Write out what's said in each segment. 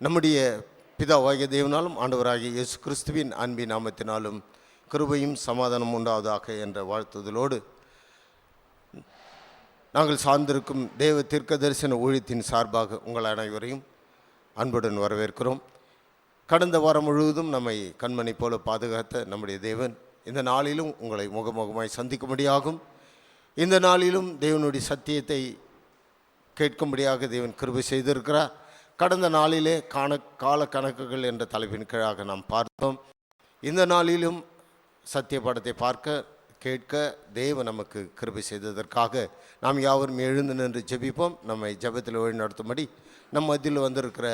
நம்முடைய பிதாவாகிய தேவனாலும் ஆண்டவராகிய இயேசு கிறிஸ்துவின் அன்பின் நாமத்தினாலும் கிருபையும் சமாதானம் உண்டாவதாக என்ற வாழ்த்துதலோடு நாங்கள் சார்ந்திருக்கும் தேவ தீர்க்க தரிசன ஊழியத்தின் சார்பாக உங்கள் அனைவரையும் அன்புடன் வரவேற்கிறோம். கடந்த வாரம் முழுவதும் நம்மை கண்மணி போல பாதுகாத்த நம்முடைய தேவன் இந்த நாளிலும் உங்களை முகமுகமாய் சந்திக்கும்படியாகும். இந்த நாளிலும் தேவனுடைய சத்தியத்தை கேட்கும்படியாக தேவன் கிருபை செய்திருக்கிறார். கடந்த நாளிலே கால கணக்குகள் என்ற தலைப்பின் கீழாக நாம் பார்த்தோம். இந்த நாளிலும் சத்திய படத்தை பார்க்க கேட்க தேவன் நமக்கு கிருபை செய்ததற்காக நாம் யாவரும் எழுந்து நின்று ஜெபிப்போம். நம்மை ஜெபத்தில் வழிநடத்தும்படி நம் மத்தியில் வந்திருக்கிற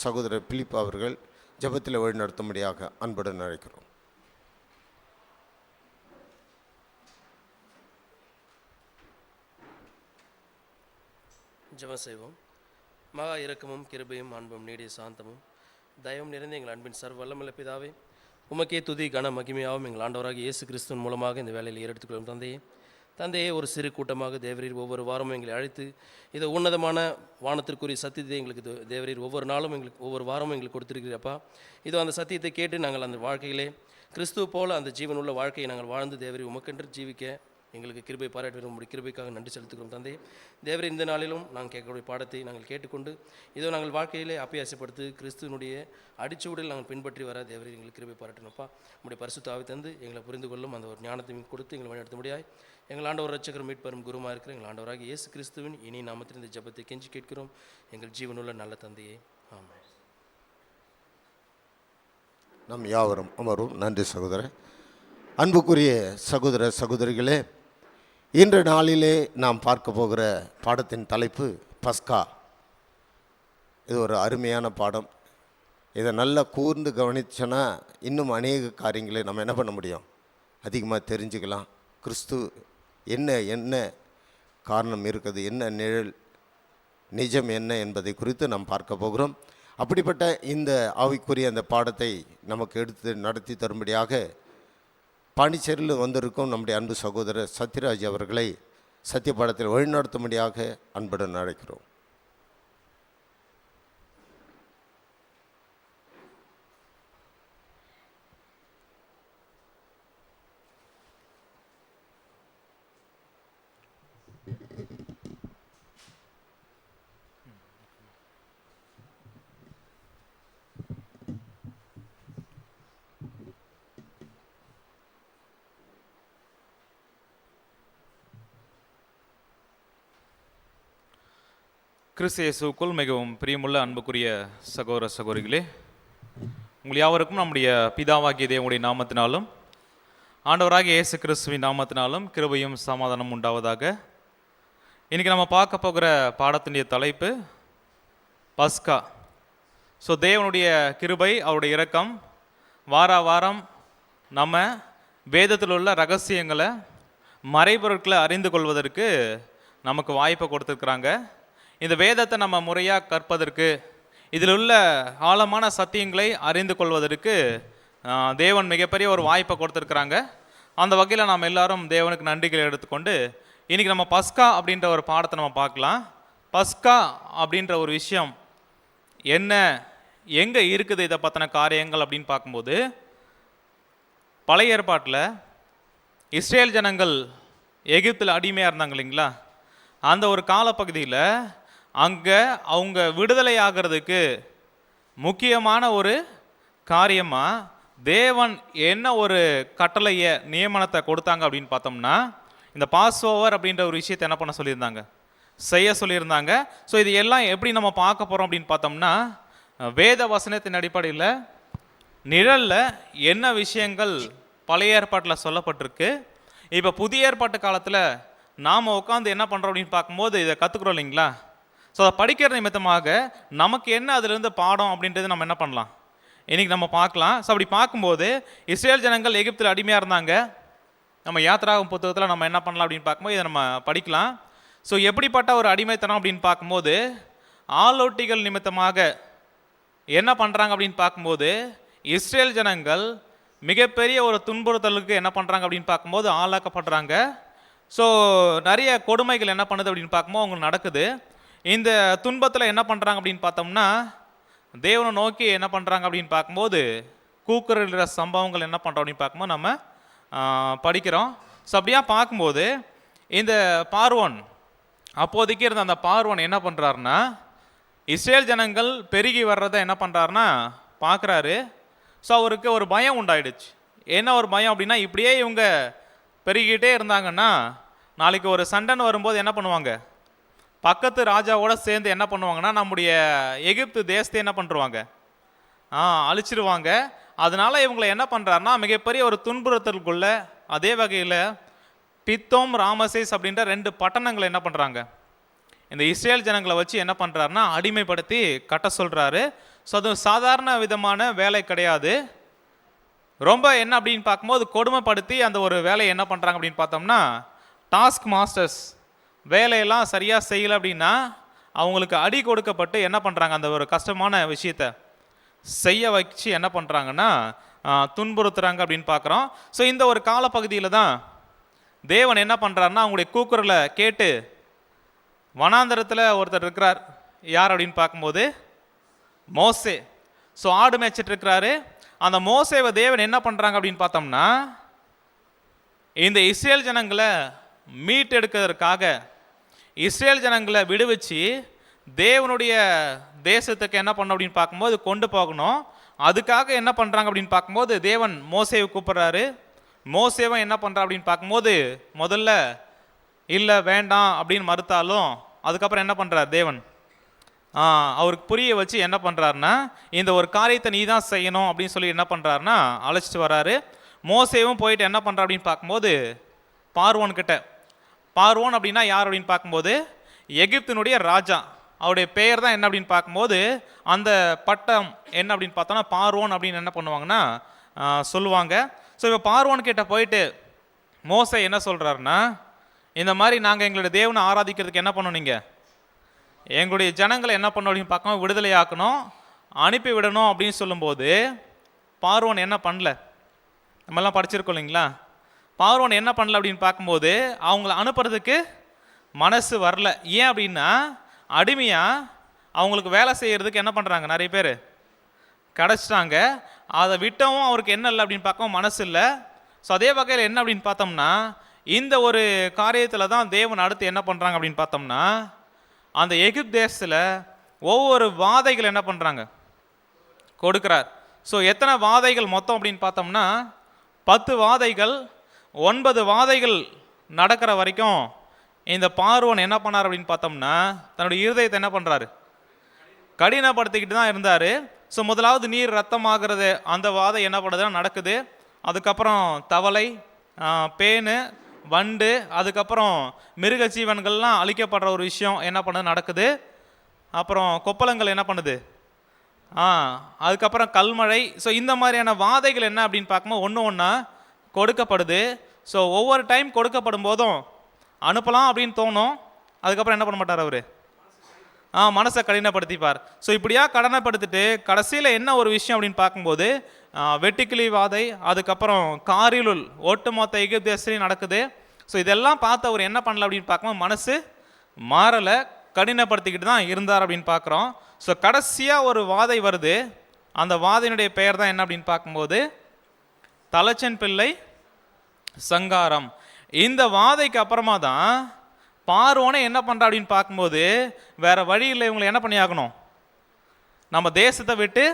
சகோதரர் பிலிப் அவர்கள் ஜெபத்தில் வழிநடத்தும்படியாக அன்புடன் அழைக்கிறோம். ஜெபம் செய்வோம். மகா இரக்கமும் கிருபையும் அன்பும் நீடிய சாந்தமும் தயவும் நிறைந்த எங்கள் அன்பின் சர்வ வல்லமையுள்ள பிதாவே, உமக்கே துதி கன மகிமையாகவும் எங்கள் ஆண்டவராக இயேசு கிறிஸ்துவின் மூலமாக இந்த வேலையில் ஏறெடுத்துக்கொள்ளும் தந்தையே, ஒரு சிறு கூட்டமாக தேவரீர் ஒவ்வொரு வாரமும் எங்களை அழைத்து இதை உன்னதமான வானத்திற்குரிய சத்தியத்தை எங்களுக்கு தேவரீர் ஒவ்வொரு நாளும் ஒவ்வொரு வாரமும் எங்களுக்கு கொடுத்துருக்கிறப்பா. இதோ அந்த சத்தியத்தை கேட்டு நாங்கள் அந்த வாழ்க்கையிலே கிறிஸ்துவ போல அந்த ஜீவனுள்ள வாழ்க்கையை நாங்கள் வாழ்ந்து தேவரீர் உமக்கென்று ஜீவிக்க எங்களுக்கு கிருபை பாராட்டி உங்களுடைய கிருபைக்காக நன்றி செலுத்துகிறோம் தந்தையே. தேவரே, இந்த நாளிலும் நாங்கள் கேட்கக்கூடிய பாடத்தை நாங்கள் கேட்டுக்கொண்டு இதோ நாங்கள் வாழ்க்கையிலே அபியாசப்படுத்தி கிறிஸ்துவனுடைய அடிச்சுவடில் நாங்கள் பின்பற்றி வர தேவரே எங்களுக்கு கிருபை பாராட்டணும்ப்பா. நம்முடைய பரிசுத்த ஆவி தந்து எங்களை புரிந்து கொள்ளும் அந்த ஒரு ஞானத்தையும் கொடுத்து எங்களை வழிநடத்த முடியாது. எங்கள் ஆண்டவர் ரட்சகர் மீட்பெறும் குருமாக இருக்கிற எங்கள் ஆண்டவராக இயேசு கிறிஸ்துவின் இனி நாமத்தில் இந்த ஜெபத்தை கெஞ்சி கேட்கிறோம் எங்கள் ஜீவனுள்ள நல்ல தந்தையே, ஆமென். நம் யாவரும் அமரும். நன்றி சகோதரர். அன்புக்குரிய சகோதர சகோதரிகளே, இன்று நாளிலே நாம் பார்க்க போகிற பாடத்தின் தலைப்பு பஸ்கா. இது ஒரு அருமையான பாடம். இதை நல்லா கூர்ந்து கவனிச்சோன்னா இன்னும் அநேக காரியங்களை நம்ம என்ன பண்ண முடியும், அதிகமாக தெரிஞ்சுக்கலாம். கிறிஸ்து என்ன காரணம் இருக்குது, என்ன நிழல், நிஜம் என்ன என்பதை குறித்து நாம் பார்க்க போகிறோம். அப்படிப்பட்ட இந்த ஆவிக்குரிய அந்த பாடத்தை நமக்கு எடுத்து நடத்தி தரும்படியாக பாண்டிச்சேரியில் வந்திருக்கும் நம்முடைய அன்பு சகோதரர் சத்யராஜ் அவர்களை சத்திய பாடத்தில் வழிநடத்தும்படியாக அன்புடன் அழைக்கிறோம். கிறிஸ்து இயேசுவுக்குள் மிகவும் பிரியமுள்ள அன்புக்குரிய சகோதர சகோதரிகளே, உங்கள் யாவருக்கும் நம்முடைய பிதாவாகிய தேவனுடைய நாமத்தினாலும் ஆண்டவராகிய இயேசு கிறிஸ்துவின் நாமத்தினாலும் கிருபையும் சமாதானம் உண்டாவதாக. இன்றைக்கி நம்ம பார்க்க போகிற பாடத்தினுடைய தலைப்பு பஸ்கா. ஸோ தேவனுடைய கிருபை, அவருடைய இரக்கம் வாரம் நம்ம வேதத்தில் உள்ள ரகசியங்களை, மறைபொருட்களை அறிந்து கொள்வதற்கு நமக்கு வாய்ப்பை கொடுத்துருக்குறாங்க. இந்த வேதத்தை நம்ம முறையாக கற்பதற்கு, இதில் உள்ள ஆழமான சத்தியங்களை அறிந்து கொள்வதற்கு தேவன் மிகப்பெரிய ஒரு வாய்ப்பை கொடுத்துருக்குறாங்க. அந்த வகையில் நாம் எல்லாரும் தேவனுக்கு நன்றிகளை எடுத்துக்கொண்டு இன்றைக்கி நம்ம பஸ்கா அப்படின்ற ஒரு பாடத்தை நம்ம பார்க்கலாம். பஸ்கா அப்படின்ற ஒரு விஷயம் என்ன, எங்கே இருக்குது, இதை பற்றின காரியங்கள் அப்படின்னு பார்க்கும்போது, பழைய ஏற்பாட்டில் இஸ்ரேல் ஜனங்கள் எகிப்தில் அடிமையாக இருந்தாங்க இல்லைங்களா, அந்த ஒரு காலப்பகுதியில் அங்கே அவங்க விடுதலை ஆகிறதுக்கு முக்கியமான ஒரு காரியமாக தேவன் என்ன ஒரு கட்டளையை, நியமனத்தை கொடுத்தாங்க அப்படின்னு பார்த்தோம்னா, இந்த பாஸ் ஓவர் அப்படின்ற ஒரு விஷயத்தை என்ன பண்ண சொல்லியிருந்தாங்க, செய்ய சொல்லியிருந்தாங்க. ஸோ இது எல்லாம் எப்படி நம்ம பார்க்க போகிறோம் அப்படின்னு பார்த்தோம்னா, வேத வசனத்தின் அடிப்படையில் நிழலில் என்ன விஷயங்கள் பழைய ஏற்பாட்டில் சொல்லப்பட்டிருக்கு, இப்போ புதிய ஏற்பாட்டு காலத்தில் நாம் உட்காந்து என்ன பண்ணுறோம் அப்படின்னு பார்க்கும்போது இதை கற்றுக்குறோம் இல்லைங்களா. ஸோ அதை படிக்கிற நிமித்தமாக நமக்கு என்ன அதிலிருந்து பாடம் அப்படின்றது நம்ம என்ன பண்ணலாம், இன்றைக்கி நம்ம பார்க்கலாம். ஸோ அப்படி பார்க்கும்போது இஸ்ரேல் ஜனங்கள் எகிப்தில் அடிமையாக இருந்தாங்க. நம்ம யாத்திராகும் புத்தகத்தில் நம்ம என்ன பண்ணலாம் அப்படின்னு பார்க்கும்போது இதை நம்ம படிக்கலாம். ஸோ எப்படிப்பட்ட ஒரு அடிமைத்தனம் அப்படின்னு பார்க்கும்போது, ஆளோட்டிகள் நிமித்தமாக என்ன பண்ணுறாங்க அப்படின்னு பார்க்கும்போது, இஸ்ரேல் ஜனங்கள் மிகப்பெரிய ஒரு துன்புறுத்தலுக்கு என்ன பண்ணுறாங்க அப்படின்னு பார்க்கும்போது ஆளாக்கப்படுறாங்க. ஸோ நிறைய கொடுமைகள் என்ன பண்ணுது அப்படின்னு பார்க்கும்போது அவங்களுக்கு நடக்குது. இந்த துன்பத்தில் என்ன பண்ணுறாங்க அப்படின்னு பார்த்தோம்னா, தேவனை நோக்கி என்ன பண்ணுறாங்க அப்படின்னு பார்க்கும்போது கூக்குரலிடுற சம்பவங்கள் என்ன பண்ணுறோம் அப்படின்னு பார்க்கும்போது நம்ம படிக்கிறோம். ஸோ அப்படியா பார்க்கும்போது இந்த பார்வோன், அப்போதைக்கு இருந்த அந்த பார்வோன் என்ன பண்ணுறாருன்னா, இஸ்ரேல் ஜனங்கள் பெருகி வர்றதை என்ன பண்ணுறாருன்னா பார்க்குறாரு. ஸோ அவருக்கு ஒரு பயம் உண்டாயிடுச்சு. என்ன ஒரு பயம் அப்படின்னா, இப்படியே இவங்க பெருகிக்கிட்டே இருந்தாங்கன்னா நாளைக்கு ஒரு சண்டைன்னு வரும்போது என்ன பண்ணுவாங்க, பக்கத்து ராஜாவோட சேர்ந்து என்ன பண்ணுவாங்கன்னா நம்முடைய எகிப்து தேசத்தை என்ன பண்ணுருவாங்க, அழிச்சிருவாங்க. அதனால இவங்களை என்ன பண்ணுறாருன்னா மிகப்பெரிய ஒரு துன்புறுத்தலுக்குள்ள, அதே வகையில் பித்தோம் ராமசேஸ் அப்படின்ற 2 பட்டணங்களை என்ன பண்ணுறாங்க, இந்த இஸ்ரேல் ஜனங்களை வச்சு என்ன பண்ணுறாருன்னா அடிமைப்படுத்தி கட்ட சொல்கிறாரு. ஸோ அது சாதாரண விதமான வேலை கிடையாது. ரொம்ப என்ன அப்படின்னு பார்க்கும்போது கொடுமைப்படுத்தி அந்த ஒரு வேலையை என்ன பண்ணுறாங்க அப்படின்னு பார்த்தோம்னா, டாஸ்க் மாஸ்டர்ஸ் வேலையெல்லாம் சரியாக செய்யலை அப்படின்னா அவங்களுக்கு அடி கொடுக்கப்பட்டு என்ன பண்ணுறாங்க, அந்த ஒரு கஷ்டமான விஷயத்தை செய்ய வச்சு என்ன பண்ணுறாங்கன்னா துன்புறுத்துறாங்க அப்படின்னு பார்க்குறோம். ஸோ இந்த ஒரு காலப்பகுதியில் தான் தேவன் என்ன பண்ணுறாருன்னா அவங்களுடைய கூக்குரலை கேட்டு வனாந்தரத்தில் ஒருத்தர் இருக்கிறார். யார் அப்படின்னு பார்க்கும்போது மோசே. ஸோ ஆடு மேய்ச்சிட்டு இருக்கிறாரு. அந்த மோசேவை தேவன் என்ன பண்ணுறாங்க அப்படின்னு பார்த்தோம்னா, இந்த இஸ்ரேல் ஜனங்களை மீட்டெடுக்கிறதுக்காக, இஸ்ரேல் ஜனங்களை விடுவிச்சு தேவனுடைய தேசத்துக்கு என்ன பண்ணணும் அப்படின்னு பார்க்கும்போது கொண்டு போகணும். அதுக்காக என்ன பண்ணுறாங்க அப்படின்னு பார்க்கும்போது தேவன் மோசேவை கூப்பிட்றாரு. மோசேவை என்ன பண்ணுறா அப்படின்னு பார்க்கும்போது முதல்ல இல்லை வேண்டாம் அப்படின்னு மறுத்தாலும் அதுக்கப்புறம் என்ன பண்ணுறார் தேவன், அவருக்கு புரிய வச்சு என்ன பண்ணுறாருன்னா, இந்த ஒரு காரியத்தை நீ தான் செய்யணும் அப்படின்னு சொல்லி என்ன பண்ணுறாருன்னா அழைச்சிட்டு வராரு. மோசேவும் போயிட்டு என்ன பண்ணுறா அப்படின்னு பார்க்கும்போது பார்வோன் கிட்ட, பார்வோன் அப்படின்னா யார் அப்படின்னு பார்க்கும்போது எகிப்தினுடைய ராஜா, அவருடைய பெயர் தான் என்ன அப்படின்னு பார்க்கும்போது அந்த பட்டம் என்ன அப்படின்னு பார்த்தோன்னா பார்வோன் அப்படின்னு என்ன பண்ணுவாங்கன்னா சொல்லுவாங்க. ஸோ இப்போ பார்வோன் கிட்ட போயிட்டு மோசே என்ன சொல்கிறாருன்னா, இந்த மாதிரி நாங்கள் எங்களுடைய தேவனை ஆராதிக்கிறதுக்கு என்ன பண்ணணும், நீங்கள் எங்களுடைய ஜனங்களை என்ன பண்ணணும் அப்படின்னு பார்க்கணும், விடுதலை ஆக்கணும், அனுப்பி விடணும் அப்படின்னு சொல்லும்போது பார்வோன் என்ன பண்ணல, நம்மெல்லாம் படிச்சிருக்கோம் இல்லைங்களா. பார்வோன் என்ன பண்ணல அப்படின்னு பார்க்கும்போது அவங்கள அனுப்புறதுக்கு மனசு வரல. ஏன் அப்படின்னா அடிமையாக அவங்களுக்கு வேலை செய்கிறதுக்கு என்ன பண்ணுறாங்க, நிறைய பேர் கிடச்சிட்டாங்க. அதை விட்டவும் அவருக்கு என்ன இல்லை அப்படின்னு பார்க்கவும் மனசு இல்லை. ஸோ அதே வகையில் என்ன அப்படின்னு பார்த்தோம்னா இந்த ஒரு காரியத்தில் தான் தேவன் அடுத்து என்ன பண்ணுறாங்க அப்படின்னு பார்த்தோம்னா, அந்த எகிப்து தேசத்தில் ஒவ்வொரு வாதைகள் என்ன பண்ணுறாங்க கொடுக்குறார். ஸோ எத்தனை வாதைகள் மொத்தம் அப்படின்னு பார்த்தோம்னா 10 வாதைகள், 9 வாதைகள் நடக்கிற வரைக்கும் இந்த பார்வோன் என்ன பண்ணார் அப்படின்னு பார்த்தோம்னா தன்னுடைய இருதயத்தை என்ன பண்ணுறாரு, கடினப்படுத்திக்கிட்டு தான் இருந்தார். ஸோ முதலாவது நீர் ரத்தமாகிறது, அந்த வாதை என்ன பண்ணுறதுன்னா நடக்குது. அதுக்கப்புறம் தவளை, பேனு, வண்டு, அதுக்கப்புறம் மிருக ஜீவன்கள்லாம் அழிக்கப்படுற ஒரு விஷயம் என்ன பண்ணுது நடக்குது. அப்புறம் கொப்பளங்கள் என்ன பண்ணுது, அதுக்கப்புறம் கல்மழை. ஸோ இந்த மாதிரியான வாதைகள் என்ன அப்படின்னு பார்க்கும்போது ஒன்று ஒன்றா கொடுக்கப்படுது. ஸோ ஒவ்வொரு டைம் கொடுக்கப்படும் போதும் அனுப்பலாம் அப்படின்னு தோணும். அதுக்கப்புறம் என்ன பண்ண மாட்டார் அவர், மனசை கடினப்படுத்திப்பார். ஸோ இப்படியா கடனைப்படுத்திட்டு கடைசியில் என்ன ஒரு விஷயம் அப்படின்னு பார்க்கும்போது வெட்டுக்கிளி வாதை, அதுக்கப்புறம் காரிலுள் ஒட்டுமொத்த எகிப்து தேசத்துலையும் நடக்குது. ஸோ இதெல்லாம் பார்த்து அவர் என்ன பண்ணல அப்படின்னு பார்க்கும்போது மனசு மாறலை, கடினப்படுத்திக்கிட்டு தான் இருந்தார் அப்படின்னு பார்க்குறோம். ஸோ கடைசியாக ஒரு வாதை வருது. அந்த வாதையினுடைய பெயர் தான் என்ன அப்படின்னு பார்க்கும்போது தலைச்சன் பிள்ளை சங்காரம். இந்த வாதைக்கு அப்புறமா தான் பார்வோனே என்ன பண்ணுறா அப்படின்னு பார்க்கும்போது வேற வழி இல்லை, இவங்களை என்ன பண்ணி ஆகணும், நம்ம தேசத்தை விட்டு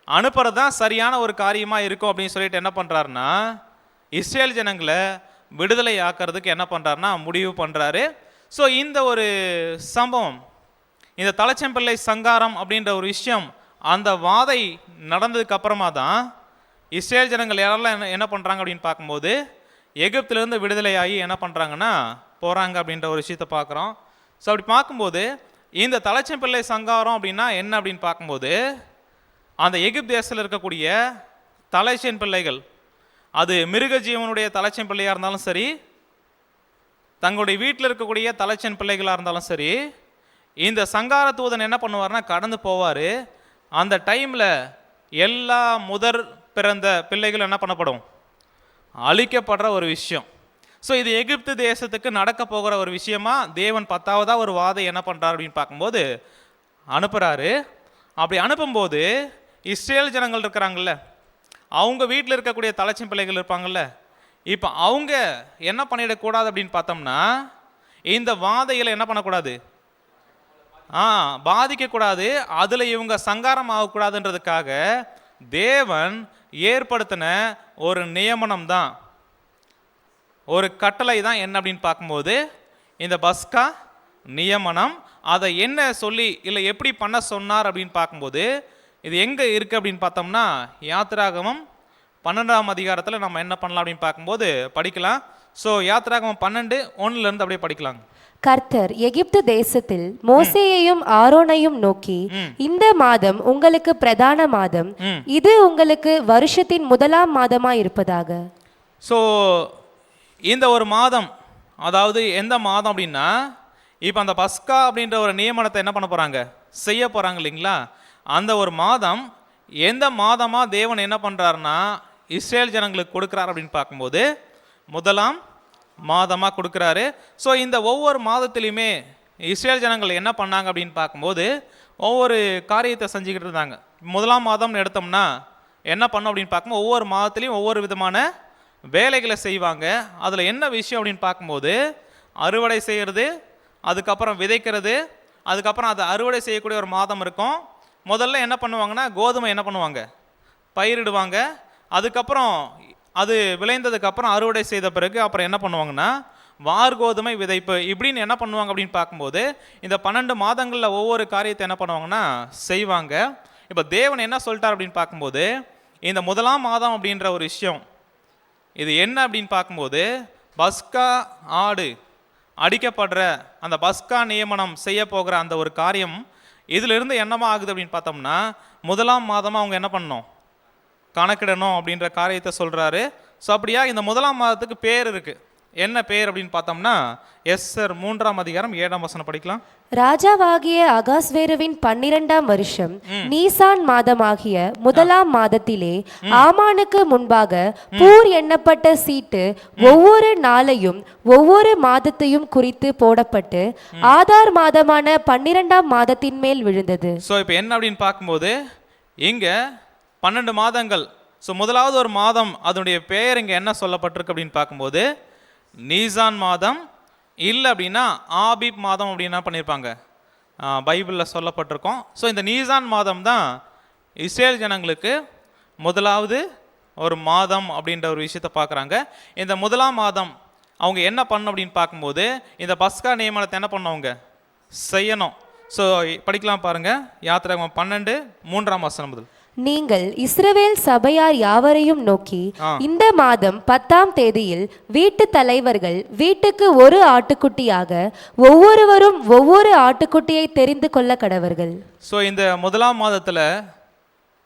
அனுப்புறது தான் சரியான ஒரு காரியமாக இருக்கும் அப்படின்னு சொல்லிட்டு என்ன பண்ணுறாருன்னா இஸ்ரேல் ஜனங்களை விடுதலை ஆக்கிறதுக்கு என்ன பண்ணுறாருன்னா முடிவு பண்ணுறாரு. ஸோ இந்த ஒரு சம்பவம், இந்த தலைச்சம்பிள்ளை சங்காரம் அப்படின்ற ஒரு விஷயம், அந்த வாதை நடந்ததுக்கு அப்புறமா தான் இஸ்ரேல் ஜனங்கள் யாரெல்லாம் என்ன பண்ணுறாங்க அப்படின்னு பார்க்கும்போது எகிப்திலேருந்து விடுதலையாகி என்ன பண்ணுறாங்கன்னா போகிறாங்க அப்படின்ற ஒரு விஷயத்தை பார்க்குறோம். ஸோ அப்படி பார்க்கும்போது இந்த தலைச்சம்பிள்ளை சங்காரம் அப்படின்னா என்ன அப்படின்னு பார்க்கும்போது அந்த எகிப்து தேசத்தில் இருக்கக்கூடிய தலைச்சன் பிள்ளைகள், அது மிருக ஜீவனுடைய தலைச்சன் பிள்ளையாக இருந்தாலும் சரி, தங்களுடைய வீட்டில் இருக்கக்கூடிய தலைச்சன் பிள்ளைகளாக இருந்தாலும் சரி, இந்த சங்கார தூதன் என்ன பண்ணுவார்னா கடந்து போவார். அந்த டைமில் எல்லா முதற் பிறந்த பிள்ளைகள் என்ன பண்ணப்படும், அழிக்கப்படுற ஒரு விஷயம். ஸோ இது எகிப்து தேசத்துக்கு நடக்க போகிற ஒரு விஷயமா தேவன் 10ஆவதாக ஒரு வாதை என்ன பண்ணுறாரு அப்படின்னு பார்க்கும்போது அனுப்புகிறாரு. அப்படி அனுப்பும்போது இஸ்ரேல் ஜனங்கள் இருக்கிறாங்கல்ல, அவங்க வீட்டில் இருக்கக்கூடிய தலைச்சம் பிள்ளைகள் இருப்பாங்கல்ல, இப்போ அவங்க என்ன பண்ணிடக்கூடாது அப்படின்னு பார்த்தோம்னா, இந்த வாதைகளை என்ன பண்ணக்கூடாது, பாதிக்கக்கூடாது, அதில் இவங்க சங்காரம் ஆகக்கூடாதுன்றதுக்காக தேவன் ஏற்படுத்தின ஒரு நியமனம் தான், ஒரு கட்டளை தான் என்ன அப்படின்னு பார்க்கும்போது இந்த பஸ்கா நியமனம். அதை என்ன சொல்லி இல்லை எப்படி பண்ண சொன்னார் அப்படின்னு பார்க்கும்போது இது எங்கே இருக்குது அப்படின்னு பார்த்தோம்னா, யாத்திராகமம் 12ஆம் அதிகாரத்தில் நம்ம என்ன பண்ணலாம் அப்படின்னு பார்க்கும்போது படிக்கலாம். ஸோ யாத்திராகமம் 12:1 அப்படியே படிக்கலாங்க. கர்த்தர் எகிப்து தேசத்தில் மோசேயையும் ஆரோனையும் நோக்கி, இந்த மாதம் உங்களுக்கு பிரதான மாதம், இது உங்களுக்கு வருஷத்தின் முதலாம் மாதமாய் இருப்பதாக. ஸோ இந்த ஒரு மாதம், அதாவது எந்த மாதம் அப்படின்னா, இப்போ அந்த பஸ்கா அப்படின்ற ஒரு நியமனத்தை என்ன பண்ண போகிறாங்க, செய்ய போகிறாங்க இல்லைங்களா. அந்த ஒரு மாதம் எந்த மாதமாக தேவன் என்ன பண்ணுறாருன்னா இஸ்ரேல் ஜனங்களுக்கு கொடுக்குறாரு அப்படின்னு பார்க்கும்போது முதலாம் மாதமாக கொடுக்குறாரு. ஸோ இந்த ஒவ்வொரு மாதத்துலேயுமே இஸ்ரேல் ஜனங்கள் என்ன பண்ணாங்க அப்படின்னு பார்க்கும்போது ஒவ்வொரு காரியத்தை செஞ்சுக்கிட்டு இருந்தாங்க. முதலாம் மாதம்னு எடுத்தோம்னா என்ன பண்ணோம் அப்படின்னு பார்க்கும்போது ஒவ்வொரு மாதத்துலேயும் ஒவ்வொரு விதமான வேலைகளை செய்வாங்க. அதில் என்ன விஷயம் அப்படின்னு பார்க்கும்போது அறுவடை செய்கிறது, அதுக்கப்புறம் விதைக்கிறது, அதுக்கப்புறம் அதை அறுவடை செய்யக்கூடிய ஒரு மாதம் இருக்கும். முதல்ல என்ன பண்ணுவாங்கன்னா கோதுமை என்ன பண்ணுவாங்க, பயிரிடுவாங்க. அதுக்கப்புறம் அது விளைந்ததுக்கப்புறம் அறுவடை செய்த பிறகு அப்புறம் என்ன பண்ணுவாங்கன்னா வார்கோதுமை விதைப்பு, இப்படின்னு என்ன பண்ணுவாங்க அப்படின்னு பார்க்கும்போது இந்த 12 மாதங்களில் ஒவ்வொரு காரியத்தை என்ன பண்ணுவாங்கன்னா செய்வாங்க. இப்போ தேவன் என்ன சொல்லிட்டார் அப்படின்னு பார்க்கும்போது இந்த முதலாம் மாதம் அப்படின்ற ஒரு விஷயம் இது என்ன அப்படின்னு பார்க்கும்போது பஸ்கா ஆடு அடிக்கப்படுற அந்த பஸ்கா நியமனம் செய்ய போகிற அந்த ஒரு காரியம் இதிலிருந்து என்னமா ஆகுது அப்படின்னு பார்த்தோம்னா முதலாம் மாதமாக அவங்க என்ன பண்ணணும், கணக்கிடணும் அப்படின்ற காரியத்தை சொல்கிறாரு. ஸோ அப்படியா இந்த முதலாம் மாதத்துக்கு பேர் இருக்குது. என்ன பேர் அப்படின்னு பார்த்தோம்னா எஸ்ஸர் 3ஆம் அதிகாரம் 7ஆம் வசனம் படிக்கலாம். ராஜாவாகிய அகாஸ்வேருவின் 12ஆம் வருஷம் நீசான் மாதமாகிய முதலாம் மாதத்திலே ஆமானுக்கு முன்பாக பூர் எண்ணப்பட்ட சீட்டு ஒவ்வொரு நாளையும் ஒவ்வொரு மாதத்தையும் குறித்து போடப்பட்டு ஆதார் மாதமான 12ஆம் மாதத்தின் மேல் விழுந்தது. ஸோ இப்போ என்ன அப்படின்னு பார்க்கும்போது இங்கே 12 மாதங்கள். ஸோ முதலாவது ஒரு மாதம் அதனுடைய பெயர் இங்கே என்ன சொல்லப்பட்டிருக்கு அப்படின்னு பார்க்கும்போது நீசான் மாதம், இல்லை அப்படின்னா ஆபிப் மாதம் அப்படின்னா பண்ணியிருப்பாங்க, பைபிளில் சொல்லப்பட்டிருக்கோம். ஸோ இந்த நீசான் மாதம் தான் இஸ்ரேல் ஜனங்களுக்கு முதலாவது ஒரு மாதம் அப்படின்ற ஒரு விஷயத்தை பார்க்குறாங்க. இந்த முதலாம் மாதம் அவங்க என்ன பண்ணணும் அப்படின்னு பார்க்கும்போது இந்த பஸ்கா நியமனத்தை என்ன பண்ணவங்க செய்யணும். ஸோ படிக்கலாம் பாருங்கள், யாத்திராகமம் 12:3 வசனம் முதல். நீங்கள் இஸ்ரவேல் சபையார் யாவரையும் நோக்கி, இந்த மாதம் 10ஆம் தேதியில் வீட்டு தலைவர்கள் வீட்டுக்கு ஒரு ஆட்டுக்குட்டியாக ஒவ்வொருவரும் ஒவ்வொரு ஆட்டுக்குட்டியை தெரிந்து கொள்ள கடவர்கள். ஸோ இந்த முதலாம் மாதத்தில்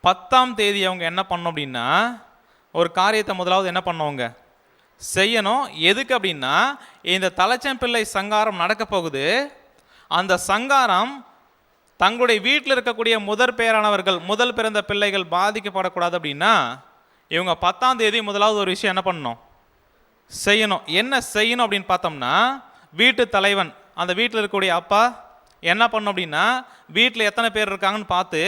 10ஆம் தேதி அவங்க என்ன பண்ணணும் அப்படின்னா ஒரு காரியத்தை முதலாவது என்ன பண்ணவங்க செய்யணும். எதுக்கு அப்படின்னா இந்த தலைச்சம்பிள்ளை சங்காரம் நடக்க போகுது. அந்த சங்காரம் தங்களுடைய வீட்டில் இருக்கக்கூடிய முதற் பேரானவர்கள், முதல் பிறந்த பிள்ளைகள் பாதிக்கப்படக்கூடாது அப்படின்னா இவங்க 10ஆம் தேதி முதலாவது ஒரு விஷயம் என்ன பண்ணணும் செய்யணும். என்ன செய்யணும் அப்படின்னு பார்த்தோம்னா வீட்டு தலைவன், அந்த வீட்டில் இருக்கக்கூடிய அப்பா என்ன பண்ணணும் அப்படின்னா வீட்டில் எத்தனை பேர் இருக்காங்கன்னு பார்த்து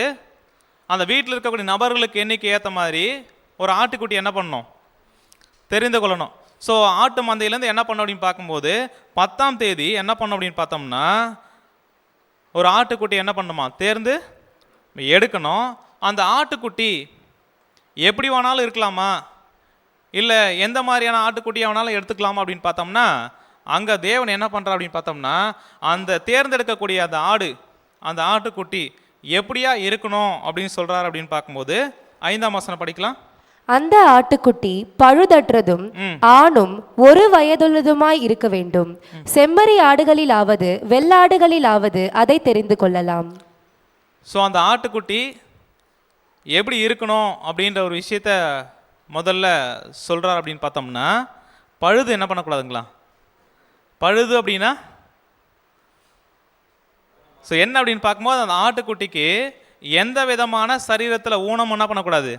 அந்த வீட்டில் இருக்கக்கூடிய நபர்களுக்கு எண்ணிக்கை ஏற்ற மாதிரி ஒரு ஆட்டுக்குட்டி என்ன பண்ணணும் தெரிந்து கொள்ளணும். ஸோ ஆட்டு மந்தையிலேருந்து என்ன பண்ணணும் அப்படின்னு பார்க்கும்போது 10ஆம் தேதி என்ன பண்ணணும் அப்படின்னு பார்த்தோம்னா ஒரு ஆட்டுக்குட்டி என்ன பண்ணுமா தேர்ந்து எடுக்கணும். அந்த ஆட்டுக்குட்டி எப்படி வேணாலும் இருக்கலாமா, இல்லை எந்த மாதிரியான ஆட்டுக்குட்டியை வேணாலும் எடுத்துக்கலாமா அப்படின்னு பார்த்தோம்னா அங்கே தேவன் என்ன பண்ணுறா அப்படின்னு பார்த்தோம்னா அந்த தேர்ந்தெடுக்கக்கூடிய அந்த ஆடு, அந்த ஆட்டுக்குட்டி எப்படியா இருக்கணும் அப்படின்னு சொல்கிறார் அப்படின்னு பார்க்கும்போது 5ஆம் வசனம் படிக்கலாம். அந்த ஆட்டுக்குட்டி பழுதற்றதும் ஆணும் ஒரு வயதுள்ளதுமாய் இருக்க வேண்டும். செம்மறி ஆடுகளிலாவது வெள்ளாடுகளிலாவது அதை தெரிந்து கொள்ளலாம். ஸோ அந்த ஆட்டுக்குட்டி எப்படி இருக்கணும் அப்படின்ற ஒரு விஷயத்த முதல்ல சொல்கிறார் அப்படின்னு பார்த்தோம்னா பழுது என்ன பண்ணக்கூடாதுங்களா, பழுது அப்படின்னா ஸோ என்ன அப்படின்னு பார்க்கும்போது அந்த ஆட்டுக்குட்டிக்கு எந்த விதமான சரீரத்தில் ஊனம் என்ன பண்ணக்கூடாது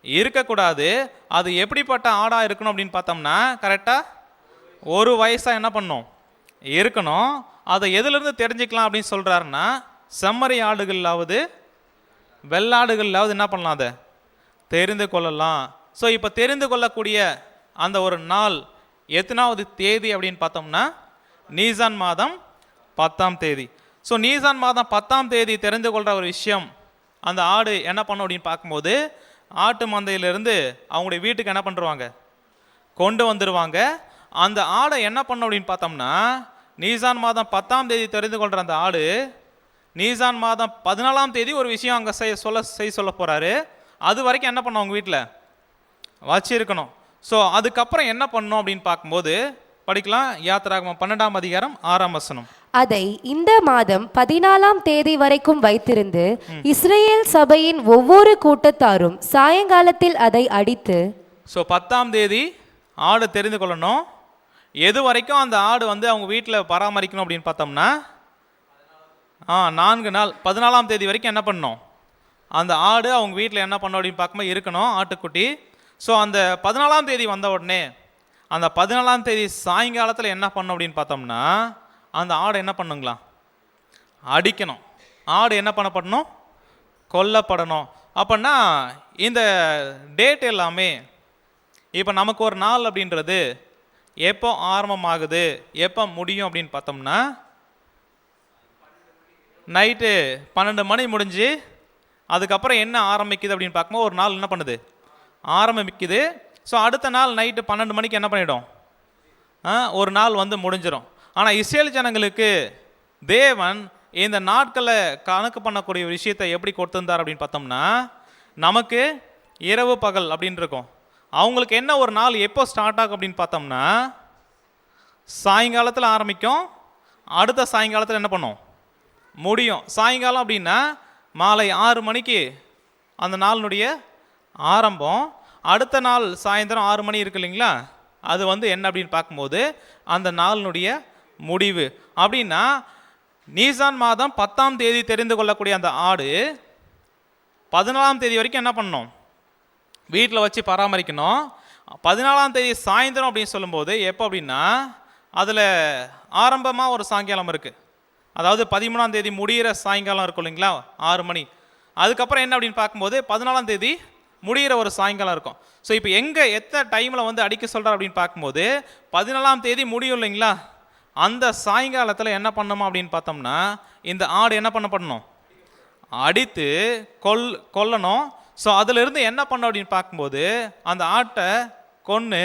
இருக்கக்கூடாது. அது எப்படிப்பட்ட ஆடாக இருக்கணும் அப்படின்னு பார்த்தோம்னா கரெக்டாக ஒரு வயசாக என்ன பண்ணும் இருக்கணும். அதை எதுலேருந்து தெரிஞ்சுக்கலாம் அப்படின்னு சொல்கிறாருன்னா செம்மறி ஆடுகளாவது வெள்ளாடுகளாவது என்ன பண்ணலாம், அதை தெரிந்து கொள்ளலாம். ஸோ இப்போ தெரிந்து கொள்ளக்கூடிய அந்த ஒரு நாள் எத்தனாவது தேதி அப்படின்னு பார்த்தோம்னா நீசான் மாதம் 10ஆம் தேதி. ஸோ நீசான் மாதம் 10ஆம் தேதி தெரிந்து கொள்கிற ஒரு விஷயம், அந்த ஆடு என்ன பண்ணும் அப்படின்னு பார்க்கும்போது ஆட்டு மந்தையிலிருந்து அவங்களுடைய வீட்டுக்கு என்ன பண்ணுருவாங்க, கொண்டு வந்துடுவாங்க. அந்த ஆடை என்ன பண்ணும் அப்படின்னு பார்த்தோம்னா நீசான் மாதம் 10ஆம் தேதி தெரிந்து கொள்கிற அந்த ஆடு நீசான் மாதம் 14ஆம் தேதி ஒரு விஷயம் அங்கே சொல்ல போகிறாரு. அது வரைக்கும் என்ன பண்ணோம், அவங்க வீட்டில் வச்சிருக்கணும். ஸோ அதுக்கப்புறம் என்ன பண்ணணும் அப்படின்னு பார்க்கும்போது படிக்கலாம். யாத்திராகமம் 12ஆம் அதிகாரம் 6ஆம் வசனம். அதை இந்த மாதம் 14ஆம் தேதி வரைக்கும் வைத்திருந்து இஸ்ரேல் சபையின் ஒவ்வொரு கூட்டத்தாரும் சாயங்காலத்தில் அதை அடித்து. ஸோ 10ஆம் தேதி ஆடு தெரிந்து கொள்ளணும். எது வரைக்கும் அந்த ஆடு வந்து அவங்க வீட்டில் பராமரிக்கணும் அப்படின்னு பார்த்தோம்னா 4 நாள் 14ஆம் தேதி வரைக்கும் என்ன பண்ணணும், அந்த ஆடு அவங்க வீட்டில் என்ன பண்ணணும் அப்படின்னு பார்க்கும்போது இருக்கணும், ஆட்டுக்குட்டி. ஸோ அந்த 14ஆம் தேதி வந்த உடனே அந்த 14ஆம் தேதி சாயங்காலத்தில் என்ன பண்ணணும் அப்படின்னு பார்த்தோம்னா அந்த ஆடு என்ன பண்ணுங்களா, அடிக்கணும். ஆடு என்ன பண்ணப்படணும், கொல்லப்படணும். அப்படின்னா இந்த டேட் எல்லாமே இப்போ நமக்கு ஒரு நாள் அப்படின்றது எப்போ ஆரம்பமாகுது எப்போ முடியும் அப்படின்னு பார்த்தோம்னா நைட்டு 12 மணி முடிஞ்சு அதுக்கப்புறம் என்ன ஆரம்பிக்குது அப்படின்னு பார்க்கும்போது ஒரு நாள் என்ன பண்ணுது, ஆரம்பிக்குது. ஸோ அடுத்த நாள் நைட்டு 12 மணிக்கு என்ன பண்ணிடும், ஒரு நாள் வந்து முடிஞ்சிடும். ஆனால் இஸ்ரேல் ஜனங்களுக்கு தேவன் இந்த நாட்களை கணக்கு பண்ணக்கூடிய விஷயத்தை எப்படி கொடுத்துருந்தார் அப்படின்னு பார்த்தோம்னா நமக்கு இரவு பகல் அப்படின்னு இருக்கும். அவங்களுக்கு என்ன ஒரு நாள் எப்போ ஸ்டார்ட் ஆகும் அப்படின்னு பார்த்தோம்னா சாயங்காலத்தில் ஆரம்பிக்கும், அடுத்த சாயங்காலத்தில் என்ன பண்ணும், முடியும். சாயங்காலம் அப்படின்னா மாலை 6 மணிக்கு அந்த நாளினுடைய ஆரம்பம். அடுத்த நாள் சாயந்தரம் 6 மணி இருக்கு இல்லைங்களா, அது வந்து என்ன அப்படின்னு பார்க்கும்போது அந்த நாளினுடைய முடிவு. அப்படின்னா நீசான் மாதம் 10ஆம் தேதி தெரிந்து கொள்ளக்கூடிய அந்த ஆடு 14ஆம் தேதி வரைக்கும் என்ன பண்ணணும், வீட்டில் வச்சு பராமரிக்கணும். 14ஆம் தேதி சாயந்தரம் அப்படின்னு சொல்லும்போது எப்போ அப்படின்னா அதில் ஆரம்பமாக ஒரு சாயங்காலம் இருக்குது, அதாவது 13ஆம் தேதி முடிகிற சாயங்காலம் இருக்கும் இல்லைங்களா 6 மணி. அதுக்கப்புறம் என்ன அப்படின்னு பார்க்கும்போது 14ஆம் தேதி முடிகிற ஒரு சாயங்காலம் இருக்கும். ஸோ இப்போ எங்கே எத்தனை டைமில் வந்து அடிக்க சொல்கிறார் அப்படின்னு பார்க்கும்போது 14ஆம் தேதி முடியும் இல்லைங்களா, அந்த சாயங்காலத்தில் என்ன பண்ணணும் அப்படின்னு பார்த்தோம்னா இந்த ஆடு என்ன பண்ணணும், அடித்து கொல்லணும். ஸோ அதிலிருந்து என்ன பண்ணணும் அப்படின்னு பார்க்கும்போது அந்த ஆட்டை கொன்று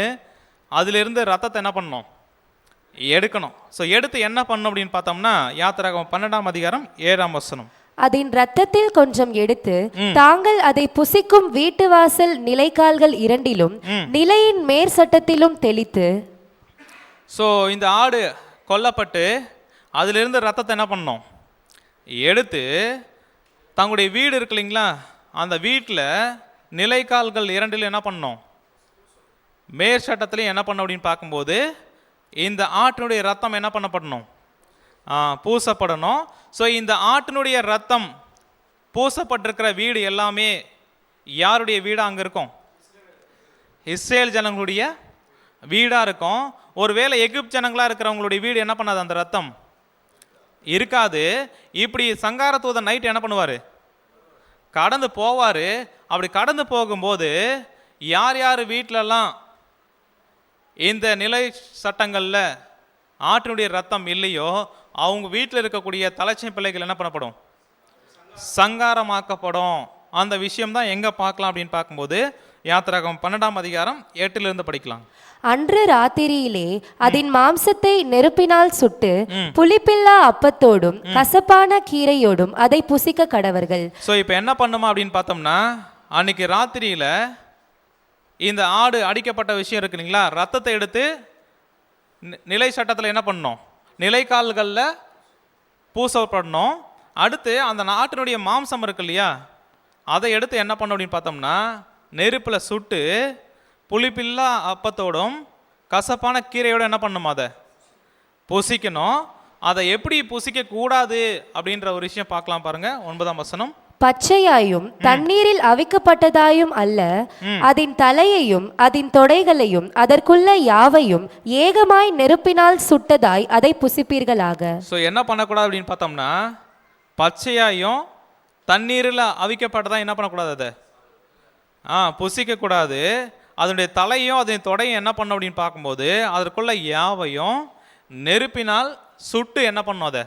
அதிலிருந்து ரத்தத்தை என்ன பண்ணணும், எடுக்கணும். ஸோ எடுத்து என்ன பண்ணணும் அப்படின்னு பார்த்தோம்னா யாத்திராகமம் 12ஆம் அதிகாரம் 7ஆம் வசனம். அதன் இரத்தத்தில் கொஞ்சம் எடுத்து தாங்கள் அதை புசிக்கும் வீட்டு வாசல் நிலைக்கால்கள் இரண்டிலும் நிலையின் மேற் சட்டத்திலும் தெளித்து. ஸோ இந்த ஆடு கொல்லப்பட்டு அதிலிருந்து ரத்தத்தை என்ன பண்ணணும், எடுத்து தங்களுடைய வீடு இருக்கு இல்லைங்களா, அந்த வீட்டில் நிலைக்கால்கள் இரண்டிலும் என்ன பண்ணணும், மேற் சட்டத்திலையும் என்ன பண்ணணும் அப்படின்னு பார்க்கும்போது இந்த ஆட்டினுடைய ரத்தம் என்ன பண்ணப்படணும், பூசப்படணும். ஸோ இந்த ஆட்டினுடைய ரத்தம் பூசப்பட்டிருக்கிற வீடு எல்லாமே யாருடைய வீடாக அங்கே இருக்கும், இஸ்ரேல் ஜனங்களுடைய வீடாக இருக்கும். ஒருவேளை எகிப்து ஜனங்களாக இருக்கிறவங்களுடைய வீடு என்ன பண்ணாது, அந்த ரத்தம் இருக்காது. இப்படி சங்கார தூதன் நைட் என்ன பண்ணுவார், கடந்து போவார். அப்படி கடந்து போகும்போது யார் யார் வீட்டிலலாம் இந்த நிலை சட்டங்களில் ஆட்டினுடைய ரத்தம் இல்லையோ அவங்க வீட்டில் இருக்கக்கூடிய தலைச்சை பிள்ளைகள் என்ன பண்ணப்படும், சங்காரமாக்கப்படும். அந்த விஷயம் தான் எங்கே பார்க்கலாம் அப்படின்னு பார்க்கும்போது யாத்திராகமம் 12ஆம் அதிகாரம் 8லிருந்து படிக்கலாம். அன்று ராத்திரியிலே அதன் மாம்சத்தை நெருப்பினால் சுட்டு புளிப்பில்லா அப்பத்தோடும் கசப்பான கீரையோடும் அதை புசிக்க கடவர்கள். ஸோ இப்போ என்ன பண்ணுமா அப்படின்னு பார்த்தோம்னா அன்னைக்கு ராத்திரியில் இந்த ஆடு அடிக்கப்பட்ட விஷயம் இருக்கு இல்லைங்களா, ரத்தத்தை எடுத்து நிலை சட்டத்தில் என்ன பண்ணணும், நிலைக்கால்களில் பூசப்படணும். அடுத்து அந்த நாட்டினுடைய மாம்சம் இருக்கு இல்லையா, அதை எடுத்து என்ன பண்ணணும் அப்படின்னு பார்த்தோம்னா நெருப்பில் சுட்டு புளிப்பில்லா அப்பத்தோடும் கசப்பான கீரையோடு என்ன பண்ணணும், அதை புசிக்கணும். அதை எப்படி புசிக்க கூடாது அப்படின்ற ஒரு விஷயம் பார்க்கலாம் பாருங்க. 9ஆம் வசனம். பச்சையாயும் தண்ணீரில் அவிக்கப்பட்டதாயும் அல்ல, அதன் தலையையும் அதன் தொடைகளையும் அதற்குள்ள யாவையும் ஏகமாய் நெருப்பினால் சுட்டதாய் அதை புசிப்பீர்களாக. ஸோ என்ன பண்ணக்கூடாது அப்படின்னு பார்த்தோம்னா பச்சையாயும் தண்ணீரில் அவிக்கப்பட்டதான் என்ன பண்ணக்கூடாது, அதை புசிக்கக்கூடாது. அதனுடைய தலையும் அதன் தொடையும் என்ன பண்ணும் அப்படின்னு பார்க்கும்போது அதற்குள்ள யாவையும் நெருப்பினால் சுட்டு என்ன பண்ணும், அதை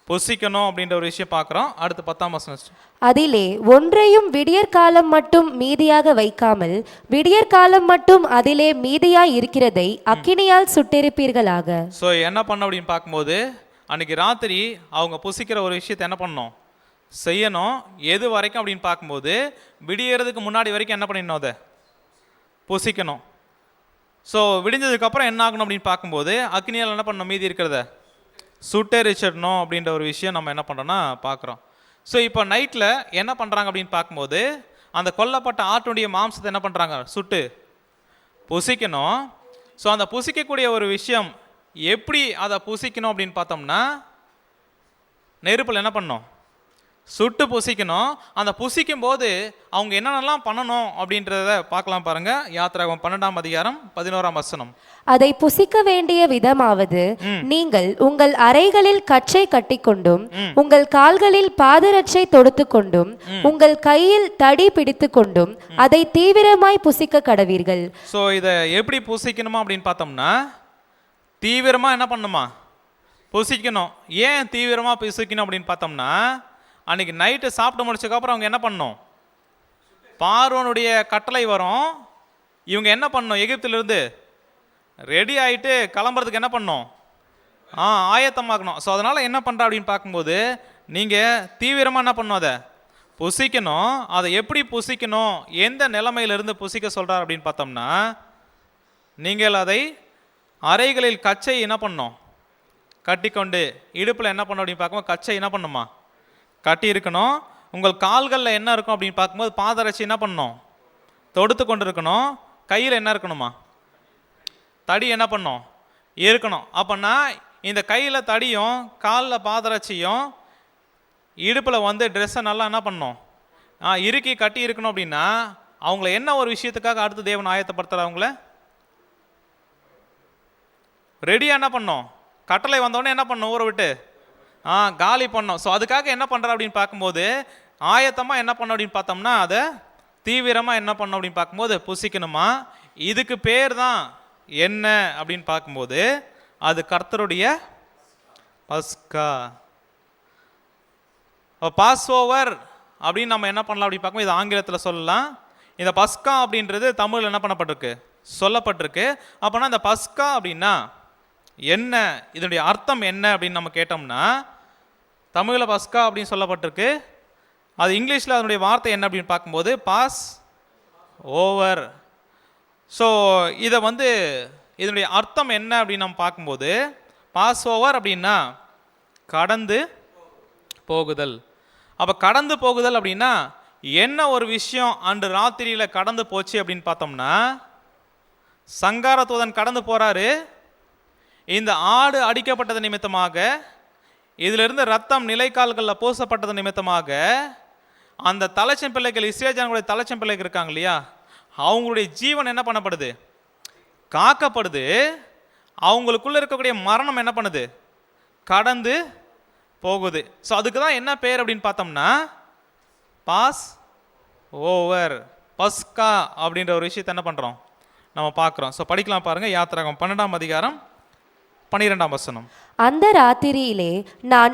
புசிக்கணும் அப்படின்ற ஒரு விஷயம் பார்க்குறோம். அடுத்து 10ஆம் வசனம். அதிலே ஒன்றையும் விடியற்காலம் மட்டும் மீதியாக வைக்காமல் விடியற்காலம் மட்டும் அதிலே மீதியாய் இருக்கிறதை அக்கினியால் சுட்டெரிப்பீர்களாக. ஸோ என்ன பண்ண அப்படின்னு பார்க்கும்போது அன்னைக்கு ராத்திரி அவங்க புசிக்கிற ஒரு விஷயத்தை என்ன பண்ணணும், செய்யணும். எது வரைக்கும் அப்படின்னு பார்க்கும்போது விடியறதுக்கு முன்னாடி வரைக்கும் என்ன பண்ணிடணும், அதை புசிக்கணும். ஸோ விடிஞ்சதுக்கப்புறம் என்ன ஆகணும் அப்படின்னு பார்க்கும்போது அக்னியால் என்ன பண்ணணும், மீதி இருக்கிறத சுட்டெரிச்சிடணும் அப்படின்ற ஒரு விஷயம் நம்ம என்ன பண்ணுறோன்னா பார்க்குறோம். ஸோ இப்போ நைட்டில் என்ன பண்ணுறாங்க அப்படின்னு பார்க்கும்போது அந்த கொல்லப்பட்ட ஆட்டுடைய மாம்சத்தை என்ன பண்ணுறாங்க, சுட்டு புசிக்கணும். ஸோ அந்த புசிக்கக்கூடிய ஒரு விஷயம் எப்படி அதை புசிக்கணும் அப்படின்னு பார்த்தோம்னா நெருப்பில் என்ன பண்ணணும், சுட்டு புசிக்கணும். அந்த புசிக்கும் போது அவங்க என்னென்னலாம் பண்ணணும் அப்படின்றத பார்க்கலாம் பாருங்க. யாத்திராகமம் 12ஆம் அதிகாரம் 11ஆம் வசனம். அதை புசிக்க வேண்டிய விதமாவது, நீங்கள் உங்கள் அறைகளில் கச்சை கட்டிக்கொண்டும் உங்கள் கால்களில் பாதரட்சை தொடுத்து கொண்டும் உங்கள் கையில் தடி பிடித்து கொண்டும் அதை தீவிரமாய் புசிக்க கடவீர்கள். ஸோ இதை எப்படி புசிக்கணுமா அப்படின்னு பார்த்தோம்னா தீவிரமாக என்ன பண்ணுமா, புசிக்கணும். ஏன் தீவிரமாக புசிக்கணும் அப்படின்னு பார்த்தோம்னா அன்றைக்கி நைட்டு சாப்பிட்டு முடிச்சதுக்கப்புறம் அவங்க என்ன பண்ணணும், பார்வோனுடைய கட்டளை வரும். இவங்க என்ன பண்ணணும், எகிப்திலிருந்து ரெடி ஆகிட்டு கிளம்புறதுக்கு என்ன பண்ணணும், ஆயத்தமாகணும். ஸோ அதனால் என்ன பண்ணுறா அப்படின்னு பார்க்கும்போது நீங்கள் தீவிரமாக என்ன பண்ணணும், அதை புசிக்கணும். அதை எப்படி புசிக்கணும், எந்த நிலைமையிலிருந்து புசிக்க சொல்கிறார் அப்படின்னு பார்த்தோம்னா நீங்கள் அதை அறைகளில் கச்சை என்ன பண்ணணும், கட்டிக்கொண்டு இடுப்பில் என்ன பண்ணணும் அப்படின்னு பார்க்கும்போது கச்சை என்ன பண்ணுமா, கட்டி இருக்கணும். உங்கள் கால்களில் என்ன இருக்கும் அப்படின்னு பார்க்கும்போது பாதரட்சி என்ன பண்ணணும், தொடுத்து கொண்டு இருக்கணும். கையில் என்ன இருக்கணுமா, தடி என்ன பண்ணணும், இருக்கணும். அப்போன்னா இந்த கையில் தடியும் காலில் பாதரட்சியும் இடுப்பில் வந்து ட்ரெஸ்ஸை நல்லா என்ன பண்ணணும், இறுக்கி கட்டி இருக்கணும். அப்படின்னா அவங்கள என்ன ஒரு விஷயத்துக்காக அடுத்து தேவன் ஆயத்தப்படுத்துகிற அவங்கள ரெடியாக என்ன பண்ணோம், கட்டளை வந்தோடனே என்ன பண்ணணும், ஊரை விட்டு காலி பண்ணோம். ஸோ அதுக்காக என்ன பண்ணுற அப்படின்னு பார்க்கும்போது ஆயத்தமாக என்ன பண்ணோம் அப்படின்னு பார்த்தோம்னா அதை தீவிரமாக என்ன பண்ணோம் அப்படின்னு பார்க்கும்போது புசிக்கணுமா. இதுக்கு பேர் தான் என்ன அப்படின்னு பார்க்கும்போது அது கர்த்தருடைய பஸ்கா, பாஸ் ஓவர் அப்படின்னு நம்ம என்ன பண்ணலாம் அப்படின்னு பார்க்கும்போது இது ஆங்கிலத்தில் சொல்லலாம். இந்த பஸ்கா அப்படின்றது தமிழில் என்ன பண்ணப்பட்டிருக்கு, சொல்லப்பட்டிருக்கு. அப்போனா இந்த பஸ்கா அப்படின்னா என்ன, இதனுடைய அர்த்தம் என்ன அப்படின்னு நம்ம கேட்டோம்னா தமிழில் பஸ்கா அப்படின்னு சொல்லப்பட்டிருக்கு. அது இங்கிலீஷில் அதனுடைய வார்த்தை என்ன அப்படின்னு பார்க்கும்போது பாஸ் ஓவர். ஸோ இதை வந்து இதனுடைய அர்த்தம் என்ன அப்படின்னு நம்ம பார்க்கும்போது பாஸ் ஓவர் அப்படின்னா கடந்து போகுதல். அப்போ கடந்து போகுதல் அப்படின்னா என்ன ஒரு விஷயம் அன்று ராத்திரியில் கடந்து போச்சு அப்படின்னு பார்த்தோம்னா சங்கார தூதன் கடந்து போகிறாரு. இந்த ஆடு அடிக்கப்பட்டது நிமித்தமாக இதிலிருந்து ரத்தம் நிலைக்கால்களில் பூசப்பட்டது நிமித்தமாக அந்த தலைச்சம் பிள்ளைகள் இஸ்ரேல் தலைச்சம் பிள்ளைகள் இருக்காங்க இல்லையா, அவங்களுடைய ஜீவன் என்ன பண்ணப்படுது, காக்கப்படுது. அவங்களுக்குள்ள இருக்கக்கூடிய மரணம் என்ன பண்ணுது, கடந்து போகுது. ஸோ அதுக்கு தான் என்ன பேர் அப்படின்னு பார்த்தோம்னா பாஸ் ஓவர், பஸ்கா அப்படின்ற ஒரு விஷயத்தை என்ன பண்ணுறோம் நம்ம பார்க்குறோம். ஸோ படிக்கலாம் பாருங்கள். யாத்திராகமம் 12ஆம் அதிகாரம் 12ஆம் வசனம். அந்த ராத்திரியிலே நான்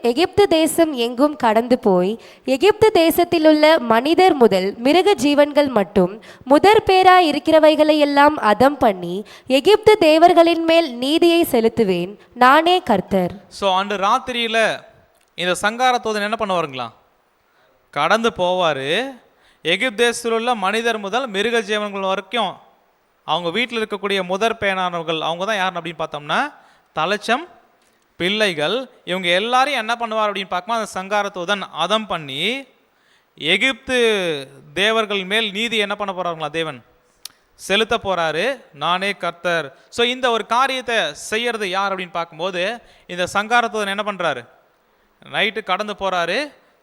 எகிப்து தேசம் எங்கும் கடந்து போய் எகிப்து தேசத்திலுள்ள மனிதர் முதல் மிருக ஜீவன்கள் மட்டும் முதற் பேராய் இருக்கிறவைகளை எல்லாம் அதம் பண்ணி எகிப்து தேவர்களின் மேல் நீதியை செலுத்துவேன், நானே கர்த்தர். ஸோ அன்று ராத்திரியில் இந்த சங்கார தூதன் என்ன பண்ணுவாருங்களா, கடந்து போவார். எகிப்து தேசத்தில் உள்ள மனிதர் முதல் மிருக ஜீவன்கள் வரைக்கும் அவங்க வீட்டில் இருக்கக்கூடிய முதற் பேனானவர்கள் அவங்க தான் யாருன்னு அப்படின்னு பார்த்தோம்னா தலைச்சம் பிள்ளைகள். இவங்க எல்லாரையும் என்ன பண்ணுவார் அப்படின்னு பார்க்கும்போது அந்த சங்கார தூதன் அதம் பண்ணி எகிப்து தேவர்கள் மேல் நீதி என்ன பண்ண போகிறாங்களா, தேவன் செலுத்த போகிறாரு, நானே கர்த்தர். ஸோ இந்த ஒரு காரியத்தை செய்யறது யார் அப்படின்னு பார்க்கும்போது இந்த சங்கார தூதன் என்ன பண்ணுறாரு, நைட்டு கடந்து போகிறாரு.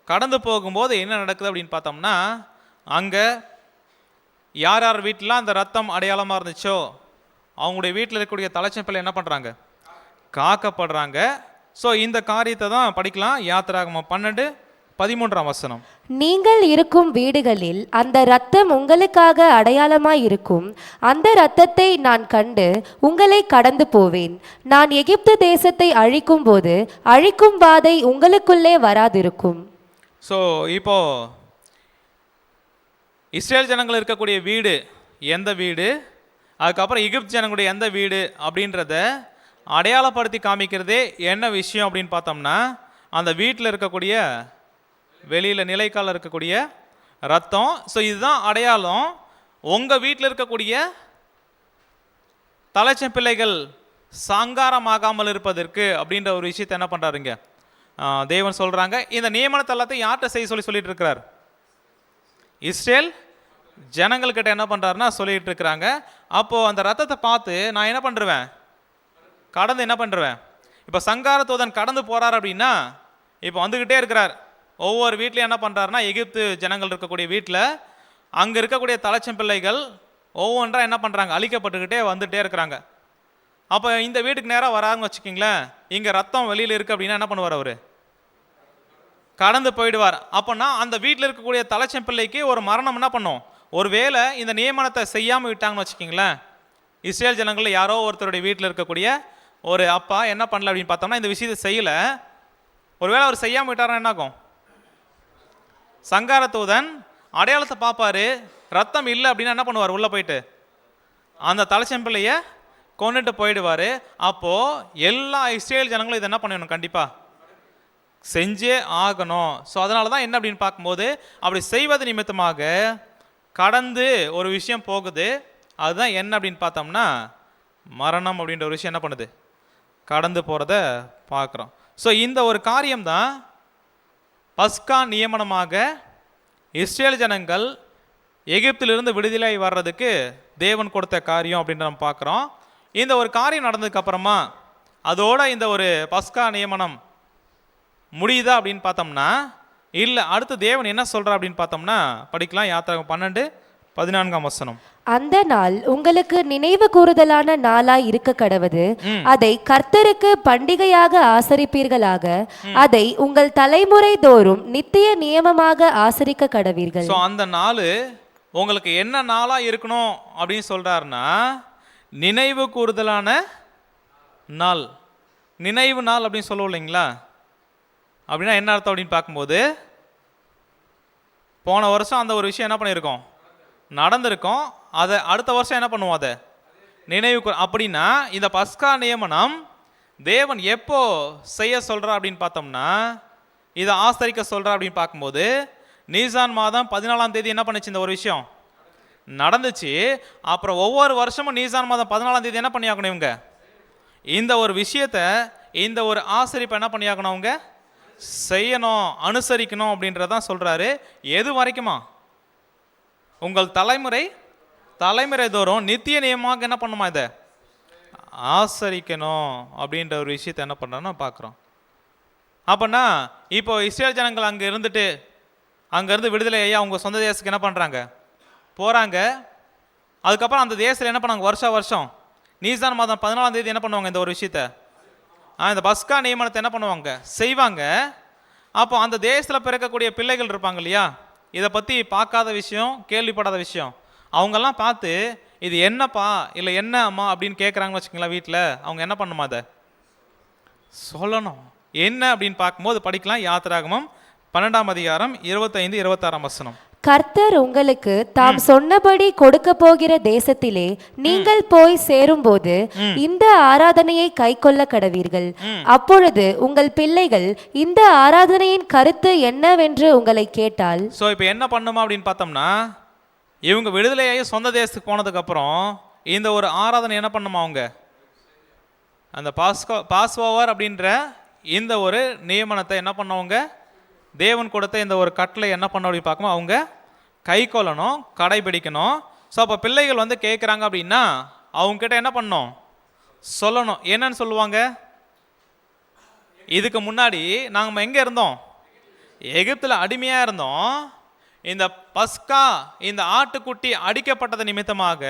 கடந்து போகும்போது என்ன நடக்குது அப்படின்னு பார்த்தோம்னா அங்கே யார் யார் வீட்டிலாம் அந்த ரத்தம் அடையாளமாக இருந்துச்சோ அவங்களுடைய வீட்டில் இருக்கக்கூடிய தலைச்சம் பிள்ளை என்ன பண்ணுறாங்க, காக்கப்படுறாங்க. ஸோ இந்த காரியத்தை தான் படிக்கலாம். யாத்திராகமம் 12, 13ஆம் வசனம். நீங்கள் இருக்கும் வீடுகளில் அந்த இரத்தம் உங்களுக்காக அடையாளமாய் இருக்கும். அந்த இரத்தத்தை நான் கண்டு உங்களை கடந்து போவேன். நான் எகிப்து தேசத்தை அழிக்கும் போது அழிக்கும் வாதை உங்களுக்குள்ளே வராதிருக்கும். ஸோ இப்போ இஸ்ரேல் ஜனங்கள் இருக்கக்கூடிய வீடு எந்த வீடு, அதுக்கப்புறம் எகிப்து ஜனங்களுடைய எந்த வீடு அப்படின்றத அடையாளப்படுத்தி காமிக்கிறதே என்ன விஷயம் அப்படின்னு பார்த்தோம்னா, அந்த வீட்டில் இருக்கக்கூடிய வெளியில் நிலைக்கால இருக்கக்கூடிய ரத்தம். ஸோ இதுதான் அடையாளம். உங்கள் வீட்டில் இருக்கக்கூடிய தலைச்சம் பிள்ளைகள் சங்காரமாகாமல் இருப்பதற்கு அப்படின்ற ஒரு விஷயத்தை என்ன பண்ணுறாருங்க தேவன் சொல்கிறாங்க. இந்த நியமனத்தை எல்லாத்தையும் யார்கிட்ட செய்ய சொல்லிட்டு இருக்கிறார்? இஸ்ரேல் ஜனங்கள்கிட்ட என்ன பண்ணுறாருன்னா சொல்லிட்டு இருக்கிறாங்க. அப்போது அந்த ரத்தத்தை பார்த்து நான் என்ன பண்ணுறேன், கடந்து என்ன பண்ணுறேன். இப்போ சங்கார தூதன் கடந்து போகிறார் அப்படின்னா இப்போ வந்துக்கிட்டே இருக்கிறார். ஒவ்வொரு வீட்லையும் என்ன பண்ணுறாருன்னா, எகிப்து ஜனங்கள் இருக்கக்கூடிய வீட்டில் அங்கே இருக்கக்கூடிய தலைச்சம் பிள்ளைகள் ஒவ்வொன்றா என்ன பண்ணுறாங்க, அழிக்கப்பட்டுக்கிட்டே வந்துகிட்டே இருக்கிறாங்க. அப்போ இந்த வீட்டுக்கு நேராக வராங்கன்னு வச்சுக்கிங்களேன், இங்கே ரத்தம் வெளியில் இருக்குது அப்படின்னா என்ன பண்ணுவார், அவர் கடந்து போயிடுவார். அப்போனா அந்த வீட்டில் இருக்கக்கூடிய தலைச்சம் பிள்ளைக்கு ஒரு மரணம் என்ன பண்ணும். ஒரு வேளை இந்த நியமனத்தை செய்யாமல் விட்டாங்கன்னு வச்சுக்கிங்களேன், இஸ்ரேல் ஜனங்களில் யாரோ ஒருத்தருடைய வீட்டில் இருக்கக்கூடிய ஒரு அப்பா என்ன பண்ணல அப்படின்னு பார்த்தோம்னா, இந்த விஷயத்தை செய்யலை, ஒருவேளை அவர் செய்யாமல் விட்டாரா என்னாகும், சங்கார தூதன் அடையாளத்தை பார்ப்பாரு, ரத்தம் இல்லை அப்படின்னா என்ன பண்ணுவார், உள்ளே போயிட்டு அந்த தலைச்சம் பிள்ளையை கொண்டுட்டு போயிடுவார். அப்போது எல்லா இஸ்ரேல் ஜனங்களும் இதை என்ன பண்ணணும், கண்டிப்பாக செஞ்சே ஆகணும். ஸோ அதனால தான் என்ன அப்படின்னு பார்க்கும்போது, அப்படி செய்வது நிமித்தமாக கடந்து ஒரு விஷயம் போகுது. அதுதான் என்ன அப்படின்னு பார்த்தோம்னா, மரணம் அப்படின்ற ஒரு விஷயம் என்ன பண்ணுது, கடந்து போகிறத பார்க்குறோம். ஸோ இந்த ஒரு காரியம்தான் பஸ்கா நியமனமாக இஸ்ரேல் ஜனங்கள் எகிப்திலிருந்து விடுதலை வர்றதுக்கு தேவன் கொடுத்த காரியம் அப்படின்னு நம்ம பார்க்குறோம். இந்த ஒரு காரியம் நடந்ததுக்கப்புறமா அதோட இந்த ஒரு பஸ்கா நியமனம் முடியுதா அப்படின்னு பார்த்தோம்னா இல்லை. அடுத்து தேவன் என்ன சொல்கிறா அப்படின்னு பார்த்தோம்னா, படிக்கலாம். யாத்திராகமம் 12:14 வசனம். அந்த நாள் உங்களுக்கு நினைவு கூறுதலான நாளாய் இருக்க கடவது. அதை கர்த்தருக்கு பண்டிகையாக ஆசரிப்பீர்களாக. அதை உங்கள் தலைமுறை தோறும் நித்திய நியமமாக ஆசரிக்க கடவீர்கள். ஸோ அந்த நாள் உங்களுக்கு என்ன நாளாக இருக்கணும் அப்படின்னு சொல்கிறாருன்னா, நினைவு கூறுதலான நாள். நினைவு நாள் அப்படின்னு சொல்லுவோம் இல்லைங்களா, அப்படின்னா என்ன அர்த்தம் அப்படின்னு பார்க்கும்போது, போன வருஷம் அந்த ஒரு விஷயம் என்ன பண்ணியிருக்கோம், நடந்திருக்கோம், அதை அடுத்த வருஷம் என்ன பண்ணுவோம், அதை நினைவு. அப்படின்னா இந்த பஸ்கா நியமனம் தேவன் எப்போ செய்ய சொல்கிறா அப்படின்னு பார்த்தோம்னா, இதை ஆசரிக்க சொல்கிறா அப்படின்னு பார்க்கும்போது, நீசான் மாதம் 14ஆம் தேதி என்ன பண்ணுச்சு, இந்த ஒரு விஷயம் நடந்துச்சு. அப்புறம் ஒவ்வொரு வருஷமும் நீசான் மாதம் 14ஆம் தேதி என்ன பண்ணியாக்கணும், இவங்க இந்த ஒரு விஷயத்தை, இந்த ஒரு ஆசரிப்பை என்ன பண்ணியாக்கணும், அவங்க செய்யணும், அனுசரிக்கணும் அப்படின்றதான் சொல்கிறாரு. எது வரைக்குமா, உங்கள் தலைமுறை தோறும் நித்திய நியமமாக என்ன பண்ணுமா, இதை ஆசரிக்கணும் அப்படின்ற ஒரு விஷயத்தை என்ன பண்ணுறோன்னா பார்க்குறோம். அப்படின்னா இப்போ இஸ்ரேல் ஜனங்கள் அங்கே இருந்துட்டு, அங்கேருந்து விடுதலை ஐயா அவங்க சொந்த தேசத்துக்கு என்ன பண்ணுறாங்க, போகிறாங்க. அதுக்கப்புறம் அந்த தேசத்தில் என்ன பண்ணாங்க, வருஷம் நீசான் மாதம் 14ஆம் தேதி என்ன பண்ணுவாங்க, இந்த ஒரு விஷயத்தை, இந்த பஸ்கா நியமனத்தை என்ன பண்ணுவாங்க, செய்வாங்க. அப்போ அந்த தேசத்தில் பிறக்கக்கூடிய பிள்ளைகள் இருப்பாங்க இல்லையா, இதை பற்றி பார்க்காத விஷயம், கேள்விப்படாத விஷயம், அவங்கெல்லாம் பார்த்து இது என்னப்பா இல்லை என்ன அம்மா அப்படின்னு கேட்குறாங்கன்னு வச்சுக்கோங்களேன், வீட்டில் அவங்க என்ன பண்ணுமா, அதை சொல்லணும். என்ன அப்படின்னு பார்க்கும்போது படிக்கலாம். யாத்திராகமம் 12:25-26 வசனம். கர்த்தர் உங்களுக்கு தாம் சொன்னபடி கொடுக்க போகிற தேசத்திலே நீங்கள் போய் சேரும்போது இந்த ஆராதனையை கைக்கொள்ள கடவீர்கள். அப்பொழுது உங்கள் பிள்ளைகள் இந்த ஆராதனையின் கருத்து என்னவென்று உங்களை கேட்டால். ஸோ இப்போ என்ன பண்ணுமா அப்படின்னு பார்த்தோம்னா, இவங்க விடுதலையாகி சொந்த தேசத்துக்கு போனதுக்கப்புறம் இந்த ஒரு ஆராதனை என்ன பண்ணுமா, அவங்க அந்த பாஸ்ஓவர் அப்படின்ற இந்த ஒரு நியமனத்தை என்ன பண்ணவங்க, தேவன் கொடுத்த இந்த ஒரு கட்டளை என்ன பண்ண அப்படின்னு பார்க்கும்போது அவங்க கை கொள்ளணும், கடைபிடிக்கணும். ஸோ அப்போ பிள்ளைகள் வந்து கேட்குறாங்க அப்படின்னா அவங்ககிட்ட என்ன பண்ணணும், சொல்லணும். என்னன்னு சொல்லுவாங்க, இதுக்கு முன்னாடி நாங்கள் எங்கே இருந்தோம், எகிப்தில் அடிமையாக இருந்தோம். இந்த பஸ்கா, இந்த ஆட்டுக்குட்டி அடிக்கப்பட்டது நிமித்தமாக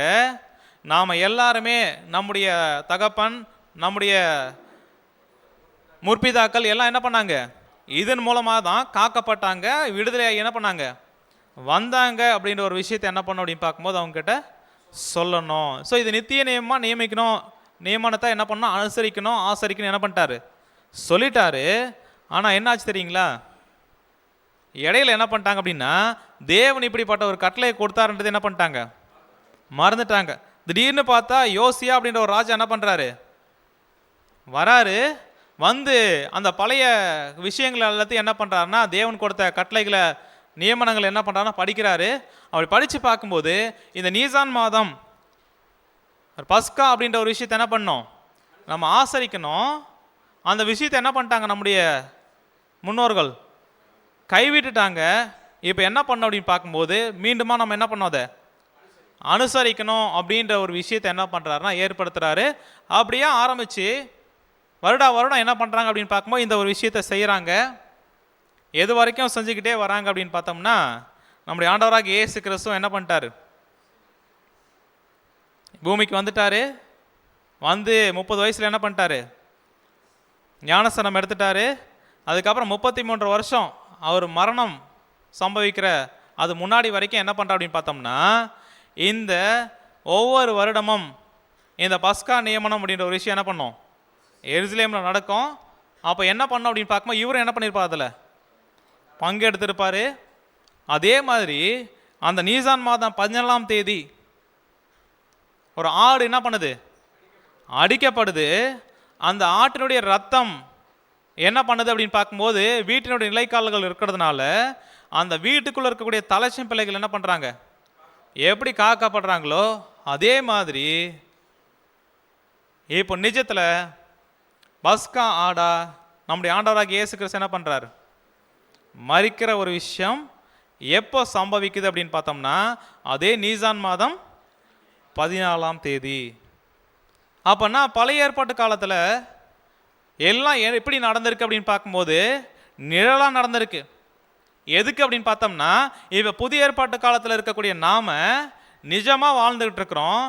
நாம் எல்லாருமே, நம்முடைய தகப்பன், நம்முடைய முற்பிதாக்கள் எல்லாம் என்ன பண்ணாங்க, இதன் மூலமாக தான் காக்கப்பட்டாங்க, விடுதலையாகி என்ன பண்ணாங்க, வந்தாங்க அப்படின்ற ஒரு விஷயத்தை என்ன பண்ணணும் அப்படின்னு பார்க்கும்போது அவங்ககிட்ட சொல்லணும். ஸோ இது நித்திய நியமமாக நியமிக்கணும், நியமனத்தை என்ன பண்ணணும், அனுசரிக்கணும், ஆசரிக்கணும் என்ன பண்ணிட்டாரு, சொல்லிட்டாரு. ஆனால் என்னாச்சு தெரியுங்களா, இடையில என்ன பண்ணிட்டாங்க அப்படின்னா, தேவன் இப்படிப்பட்ட ஒரு கட்டளையை கொடுத்தாருன்றது என்ன பண்ணிட்டாங்க, மறந்துட்டாங்க. திடீர்னு பார்த்தா யோசியா அப்படின்ற ஒரு ராஜா என்ன பண்ணுறாரு, வராரு. வந்து அந்த பழைய விஷயங்கள் எல்லாத்தையும் என்ன பண்ணுறாருன்னா, தேவன் கொடுத்த கட்டளைகளை நியமனங்கள் என்ன பண்ணுறாருன்னா படிக்கிறாரு. அப்படி படித்து பார்க்கும்போது இந்த நீசான் மாதம் பஸ்கா அப்படின்ற ஒரு விஷயத்தை என்ன பண்ணோம், நம்ம ஆசரிக்கணும். அந்த விஷயத்தை என்ன பண்ணிட்டாங்க, நம்முடைய முன்னோர்கள் கைவிட்டுட்டாங்க. இப்போ என்ன பண்ணோம் அப்படின்னு பார்க்கும்போது மீண்டுமா நம்ம என்ன பண்ணோம், அதை அனுசரிக்கணும் அப்படின்ற ஒரு விஷயத்தை என்ன பண்ணுறாருன்னா ஏற்படுத்துகிறாரு. அப்படியே ஆரம்பித்து வருடம் என்ன பண்ணுறாங்க அப்படின்னு பார்க்கும்போது இந்த ஒரு விஷயத்தை செய்கிறாங்க. எது வரைக்கும் செஞ்சுக்கிட்டே வராங்க அப்படின்னு பார்த்தோம்னா, நம்முடைய ஆண்டவராக இயேசு கிறிஸ்துவும் என்ன பண்ணிட்டாரு, பூமிக்கு வந்துட்டாரு. வந்து 30 வயசில் என்ன பண்ணிட்டாரு, ஞானஸ்நானம் எடுத்துட்டாரு. அதுக்கப்புறம் 33 வருஷம் அவர் மரணம் சம்பவிக்கிற அது முன்னாடி வரைக்கும் என்ன பண்ணுறா அப்படின்னு பார்த்தோம்னா, இந்த ஒவ்வொரு வருடமும் இந்த பஸ்கா நியமனம் அப்படின்ற ஒரு விஷயம் என்ன பண்ணோம், எருசலேமில் நடக்கும். அப்போ என்ன பண்ணோம் அப்படின்னு பார்க்கும்போது இவரும் என்ன பண்ணியிருப்பார், அதில் பங்கெடுத்திருப்பார். அதே மாதிரி அந்த நீசான் மாதம் 17ஆம் தேதி ஒரு ஆடு என்ன பண்ணுது, அடிக்கப்படுது. அந்த ஆட்டினுடைய ரத்தம் என்ன பண்ணுது அப்படின்னு பார்க்கும்போது வீட்டினுடைய நிலைக்கால்கள் இருக்கிறதுனால அந்த வீட்டுக்குள்ளே இருக்கக்கூடிய தலைச்சம் பிள்ளைகள் என்ன பண்ணுறாங்க, எப்படி காக்கப்படுறாங்களோ அதே மாதிரி இப்போ நிஜத்தில் பஸ்கா ஆடா நம்முடைய ஆண்டவராக இயேசு கிறிஸ்து என்ன பண்ணுறாரு, மரிக்கிற ஒரு விஷயம் எப்போ சம்பவிக்குது அப்படின்னு பார்த்தோம்னா அதே நீசான் மாதம் 14ஆம் தேதி. அப்போனா பழைய ஏற்பாட்டு காலத்தில் எல்லாம் எப்படி நடந்திருக்கு அப்படின்னு பார்க்கும்போது நிழலாக நடந்திருக்கு. எதுக்கு அப்படின்னு பார்த்தோம்னா, இப்போ புதிய ஏற்பாட்டு காலத்தில் இருக்கக்கூடிய நாம் நிஜமாக வாழ்ந்துக்கிட்டு இருக்கிறோம்.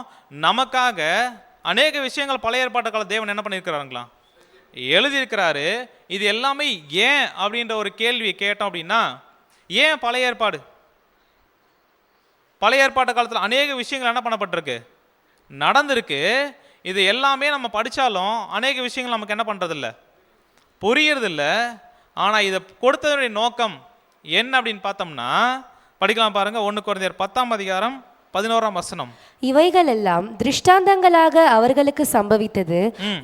நமக்காக அநேக விஷயங்கள் பழைய ஏற்பாட்டு கால தேவன் என்ன பண்ணியிருக்கிறாங்களா, எழுதியிருக்கிறாரு. இது எல்லாமே ஏன் அப்படின்ற ஒரு கேள்வியை கேட்டோம் அப்படின்னா, ஏன் பழைய ஏற்பாடு, பழைய ஏற்பாட்டு காலத்தில் அநேக விஷயங்கள் என்ன பண்ணப்பட்டிருக்கு, நடந்திருக்கு. இது எல்லாமே நம்ம படித்தாலும் அநேக விஷயங்கள் நமக்கு என்ன பண்ணுறதில்ல, புரியறதில்ல. ஆனால் இதை கொடுத்ததனுடைய நோக்கம் என்ன அப்படின்னு பார்த்தோம்னா படிக்கலாம் பாருங்க. 1 கொரிந்தியர் 10ஆம் அதிகாரம் 11ஆம் வசனம். இவைகளெல்லாம் திருஷ்டாந்தங்களாக அவர்களுக்கு சம்பவித்தது,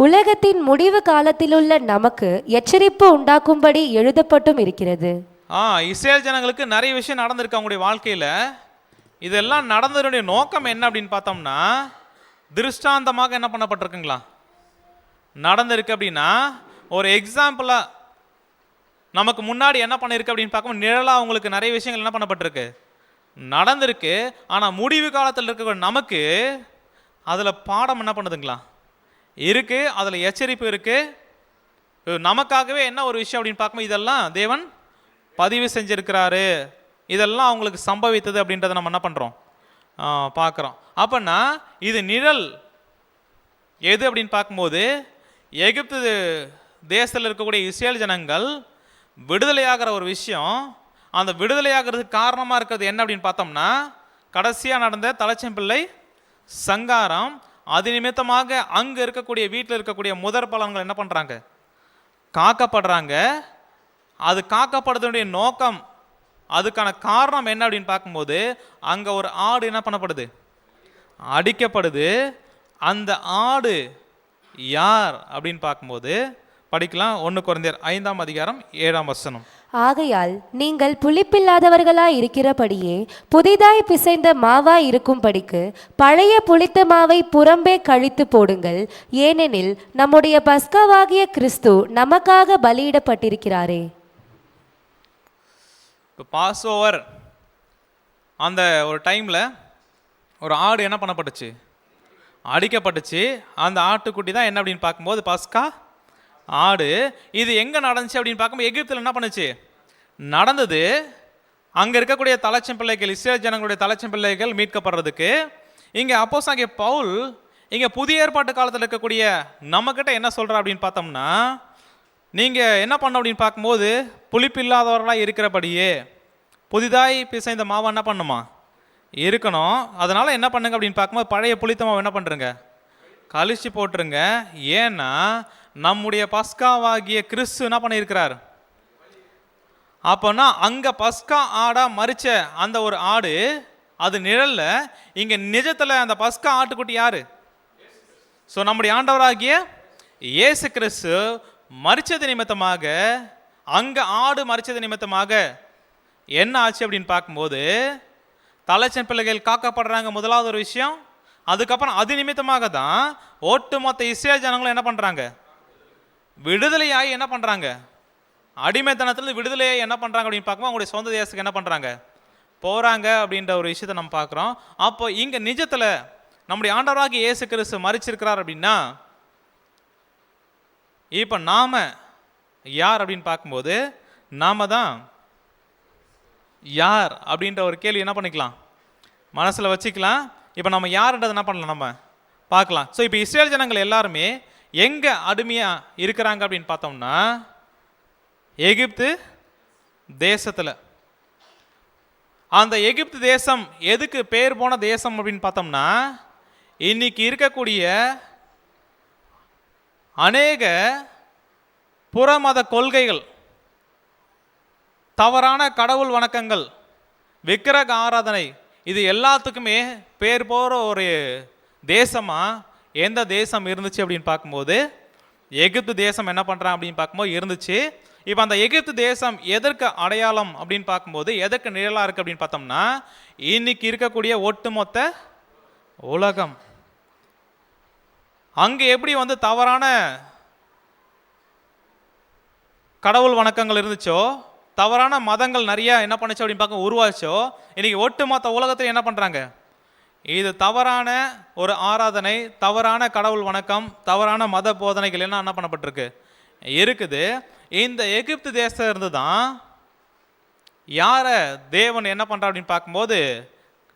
உலகத்தின் முடிவு காலத்திலுள்ள நமக்கு எச்சரிப்பு உண்டாக்கும்படி எழுதப்பட்டும் இருக்கிறது. இஸ்ரேல் ஜனங்களுக்கு நிறைய விஷயம் நடந்திருக்கு அவங்களுடைய வாழ்க்கையில். இதெல்லாம் நடந்ததனுடைய நோக்கம் என்ன அப்படின்னு பார்த்தோம்னா, திருஷ்டாந்தமாக என்ன பண்ணப்பட்டிருக்குங்களா, நடந்திருக்கு. அப்படின்னா ஒரு எக்ஸாம்பிளாக நமக்கு முன்னாடி என்ன பண்ணியிருக்கு அப்படின்னு பார்க்கும்போது நிழலாக அவங்களுக்கு நிறைய விஷயங்கள் என்ன பண்ணப்பட்டிருக்கு, நடந்திருக்கு. ஆனால் முடிவு காலத்தில் இருக்க நமக்கு அதில் பாடம் என்ன பண்ணுதுங்களா இருக்குது, அதில் எச்சரிப்பு இருக்குது. நமக்காகவே என்ன ஒரு விஷயம் அப்படின்னு பார்க்கும்போது இதெல்லாம் தேவன் பதிவு செஞ்சுருக்கிறாரு, இதெல்லாம் அவங்களுக்கு சம்பவித்தது அப்படின்றத நம்ம என்ன பண்ணுறோம், பார்க்குறோம். அப்போனா இது நிழல் எது அப்படின்னு பார்க்கும்போது எகிப்து தேசத்தில் இருக்கக்கூடிய இஸ்ரேல் ஜனங்கள் விடுதலையாகிற ஒரு விஷயம். அந்த விடுதலையாகிறதுக்கு காரணமாக இருக்கிறது என்ன அப்படின்னு பார்த்தோம்னா, கடைசியாக நடந்த தலைச்சம்பிள்ளை சங்காரம். அது நிமித்தமாக அங்கே இருக்கக்கூடிய வீட்டில் இருக்கக்கூடிய முதற் பலன்கள் என்ன பண்ணுறாங்க, காக்கப்படுறாங்க. அது காக்கப்படுறதுடைய நோக்கம், அதுக்கான காரணம் என்ன அப்படின்னு பார்க்கும்போது அங்கே ஒரு ஆடு என்ன பண்ணப்படுது, அடிக்கப்படுது. அந்த ஆடு யார் அப்படின்னு பார்க்கும்போது படிக்கலாம். 1 கொரிந்தியர் 5ஆம் அதிகாரம் 7ஆம் வசனம். ஆகையால் நீங்கள் புளிப்பில்லாதவர்களாய் இருக்கிறபடியே புதிதாய் பிசைந்த மாவாய் இருக்கும்படிக்கு பழைய புளித்த மாவை புறம்பே கழித்து போடுங்கள். ஏனெனில் நம்முடைய பஸ்காவாகிய கிறிஸ்து நமக்காக பலியிடப்பட்டிருக்கிறாரே. இப்போ பாஸ் ஓவர் அந்த ஒரு டைமில் ஒரு ஆடு என்ன பண்ணப்பட்டுச்சு, அடிக்கப்பட்டுச்சு. அந்த ஆட்டுக்குட்டி தான் என்ன அப்படின்னு பார்க்கும்போது பஸ்கா ஆடு. இது எங்கே நடந்துச்சு அப்படின்னு பார்க்கும்போது எகிப்தில் என்ன பண்ணுச்சு, நடந்தது. அங்கே இருக்கக்கூடிய தலைச்சம் பிள்ளைகள், இஸ்ரேல் ஜனங்களுடைய தலைச்சம் பிள்ளைகள் மீட்கப்படுறதுக்கு இங்கே அப்போஸ்தலனாகிய பவுல் இங்கே புதிய ஏற்பாட்டு காலத்தில் இருக்கக்கூடிய நம்மக்கிட்ட என்ன சொல்கிறா அப்படின்னு பார்த்தோம்னா, நீங்கள் என்ன பண்ண அப்படின்னு பார்க்கும்போது புளிப்பு இல்லாதவர்களாக இருக்கிறபடியே புதிதாய் பிசைந்த மாவை என்ன பண்ணுமா இருக்கணும். அதனால் என்ன பண்ணுங்க அப்படின்னு பார்க்கும்போது பழைய புளித்த மாவு என்ன பண்ணுறங்க, கழிச்சு போட்டுருங்க. ஏன்னா நம்முடைய பஸ்காவாகிய கிறிஸ்து என்ன பண்ணியிருக்கிறார். அப்போனா அங்கே பஸ்கா ஆடாக மறிச்ச அந்த ஒரு ஆடு அது நிழல்ல, இங்கே நிஜத்தில் அந்த பஸ்கா ஆட்டுக்குட்டி யாரு? ஸோ நம்முடைய ஆண்டவராகிய இயேசு கிறிஸ்து மரிச்சது நிமித்தமாக, அங்கே ஆடு மரிச்சது நிமித்தமாக என்ன ஆச்சு அப்படின்னு பார்க்கும்போது தலைச்சன் பிள்ளைகள் காக்கப்படுறாங்க, முதலாவது ஒரு விஷயம். அதுக்கப்புறம் அது நிமித்தமாக தான் ஒட்டுமொத்த இஸ்ரேல் ஜனங்களும் என்ன பண்ணுறாங்க, விடுதலையாகி என்ன பண்ணுறாங்க, அடிமைத்தனத்துலேருந்து விடுதலையாகி என்ன பண்ணுறாங்க அப்படின்னு பார்க்கும்போது அவங்களுடைய சொந்த தேசத்துக்கு என்ன பண்ணுறாங்க, போகிறாங்க அப்படின்ற ஒரு விஷயத்தை நம்ம பார்க்குறோம். அப்போ இங்கே நிஜத்தில் நம்முடைய ஆண்டவராகிய இயேசு கிறிஸ்து மரிச்சிருக்கிறார் அப்படின்னா இப்போ நாம் யார் அப்படின்னு பார்க்கும்போது நாம தான் யார் அப்படின்ற ஒரு கேள்வி என்ன பண்ணிக்கலாம், மனசில் வச்சுக்கலாம். இப்போ நம்ம யாருன்றது என்ன பண்ணலாம், நம்ம பார்க்கலாம். ஸோ இப்போ இஸ்ரேல் ஜனங்கள் எல்லாருமே எங்கே அடிமையாக இருக்கிறாங்க அப்படின்னு பார்த்தோம்னா எகிப்து தேசத்தில். அந்த எகிப்து தேசம் எதுக்கு பேர் போன தேசம் அப்படின்னு பார்த்தோம்னா இன்னைக்கு இருக்கக்கூடிய அநேக புறமத கொள்கைகள், தவறான கடவுள் வணக்கங்கள், விக்கிரக ஆராதனை, இது எல்லாத்துக்குமே பேர் போகிற ஒரு தேசமாக எந்த தேசம் இருந்துச்சு அப்படின்னு பார்க்கும்போது எகிப்து தேசம் என்ன பண்ணுறான் அப்படின்னு பார்க்கும்போது இருந்துச்சு. இப்போ அந்த எகிப்து தேசம் எதற்கு அடையாளம் அப்படின்னு பார்க்கும்போது எதற்கு நிழலாக இருக்குது அப்படின்னு பார்த்தோம்னா இன்னைக்கு இருக்கக்கூடிய ஒட்டுமொத்த உலகம். அங்கே எப்படி தவறான கடவுள் வணக்கங்கள் இருந்துச்சோ, தவறான மதங்கள் நிறைய என்ன பண்ணுச்சோ அப்படின்னு பார்க்க உருவாச்சோ, இன்னைக்கு ஒட்டுமொத்த உலகத்தில் என்ன பண்ணுறாங்க, இது தவறான ஒரு ஆராதனை, தவறான கடவுள் வணக்கம், தவறான மத போதனைகள் எல்லாம் என்ன பண்ணப்பட்டிருக்கு இருக்குது. இந்த எகிப்து தேசம் இருந்து தான் யாரை தேவன் என்ன பண்ணுறார் அப்படின்னு பார்க்கும்போது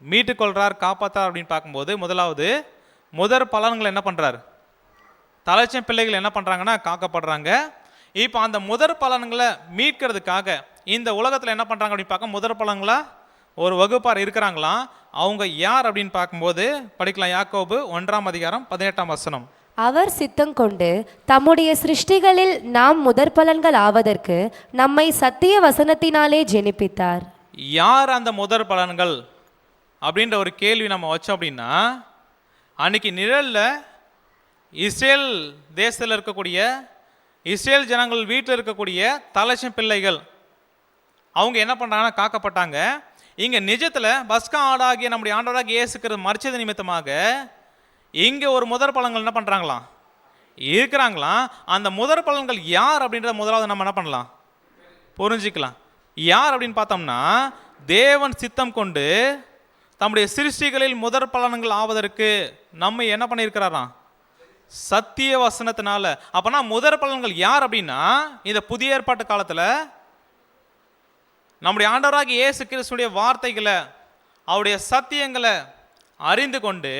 மீட்டுக்கொள்கிறார், காப்பாற்றார் அப்படின்னு பார்க்கும்போது முதலாவது முதற் பலன்கள் என்ன பண்ணுறார், தலைச்சன் பிள்ளைகள் என்ன பண்ணுறாங்கன்னா காக்கப்படுறாங்க. இப்போ அந்த முதற் பலன்களை மீட்கிறதுக்காக இந்த உலகத்தில் என்ன பண்ணுறாங்க அப்படின்னு பார்க்க முதற் பலன்களா ஒரு வகுப்பார் இருக்கிறாங்களாம். அவங்க யார் அப்படின்னு பார்க்கும்போது படிக்கலாம். யாக்கோபு 1:18. அவர் சித்தம் கொண்டு தம்முடைய சிருஷ்டிகளில் நாம் முதற்பலன்கள் ஆவதற்கு நம்மை சத்திய வசனத்தினாலே ஜெனிப்பித்தார். யார் அந்த முதற் பலன்கள் அப்படின்ற ஒரு கேள்வி நம்ம வச்சோம் அப்படின்னா அன்னைக்கு நிழலில் இஸ்ரேல் தேசத்தில் இருக்கக்கூடிய இஸ்ரேல் ஜனங்கள் வீட்டில் இருக்கக்கூடிய தலைச்சன் பிள்ளைகள் அவங்க என்ன பண்ணுறாங்கன்னா காக்கப்பட்டாங்க. இங்கே நிஜத்தில் பஸ்கா ஆடாகிய நம்முடைய ஆண்டவராகிய இயேசு கிறிஸ்து மரிச்சது நிமித்தமாக இங்கே ஒரு முதற் பலன்கள் என்ன பண்ணுறாங்களாம் இருக்கிறாங்களாம். அந்த முதற் பலன்கள் யார் அப்படின்றத முதலாவது நம்ம என்ன பண்ணலாம் புரிஞ்சிக்கலாம். யார் அப்படின்னு பார்த்தோம்னா தேவன் சித்தம் கொண்டு தம்முடைய சிருஷ்டிகளில் முதற் பலன்கள் ஆவதற்கு நம்ம என்ன பண்ணியிருக்கிறாராம் சத்திய வசனத்தினால. அப்போனா முதற் பலன்கள் யார் அப்படின்னா இந்த புதிய ஏற்பாட்டு காலத்தில் நம்முடைய ஆண்டவராகிய இயேசு கிறிஸ்துடைய வார்த்தைகளை அவருடைய சத்தியங்களை அறிந்து கொண்டு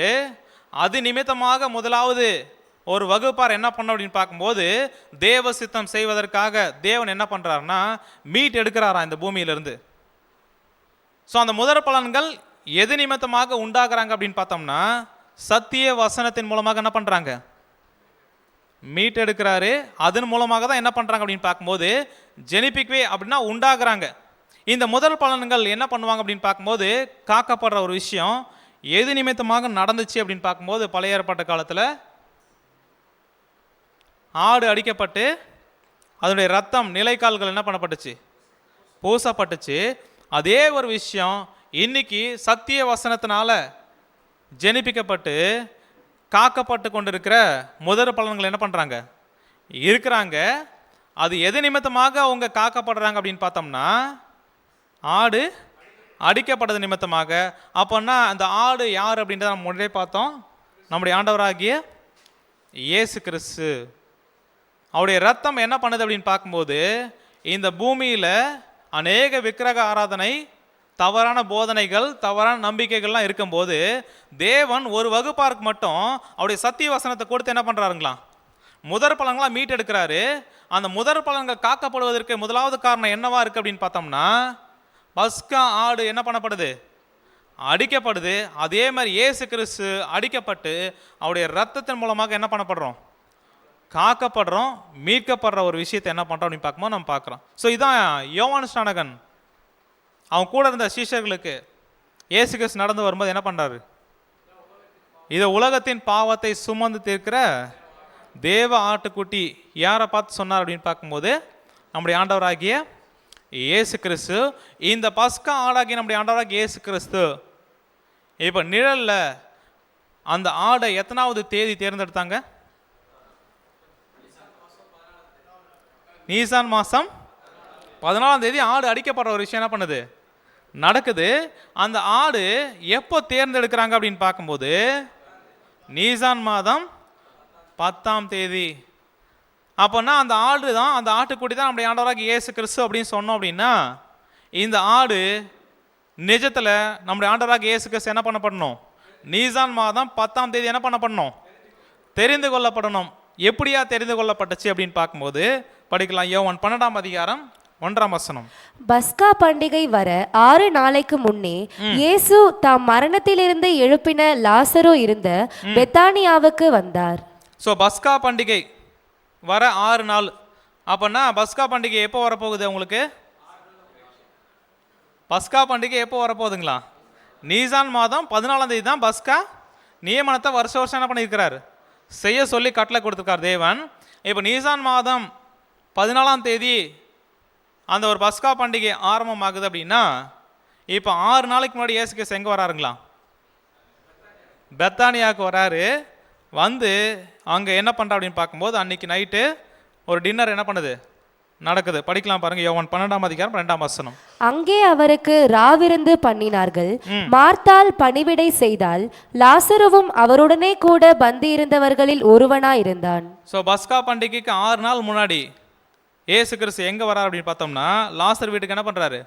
அது நிமித்தமாக முதலாவது ஒரு வகுப்பார் என்ன பண்ண அப்படின்னு பார்க்கும்போது தேவ சித்தம் செய்வதற்காக தேவன் என்ன பண்ணுறாருன்னா மீட் எடுக்கிறாரா இந்த பூமியிலிருந்து. ஸோ அந்த முதற் பலன்கள் எது நிமித்தமாக உண்டாகிறாங்க அப்படின்னு பார்த்தோம்னா சத்திய வசனத்தின் மூலமாக என்ன பண்ணுறாங்க மீட் எடுக்கிறாரு. அதன் மூலமாக தான் என்ன பண்ணுறாங்க அப்படின்னு பார்க்கும்போது ஜெனிபிக்வே அப்படின்னா உண்டாகிறாங்க. இந்த முதல் பலன்கள் என்ன பண்ணுவாங்க அப்படின்னு பார்க்கும்போது காக்கப்படுற ஒரு விஷயம் எது நிமித்தமாக நடந்துச்சு அப்படின்னு பார்க்கும்போது பழைய ஏற்பாட்டு காலத்தில் ஆடு அடிக்கப்பட்டு அதனுடைய ரத்தம் நிலைக்கால்கள் என்ன பண்ணப்பட்டுச்சு பூசப்பட்டுச்சு. அதே ஒரு விஷயம் இன்னைக்கு சத்திய வசனத்தினால ஜெனிப்பிக்கப்பட்டு காக்கப்பட்டு கொண்டிருக்கிற முதற் பலன்கள் என்ன பண்ணுறாங்க இருக்கிறாங்க. அது எது நிமித்தமாக அவங்க காக்கப்படுறாங்க அப்படின்னு பார்த்தோம்னா ஆடு அடிக்கப்பட்டது நிமித்தமாக. அப்போன்னா அந்த ஆடு யார் அப்படின்றத நம்ம முன்னே பார்த்தோம், நம்முடைய ஆண்டவராகிய இயேசு கிறிஸ்து. அவருடைய ரத்தம் என்ன பண்ணுது அப்படின்னு பார்க்கும்போது இந்த பூமியில் அநேக விக்கிரக ஆராதனை, தவறான போதனைகள், தவறான நம்பிக்கைகள்லாம் இருக்கும்போது தேவன் ஒரு வகுப்பாருக்கு மட்டும் அவருடைய சத்திய வசனத்தை கொடுத்து என்ன பண்ணுறாருங்களா முதற் பலன்களாக மீட்டெடுக்கிறாரு. அந்த முதற் பலன்கள் காக்கப்படுவதற்கு முதலாவது காரணம் என்னவா இருக்குது அப்படின்னு பார்த்தோம்னா, பஸ்கா ஆடு என்ன பண்ணப்படுது? அடிக்கப்படுது. அதே மாதிரி இயேசு கிறிஸ்து அடிக்கப்பட்டு அவருடைய இரத்தத்தின் மூலமாக என்ன பண்ணப்படுறோம்? காக்கப்படுறோம், மீட்கப்படுற ஒரு விஷயத்தை என்ன பண்ணுறோம் அப்படின்னு பார்க்கும்போது நம்ம பார்க்குறோம். ஸோ இதான் யோவான் ஸ்நானகன் அவன் கூட இருந்த சீஷர்களுக்கு இயேசு கிறிஸ்து நடந்து வரும்போது என்ன பண்ணுறாரு? இதை உலகத்தின் பாவத்தை சுமந்து தீர்க்கிற தேவ ஆட்டுக்குட்டி யாரை பார்த்து சொன்னார் அப்படின்னு பார்க்கும்போது நம்முடைய ஆண்டவராகிய இயேசு கிறிஸ்து. இந்த பஸ்கா ஆடாகிய நம்முடைய ஆண்டவராகிய இயேசு கிறிஸ்து இப்போ நிழலில் அந்த ஆடை எத்தனாவது தேதி தேர்ந்தெடுத்தாங்க? நீசான் மாதம் 14ஆம் தேதி ஆடு அடிக்கப்படுற ஒரு விஷயம் என்ன பண்ணுது? நடக்குது. அந்த ஆடு எப்போ தேர்ந்தெடுக்கிறாங்க அப்படின்னு பார்க்கும்போது நீசான் மாதம் 10ஆம் தேதி. அப்போனா அந்த ஆடு தான், அந்த ஆட்டுக்குட்டி தான் நம்முடைய ஆண்டவராகிய இயேசு கிறிஸ்து அப்படின்னு சொன்னோம் அப்படின்னா, இந்த ஆடு நிஜத்தில் நம்முடைய ஆண்டவராகிய இயேசு கிறிஸ்து என்ன பண்ணப்படணும்? நீசான் மாதம் 10ஆம் தேதி என்ன பண்ணப்படணும்? தெரிந்து கொள்ளப்படணும். எப்படியா தெரிந்து கொள்ளப்பட்டுச்சு அப்படின்னு பார்க்கும்போது படிக்கலாம். யோவான் 12ஆம் அதிகாரம் 1ஆம் வசனம். பஸ்கா பண்டிகை வர 6 நாளைக்கு முன்னே இயேசு தாம் மரணத்திலிருந்து எழுப்பின லாசரு இருந்த பெத்தானியாவுக்கு வந்தார். ஸோ பஸ்கா பண்டிகை வர 6 நாள். அப்போனா பஸ்கா பண்டிகை எப்போ வரப்போகுது உங்களுக்கு? பஸ்கா பண்டிகை எப்போ வரப்போகுதுங்களா? நீசான் மாதம் 14ஆம் தேதி தான் பஸ்கா நியமனத்தை வருஷம் என்ன பண்ணியிருக்கிறார்? செய்ய சொல்லி கட்டளை கொடுத்துருக்கார் தேவன். இப்போ நீசான் மாதம் 14ஆம் தேதி அந்த ஒரு பஸ்கா பண்டிகை ஆரம்பமாகுது அப்படின்னா, இப்போ 6 நாளைக்கு முன்னாடி இயேசு கிறிஸ்து எங்கே வராருங்களா? பெத்தானியாவுக்கு வராரு. வந்து அங்கே என்ன பண்ணுறா அப்படின்னு பார்க்கும்போது அன்னைக்கு நைட்டு ஒரு டின்னர் என்ன பண்ணுது? நடக்குது. படிக்கலாம் பாருங்க. யோவான் 12ஆம் அதிகாரம் 2ஆம் வசனம். அங்கே அவருக்கு ராவிருந்து பண்ணினார்கள். மார்த்தாள் பணிவிடை செய்தால், லாசருவும் அவருடனே கூட பந்தியிருந்தவர்களில் ஒருவனாயிருந்தான். ஸோ பஸ்கா பண்டிகைக்கு 6 நாள் முன்னாடி ஏசு கிறிஸ்து எங்கே வராரு அப்படின்னு பார்த்தோம்னா, லாசர் வீட்டுக்கு என்ன பண்ணுறாரு?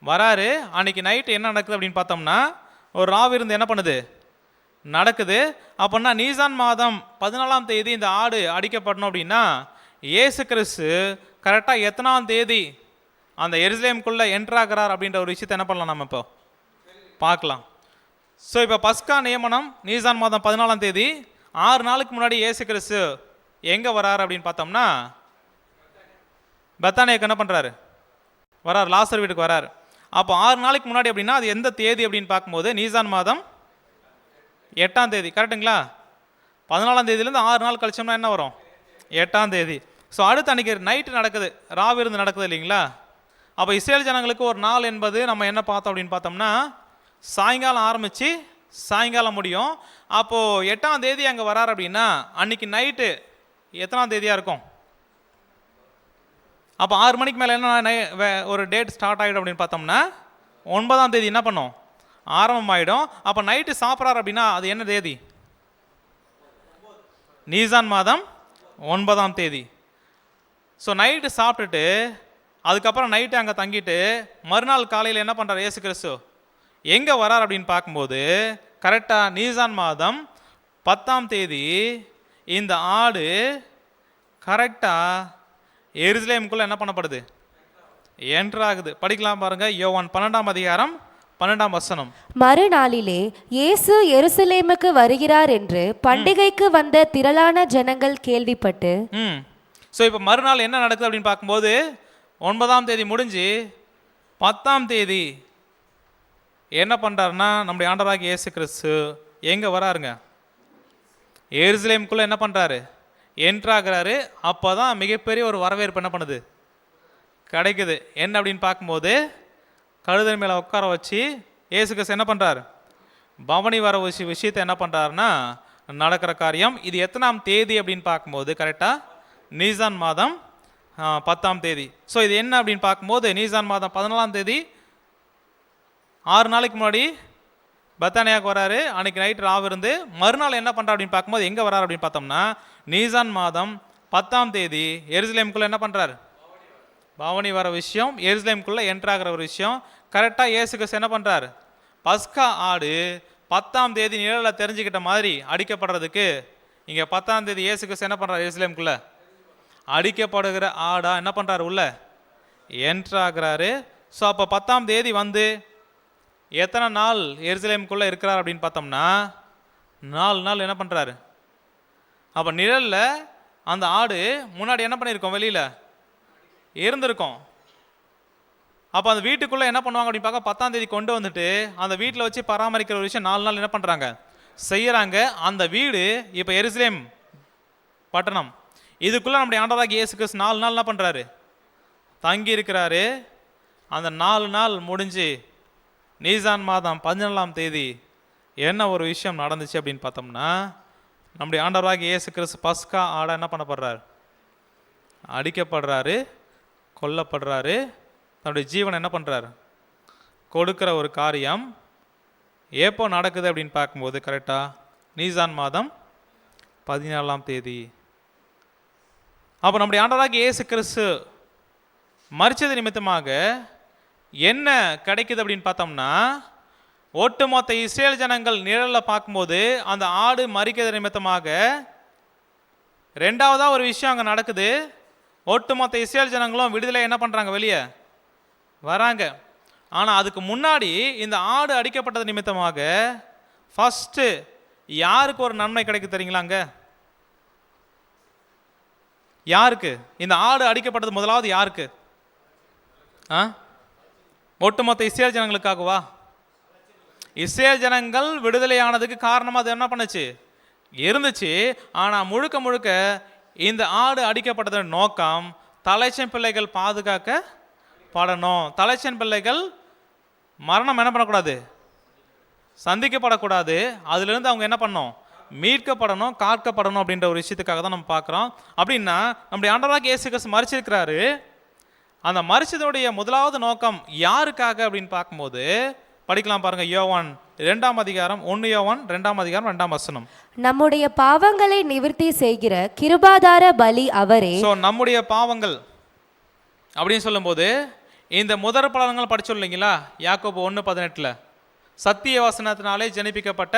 வராரு. அன்னைக்கு நைட்டு என்ன நடக்குது அப்படின்னு பார்த்தோம்னா, ஒரு ராவிருந்து என்ன பண்ணுது? நடக்குது. அப்படின்னா நீசான் மாதம் 14ஆம் தேதி இந்த ஆடு அடிக்கப்படணும் அப்படின்னா, இயேசு கிறிஸ்து கரெக்டாக எத்தனாம் தேதி அந்த எருசலேமுக்குள்ளே என்ட்ராகிறார் அப்படின்ற ஒரு விஷயத்தை என்ன பண்ணலாம் நம்ம இப்போ பார்க்கலாம். ஸோ இப்போ பஸ்கா நியமனம் நீசான் மாதம் 14ஆம் தேதி. 6 நாளுக்கு முன்னாடி இயேசு கிறிஸ்து எங்கே வராரு அப்படின்னு பார்த்தோம்னா, பெத்தானியாக்கு என்ன பண்ணுறாரு? வரார், லாசர் வீட்டுக்கு வராரு. அப்போ 6 நாளைக்கு முன்னாடி அப்படின்னா அது எந்த தேதி அப்படின்னு பார்க்கும்போது நீசான் மாதம் 8ஆம் தேதி. கரெக்டுங்களா? 14ஆம் தேதியிலேருந்து 6 நாள் கழிச்சோம்னா என்ன வரும்? 8ஆம் தேதி. ஸோ அடுத்து அன்றைக்கி நைட்டு நடக்குது, ராவிருந்து நடக்குது இல்லைங்களா? அப்போ இஸ்ரேல் ஜனங்களுக்கு ஒரு நாள் என்பது நம்ம என்ன பார்த்தோம் அப்படின்னு பார்த்தோம்னா, சாயங்காலம் ஆரம்பித்து சாயங்காலம் முடியும். அப்போது 8ஆம் தேதி அங்கே வரார் அப்படின்னா அன்றைக்கி நைட்டு எத்தனாம் தேதியாக இருக்கும்? அப்போ 6 மணிக்கு மேலே என்ன ஒரு டேட் ஸ்டார்ட் ஆகிடும் அப்படின்னு பார்த்தோம்னா 9ஆம் தேதி என்ன பண்ணும்? ஆரம்பமாயிடும். அப்போ நைட்டு சாப்பிட்றாரு அப்படின்னா அது என்ன தேதி? நீசான் மாதம் 9ஆம் தேதி. ஸோ நைட்டு சாப்பிட்டுட்டு அதுக்கப்புறம் நைட்டு அங்கே தங்கிட்டு மறுநாள் காலையில் என்ன பண்ணுறார் இயேசு கிறிஸ்து? எங்கே வரார் அப்படின்னு பார்க்கும்போது கரெக்டாக நீசான் மாதம் 10ஆம் தேதி இந்த ஆடு கரெக்டாக எருசலேமுக்குள்ளே என்ன பண்ணப்படுது? என்ட்ராகுது. படிக்கலாம் பாருங்க. யோவான் 12ஆம் அதிகாரம் 12ஆம் வசனம். மறுநாளிலே இயேசு எருசலேமுக்கு வருகிறார் என்று பண்டிகைக்கு வந்த திரளான ஜனங்கள் கேள்விப்பட்டு. ஸோ இப்போ மறுநாள் என்ன நடக்குது அப்படின்னு பார்க்கும்போது 9ஆம் தேதி முடிஞ்சு 10ஆம் தேதி என்ன பண்ணுறாருன்னா நம்முடைய ஆண்டவராகிய இயேசு கிறிஸ்து எங்கே வராருங்க? எருசலேமுக்குள்ளே என்ன பண்ணுறாரு? என்ட்ராகிறாரு. அப்போ தான் மிகப்பெரிய ஒரு வரவேற்பு என்ன பண்ணுது? கிடைக்குது. என்ன அப்படின்னு பார்க்கும்போது கழுதை மேலே உட்கார வச்சு இயேசு கிறிஸ்து என்ன பண்ணுறாரு? பவனி வர விஷயத்தை என்ன பண்ணுறாருன்னா நடக்கிற காரியம். இது எத்தனாம் தேதி அப்படின்னு பார்க்கும்போது கரெக்டாக நீசான் மாதம் 10ஆம் தேதி. ஸோ இது என்ன அப்படின்னு பார்க்கும்போது நீசான் மாதம் 14ஆம் தேதி 6 நாளைக்கு முன்னாடி பெத்தானியாவுக்கு வராரு. அன்றைக்கி நைட் ராவிருந்து மறுநாள் என்ன பண்ணுறா அப்படின்னு பார்க்கும்போது எங்கே வராரு அப்படின்னு பார்த்தோம்னா நீசான் மாதம் 10ஆம் தேதி எருசலேமுக்குள்ளே என்ன பண்ணுறாரு? பவனி வர விஷயம், எருசலேமுக்குள்ளே என்ட்ராகிற ஒரு விஷயம். கரெக்டாக இயேசு கிறிஸ்து என்ன பண்ணுறாரு? பஸ்கா ஆடு 10ஆம் தேதி நிழலில் தெரிஞ்சுக்கிட்ட மாதிரி அடிக்கப்படுறதுக்கு இங்கே 10ஆம் தேதி இயேசு கிறிஸ்து என்ன பண்ணுறாரு? எருசலேமுக்குள்ளே அடிக்கப்படுகிற ஆடா என்ன பண்ணுறாரு உள்ள என்ட்ராகிறாரு. ஸோ அப்போ 10ஆம் தேதி வந்து எத்தனை நாள் எருசலேமுக்குள்ளே இருக்கிறார் அப்படின்னு பார்த்தோம்னா 4 நாள் என்ன பண்ணுறாரு. அப்போ நிழலில் அந்த ஆடு முன்னாடி என்ன பண்ணியிருக்கோம், வெளியில் இருந்திருக்கோம். அப்போ அந்த வீட்டுக்குள்ளே என்ன பண்ணுவாங்க அப்படின்னு பார்க்க 10ஆம் தேதி கொண்டு வந்துட்டு அந்த வீட்டில் வச்சு பராமரிக்கிற ஒரு விஷயம் 4 நாள் என்ன பண்ணுறாங்க, செய்கிறாங்க. அந்த வீடு இப்போ எருசலேம் பட்டணம். இதுக்குள்ளே நம்முடைய ஆண்டவராகிய இயேசு கிறிஸ்து 4 நாள் என்ன பண்ணுறாரு, தங்கி இருக்கிறாரு. அந்த 4 நாள் முடிஞ்சு நீசான் மாதம் 14ஆம் தேதி என்ன ஒரு விஷயம் நடந்துச்சு அப்படின்னு பார்த்தோம்னா, நம்முடைய ஆண்டவராகிய இயேசு கிறிஸ்து பஸ்கா ஆடை என்ன பண்ணப்படுறாரு, அடிக்கப்படுறாரு, கொல்லப்படுறாரு, தன்னுடைய ஜீவனை என்ன பண்ணுறாரு, கொடுக்குற ஒரு காரியம் எப்போ நடக்குது அப்படின்னு பார்க்கும்போது கரெக்டாக நீசான் மாதம் 14ஆம் தேதி. அப்போ நம்முடைய ஆண்டவராகிய இயேசு கிறிஸ்து மரிச்சது நிமித்தமாக என்ன கிடைக்குது அப்படின்னு பார்த்தோம்னா, ஒட்டுமொத்த இஸ்ரேல் ஜனங்கள் நிழலில் பார்க்கும்போது அந்த ஆடு மரிக்கிறது நிமித்தமாக 2வதாக ஒரு விஷயம் அங்கே நடக்குது. ஒட்டுமொத்த இஸ்ரேல் ஜனங்களும் விடுதலை என்ன பண்ணுறாங்க, வெளியே வராங்க. ஆனால் அதுக்கு முன்னாடி இந்த ஆடு அடிக்கப்பட்டது நிமித்தமாக ஃபஸ்ட்டு யாருக்கு ஒரு நன்மை கிடைக்கு தெரியுங்களாங்க? யாருக்கு இந்த ஆடு அடிக்கப்பட்டது முதலாவது யாருக்கு? ஒட்டுமொத்த இஸ்ரேல் ஜனங்களுக்காகவா? இஸ்ரேல் ஜனங்கள் விடுதலையானதுக்கு காரணமாக அது என்ன பண்ணுச்சு, இருந்துச்சு. ஆனால் முழுக்க முழுக்க இந்த ஆடு அடிக்கப்பட்டதன் நோக்கம் தலைச்சன் பிள்ளைகள் பாதுகாக்கப்படணும். தலைச்சன் பிள்ளைகள் மரணம் என்ன பண்ணக்கூடாது, சந்திக்கப்படக்கூடாது. அதுலேருந்து அவங்க என்ன பண்ணணும், மீட்கப்படணும், காக்கப்படணும் அப்படின்ற ஒரு விஷயத்துக்காக தான் நம்ம பார்க்குறோம். அப்படின்னா நம்முடைய ஆண்டவராகிய இயேசு கிறிஸ்து மரிச்சிருக்கிறாரு. அந்த மரிச்சதோடைய முதலாவது நோக்கம் யாருக்காக அப்படின்னு பார்க்கும்போது படிக்கலாம் பாருங்க. யோவான் 2ஆம் அதிகாரம் 1 யோவான் 2ஆம் அதிகாரம் 2ஆம் வசனம். நம்முடைய பாவங்களை நிவர்த்தி செய்கிற கிருபாதார பலி அவரே. ஸோ நம்முடைய பாவங்கள் அப்படின்னு சொல்லும்போது இந்த முதற் பலன்கள் படிச்சோம் இல்லைங்களா, யாக்கோபு 1:18 சத்திய வசனத்தினாலே ஜனிப்பிக்கப்பட்ட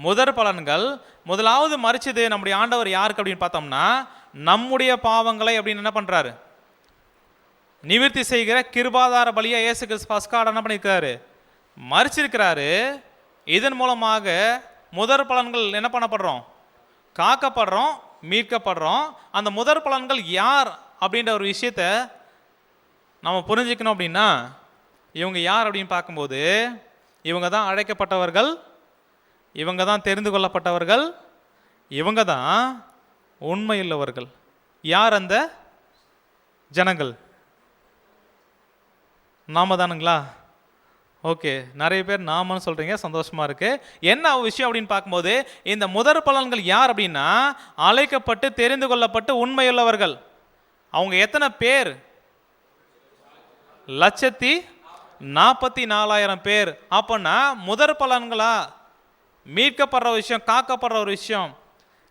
முதற் பலன்கள். முதலாவது மரிச்சது நம்முடைய ஆண்டவர் யாருக்கு அப்படின்னு பார்த்தோம்னா, நம்முடைய பாவங்களை அப்படின்னு என்ன பண்ணுறாரு, நிவர்த்தி செய்கிற கிருபாதார பலியா இயேசு கிறிஸ்து பஸ்கா என்ன பண்ணியிருக்கிறாரு, மரிச்சிருக்கிறாரு. இதன் மூலமாக முதற் பலன்கள் என்ன பண்ணப்படுறோம், காக்கப்படுறோம், மீட்கப்படுறோம். அந்த முதற் பலன்கள் யார் அப்படின்ற ஒரு விஷயத்த நம்ம புரிஞ்சுக்கணும். அப்படின்னா இவங்க யார் அப்படின்னு பார்க்கும்போது இவங்க தான் அழைக்கப்பட்டவர்கள், இவங்க தான் தெரிந்து கொள்ளப்பட்டவர்கள், இவங்க தான் உண்மையுள்ளவர்கள். யார் அந்த ஜனங்கள்? நாம தானுங்களா? ஓகே, நிறைய பேர் நாமன்னு சொல்கிறீங்க, சந்தோஷமாக இருக்குது. என்ன விஷயம் அப்படின்னு பார்க்கும்போது இந்த முதற் பலன்கள் யார் அப்படின்னா, அழைக்கப்பட்டு தெரிந்து கொள்ளப்பட்டு உண்மையுள்ளவர்கள். அவங்க எத்தனை பேர்? 1,44,000 பேர். அப்போன்னா முதற் பலன்களா மீட்கப்படுற விஷயம், காக்கப்படுற ஒரு விஷயம்.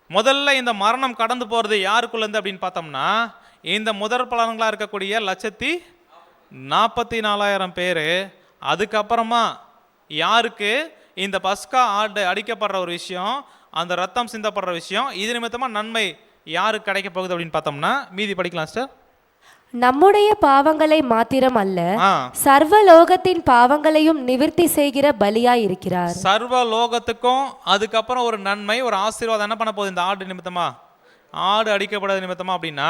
முதல்ல இந்த மரணம் கடந்து போகிறது யாருக்குள்ளேருந்து அப்படின்னு பார்த்தோம்னா, இந்த முதற் பலன்களாக இருக்கக்கூடிய 1,44,000 பேர். அதுக்கப்புறமா யாருக்கு இந்த பஸ்கா ஆடு அடிக்கப்படுற ஒரு விஷயம், அந்த ரத்தம் சிந்தப்படுற விஷயம், இது நிமித்தமாக நன்மை யாருக்கு கிடைக்க போகுது அப்படின்னு பார்த்தோம்னா மீதி படிக்கலாம் சார். நம்முடைய பாவங்களை மாத்திரம் அல்ல, சர்வலோகத்தின் பாவங்களையும் நிவர்த்தி செய்கிற பலியாய் இருக்கிறார். சர்வலோகத்துக்கும் அதுக்கப்புறம் ஒரு நன்மை, ஒரு ஆசீர்வாதம் என்ன பண்ண போகுது இந்த ஆடு நிமித்தமா, ஆடு அடிக்கப்படுறது நிமித்தமா அப்படின்னா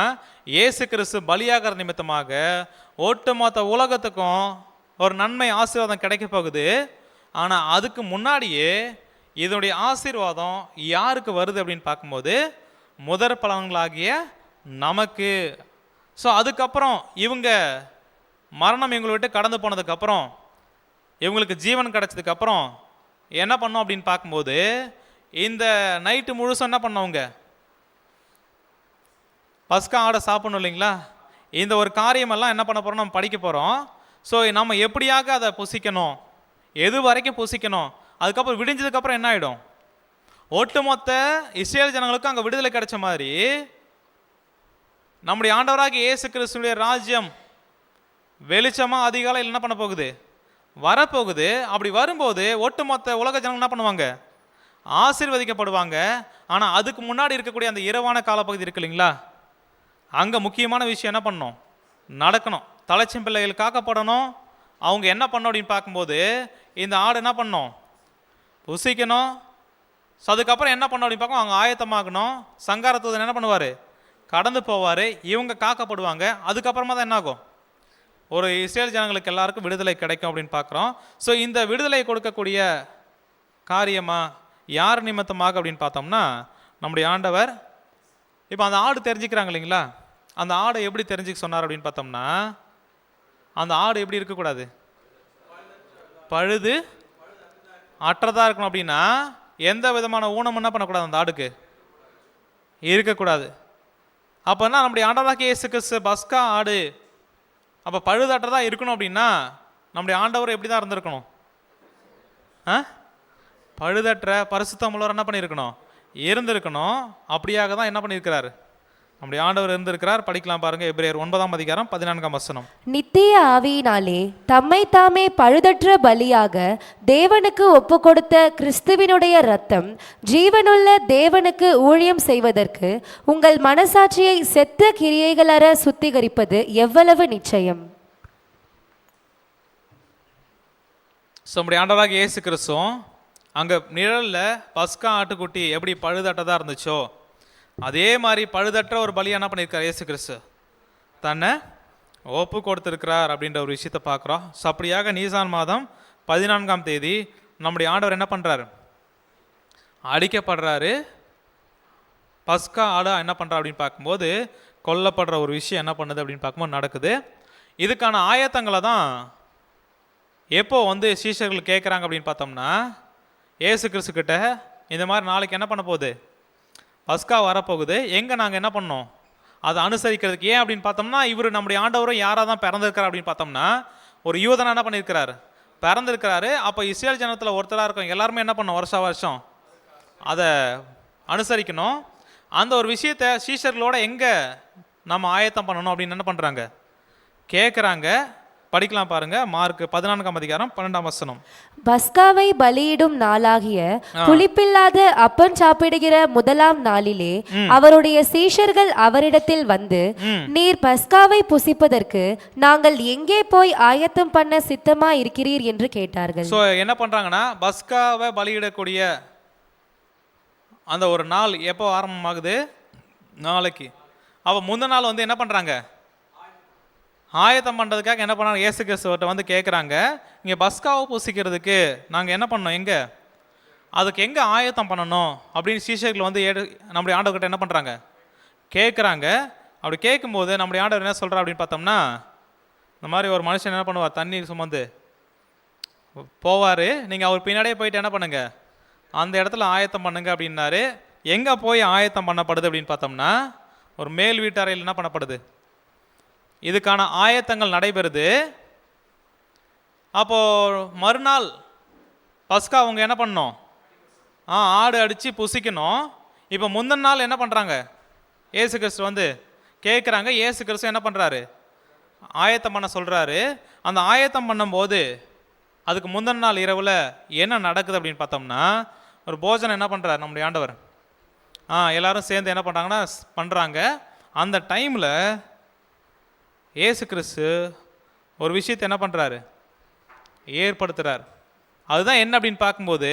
இயேசு கிறிஸ்து பலியாகிற நிமித்தமாக ஒட்டுமொத்த உலகத்துக்கும் ஒரு நன்மை, ஆசீர்வாதம் கிடைக்க போகுது. ஆனால் அதுக்கு முன்னாடியே இதனுடைய ஆசீர்வாதம் யாருக்கு வருது அப்படின்னு பார்க்கும்போது முதற் பலன்களாகிய நமக்கு. ஸோ அதுக்கப்புறம் இவங்க மரணம் இவங்களை விட்டு கடந்து போனதுக்கப்புறம், இவங்களுக்கு ஜீவன் கிடைச்சதுக்கப்புறம் என்ன பண்ணோம் அப்படின்னு பார்க்கும்போது இந்த நைட்டு முழுசும் என்ன பண்ணவங்க பஸ்கா ஆடை சாப்பிடணும் இல்லைங்களா. இந்த ஒரு காரியமெல்லாம் என்ன பண்ண போகிறோம், நம்ம படிக்க போகிறோம். ஸோ நம்ம எப்படியாக அதை புசிக்கணும், எது வரைக்கும் புசிக்கணும், அதுக்கப்புறம் விடிஞ்சதுக்கப்புறம் என்ன ஆகிடும், ஒட்டுமொத்த இஸ்ரேல் ஜனங்களுக்கும் அங்கே விடுதலை கிடைச்ச மாதிரி நம்முடைய ஆண்டவராகிய இயேசு கிறிஸ்துடைய ராஜ்யம் வெளிச்சமாக அதிகாலையில் என்ன பண்ண போகுது, வரப்போகுது. அப்படி வரும்போது ஒட்டுமொத்த உலக ஜனங்கள் என்ன பண்ணுவாங்க, ஆசீர்வதிக்கப்படுவாங்க. ஆனால் அதுக்கு முன்னாடி இருக்கக்கூடிய அந்த இரவான காலப்பகுதி இருக்கு இல்லைங்களா, அங்கே முக்கியமான விஷயம் என்ன பண்ணணும், நடக்கணும். தலைச்சம் பிள்ளைகள் காக்கப்படணும். அவங்க என்ன பண்ணணும் அப்படின்னு பார்க்கும்போது இந்த ஆடு என்ன பண்ணணும், புசிக்கணும். ஸோ அதுக்கப்புறம் என்ன பண்ணணும் அப்படின்னு பார்க்கும், அவங்க ஆயத்தமாகணும். சங்காரத்தூதன் என்ன பண்ணுவார், கடந்து போவார். இவங்க காக்கப்படுவாங்க. அதுக்கப்புறமா தான் என்ன ஆகும், ஒரு இஸ்ரேல் ஜனங்களுக்கு எல்லாருக்கும் விடுதலை கிடைக்கும் அப்படின்னு பார்க்குறோம். ஸோ இந்த விடுதலை கொடுக்கக்கூடிய காரியமாக யார் நிமித்தமாக அப்படின்னு பார்த்தோம்னா நம்முடைய ஆண்டவர். இப்போ அந்த ஆடு தெரிஞ்சுக்கிறாங்க இல்லைங்களா, அந்த ஆடை எப்படி தெரிஞ்சுக்க சொன்னார் அப்படின்னு பார்த்தோம்னா, அந்த ஆடு எப்படி இருக்கக்கூடாது, பழுது அற்றதாக இருக்கணும். அப்படின்னா எந்த விதமான ஊனம் என்ன பண்ணக்கூடாது, அந்த ஆடுக்கு இருக்கக்கூடாது. அப்போனா நம்முடைய ஆண்டவராகிய இயேசு கிறிஸ்து பஸ்கா ஆடு, அப்போ பழுதற்றதாக இருக்கணும். அப்படின்னா நம்முடைய ஆண்டவர் எப்படி தான் இருந்திருக்கணும், பழுதற்ற பரிசுத்தம் உள்ளவர் என்ன பண்ணியிருக்கணும், இருந்திருக்கணும். அப்படியாக தான் என்ன பண்ணியிருக்கிறார், நம்முடைய ஆண்டவர் இருந்திருக்கிறார். படிக்கலாம் பாருங்க, எபிரேயர் 9:14 நித்திய ஆவியினாலே தம்மை தாமே பழுதற்ற பலியாக தேவனுக்கு ஒப்பு கொடுத்த கிறிஸ்துவினுடைய இரத்தம் ஜீவனுள்ள தேவனுக்கு ஊழியம் செய்வதற்கு உங்கள் மனசாட்சியை செத்த கிரியைகளற சுத்திகரிப்பது எவ்வளவு நிச்சயம். நம்முடைய ஆண்டவராக இயேசு கிறிஸ்துவும் அங்கே நிழலில் பஸ்கா ஆட்டுக்குட்டி எப்படி பழுதற்றதாக இருந்துச்சோ அதே மாதிரி பழுதற்ற ஒரு பலியை என்ன பண்ணியிருக்கார் இயேசு கிறிஸ்து, தன்னை ஒப்பு கொடுத்துருக்கிறார் அப்படின்ற ஒரு விஷயத்தை பார்க்குறோம். ஸோ அப்படியாக நீசான் மாதம் 14ஆம் தேதி நம்முடைய ஆண்டவர் என்ன பண்ணுறாரு, அடிக்கப்படுறாரு. பஸ்கா ஆடா என்ன பண்ணுறா அப்படின்னு பார்க்கும்போது கொல்லப்படுற ஒரு விஷயம் என்ன பண்ணுது அப்படின்னு பார்க்கும்போது நடக்குது. இதுக்கான ஆயத்தங்களை தான் எப்போ சீஷர்கள் கேட்குறாங்க அப்படின்னு பார்த்தோம்னா, ஏசு கிறிஸ்துக்கிட்ட இந்த மாதிரி நாளைக்கு என்ன பண்ண போகுது, பஸ்கா வரப்போகுது, எங்கே நாங்கள் என்ன பண்ணோம் அதை அனுசரிக்கிறதுக்கு. ஏன் அப்படின்னு பார்த்தோம்னா, இவர் நம்முடைய ஆண்டவரும் யாராக தான் பிறந்திருக்கிறார் அப்படின்னு பார்த்தோம்னா, ஒரு யூதனா என்ன பண்ணியிருக்கிறார், பிறந்திருக்கிறாரு. அப்போ இஸ்ரேல் ஜனத்தில் ஒருத்தராக இருக்கும் எல்லாருமே என்ன பண்ணோம், வருஷம் அதை அனுசரிக்கணும். அந்த ஒரு விஷயத்தை சீஷர்களோட எங்கே நம்ம ஆயத்தம் பண்ணணும் அப்படின்னு என்ன பண்ணுறாங்க, கேட்குறாங்க. படிக்கலாம் பாருங்க, மார்க் 14:12. பஸ்காவை பலியிடும் நாளாகிய புளிப்பில்லாத அப்பம் சாப்பிடுகிற முதலாம் நாளிலே அவருடைய சீஷர்கள் அவரிடத்தில் வந்து, நீர் பஸ்காவை புசிப்பதற்கு நாங்கள் எங்கே போய் ஆயத்தம் பண்ண சித்தமா இருக்கிறீர் என்று கேட்டார்கள். ஸோ என்ன பண்றாங்கன்னா, பஸ்காவை பலியிடக்கூடிய அந்த ஒரு நாள் எப்போ ஆரம்பமாகுது, நாளைக்கு. அவ முந்தின நாள் என்ன பண்றாங்க, ஆயத்தம் பண்ணுறதுக்காக என்ன பண்ணாங்க, இயேசு கிறிஸ்துவர்கிட்ட கேட்குறாங்க, இங்கே பஸ்காவை பூசிக்கிறதுக்கு நாங்கள் என்ன பண்ணோம், எங்கே அதுக்கு எங்கே ஆயத்தம் பண்ணணும் அப்படின்னு சீஷர்கள் நம்முடைய ஆண்டவர்கிட்ட என்ன பண்ணுறாங்க, கேட்குறாங்க. அப்படி கேட்கும்போது நம்முடைய ஆண்டவர் என்ன சொல்கிறா அப்படின்னு பார்த்தோம்னா, இந்த மாதிரி ஒரு மனுஷன் என்ன பண்ணுவார், தண்ணீர் சுமந்து போவார், நீங்கள் அவர் பின்னாடியே போயிட்டு என்ன பண்ணுங்க, அந்த இடத்துல ஆயத்தம் பண்ணுங்க அப்படின்னாரு. எங்கே போய் ஆயத்தம் பண்ணப்படுது அப்படின்னு பார்த்தோம்னா, ஒரு மேல் வீட்டறையில் என்ன பண்ணப்படுது, இதுக்கான ஆயத்தங்கள் நடைபெறுது. அப்போது மறுநாள் பஸ்கா அவங்க என்ன பண்ணணும், ஆடு அடித்து புசிக்கணும். இப்போ முந்தின நாள் என்ன பண்ணுறாங்க, ஏசு கிறிஸ்து கேட்குறாங்க. ஏசு கிறிஸ்து என்ன பண்ணுறாரு, ஆயத்தம் பண்ண சொல்கிறாரு. அந்த ஆயத்தம் பண்ணும்போது அதுக்கு முந்தின நாள் இரவில் என்ன நடக்குது அப்படின்னு பார்த்தோம்னா, ஒரு போஜனம் என்ன பண்ணுறாரு நம்முடைய ஆண்டவர், எல்லாரும் சேர்ந்து என்ன பண்ணுறாங்கன்னா பண்ணுறாங்க. அந்த டைமில் ஏசு கிறிஸ்து ஒரு விஷயத்தை என்ன பண்ணுறாரு, ஏற்படுத்துகிறார். அதுதான் என்ன அப்படின்னு பார்க்கும்போது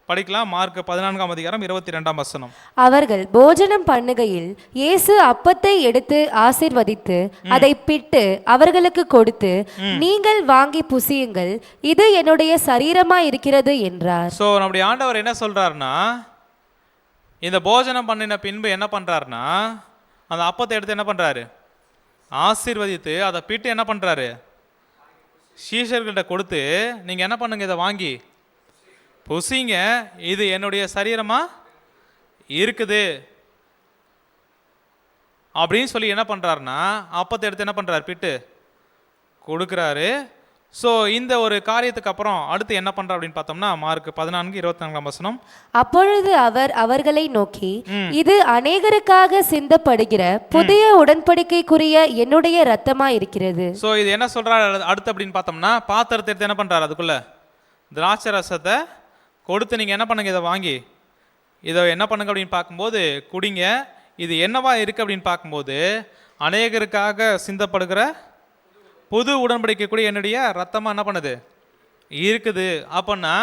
படிக்கலாம், மார்க் 14:22. அவர்கள் போஜனம் பண்ணுகையில் இயேசு அப்பத்தை எடுத்து ஆசீர்வதித்து அதை பிட்டு அவர்களுக்கு கொடுத்து, நீங்கள் வாங்கி புசியுங்கள், இது என்னுடைய சரீரமா இருக்கிறது என்றார். ஸோ நம்முடைய ஆண்டவர் என்ன சொல்றாருன்னா, இந்த போஜனம் பண்ணின பின்பு என்ன பண்றாருன்னா, அந்த அப்பத்தை எடுத்து என்ன பண்றாரு, ஆசீர்வதித்து அதை பிட்டு என்ன பண்ணுறாரு, சீஷர்கள்ட்ட கொடுத்து, நீங்கள் என்ன பண்ணுங்க, இதை வாங்கி புசிங்க, இது என்னுடைய சரீரமாக இருக்குது அப்படின்னு சொல்லி என்ன பண்ணுறாருன்னா, அப்பத்தை எடுத்து என்ன பண்ணுறாரு, பிட்டு கொடுக்குறாரு. ஸோ இந்த ஒரு காரியத்துக்கு அப்புறம் அடுத்து என்ன பண்ற அப்படின்னு பார்த்தோம்னா, மார்க் 14:24. அப்பொழுது அவர் அவர்களை நோக்கி, இது அநேகருக்காக சிந்தப்படுகிற புதிய உடன்படிக்கைக்குரிய என்னுடைய இரத்தமா இருக்கிறது. ஸோ இது என்ன சொல்றாரு அடுத்து அப்படின்னு பார்த்தோம்னா, பாத்திரத்தை எடுத்து என்ன பண்றாரு, அதுக்குள்ள திராட்சை ரசத்தை கொடுத்து, நீங்க என்ன பண்ணுங்க, இதை வாங்கி இதை என்ன பண்ணுங்க அப்படின்னு பார்க்கும்போது குடிங்க, இது என்னவா இருக்கு அப்படின்னு பார்க்கும்போது அநேகருக்காக சிந்தப்படுகிற புது உடன்படிக்கை கூட என்னுடைய ரத்தமாக என்ன பண்ணுது இருக்குது. அப்படின்னா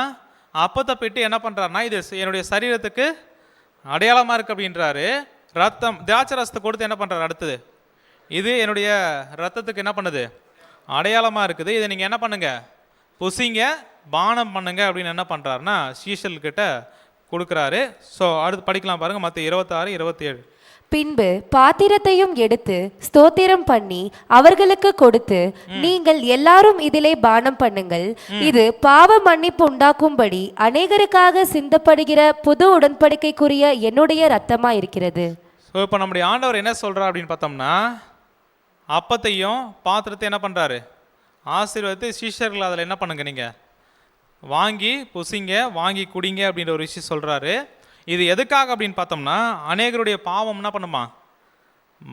அப்பத்தை பிட்டு என்ன பண்ணுறாருனா இது என்னுடைய சரீரத்துக்கு அடையாளமாக இருக்குது அப்படின்றாரு. ரத்தம் திராட்சை ரசத்தை கொடுத்து என்ன பண்ணுறாரு அடுத்தது, இது என்னுடைய ரத்தத்துக்கு என்ன பண்ணுது அடையாளமாக இருக்குது, இதை நீங்கள் என்ன பண்ணுங்க புசிங்க பானம் பண்ணுங்க அப்படின்னு என்ன பண்ணுறாருன்னா சீஷல்கிட்ட கொடுக்குறாரு. ஸோ அடுத்து படிக்கலாம் பாருங்கள், மற்ற 26-27. பின்பு பாத்திரத்தையும் எடுத்து ஸ்தோத்திரம் பண்ணி அவர்களுக்கு கொடுத்து, நீங்கள் எல்லாரும் இதிலே பானம் பண்ணுங்கள், இது பாவ மன்னிப்பு உண்டாக்கும்படி அநேகருக்காக சிந்தப்படுகிற புது உடன்படிக்கைக்குரிய என்னுடைய இரத்தமா இருக்கிறது. ஸோ இப்போ நம்முடைய ஆண்டவர் என்ன சொல்கிறார் அப்படின்னு பார்த்தோம்னா, அப்பத்தையும் பாத்திரத்தையும் என்ன பண்ணுறாரு ஆசீர்வாதத்தை சீஷர்கள் அதில் என்ன பண்ணுங்க நீங்கள் வாங்கி புசிங்க வாங்கி குடிங்க அப்படின்ற ஒரு விஷயம் சொல்கிறாரு. இது எதுக்காக அப்படின்னு பார்த்தோம்னா, அநேகருடைய பாவம் என்ன பண்ணுமா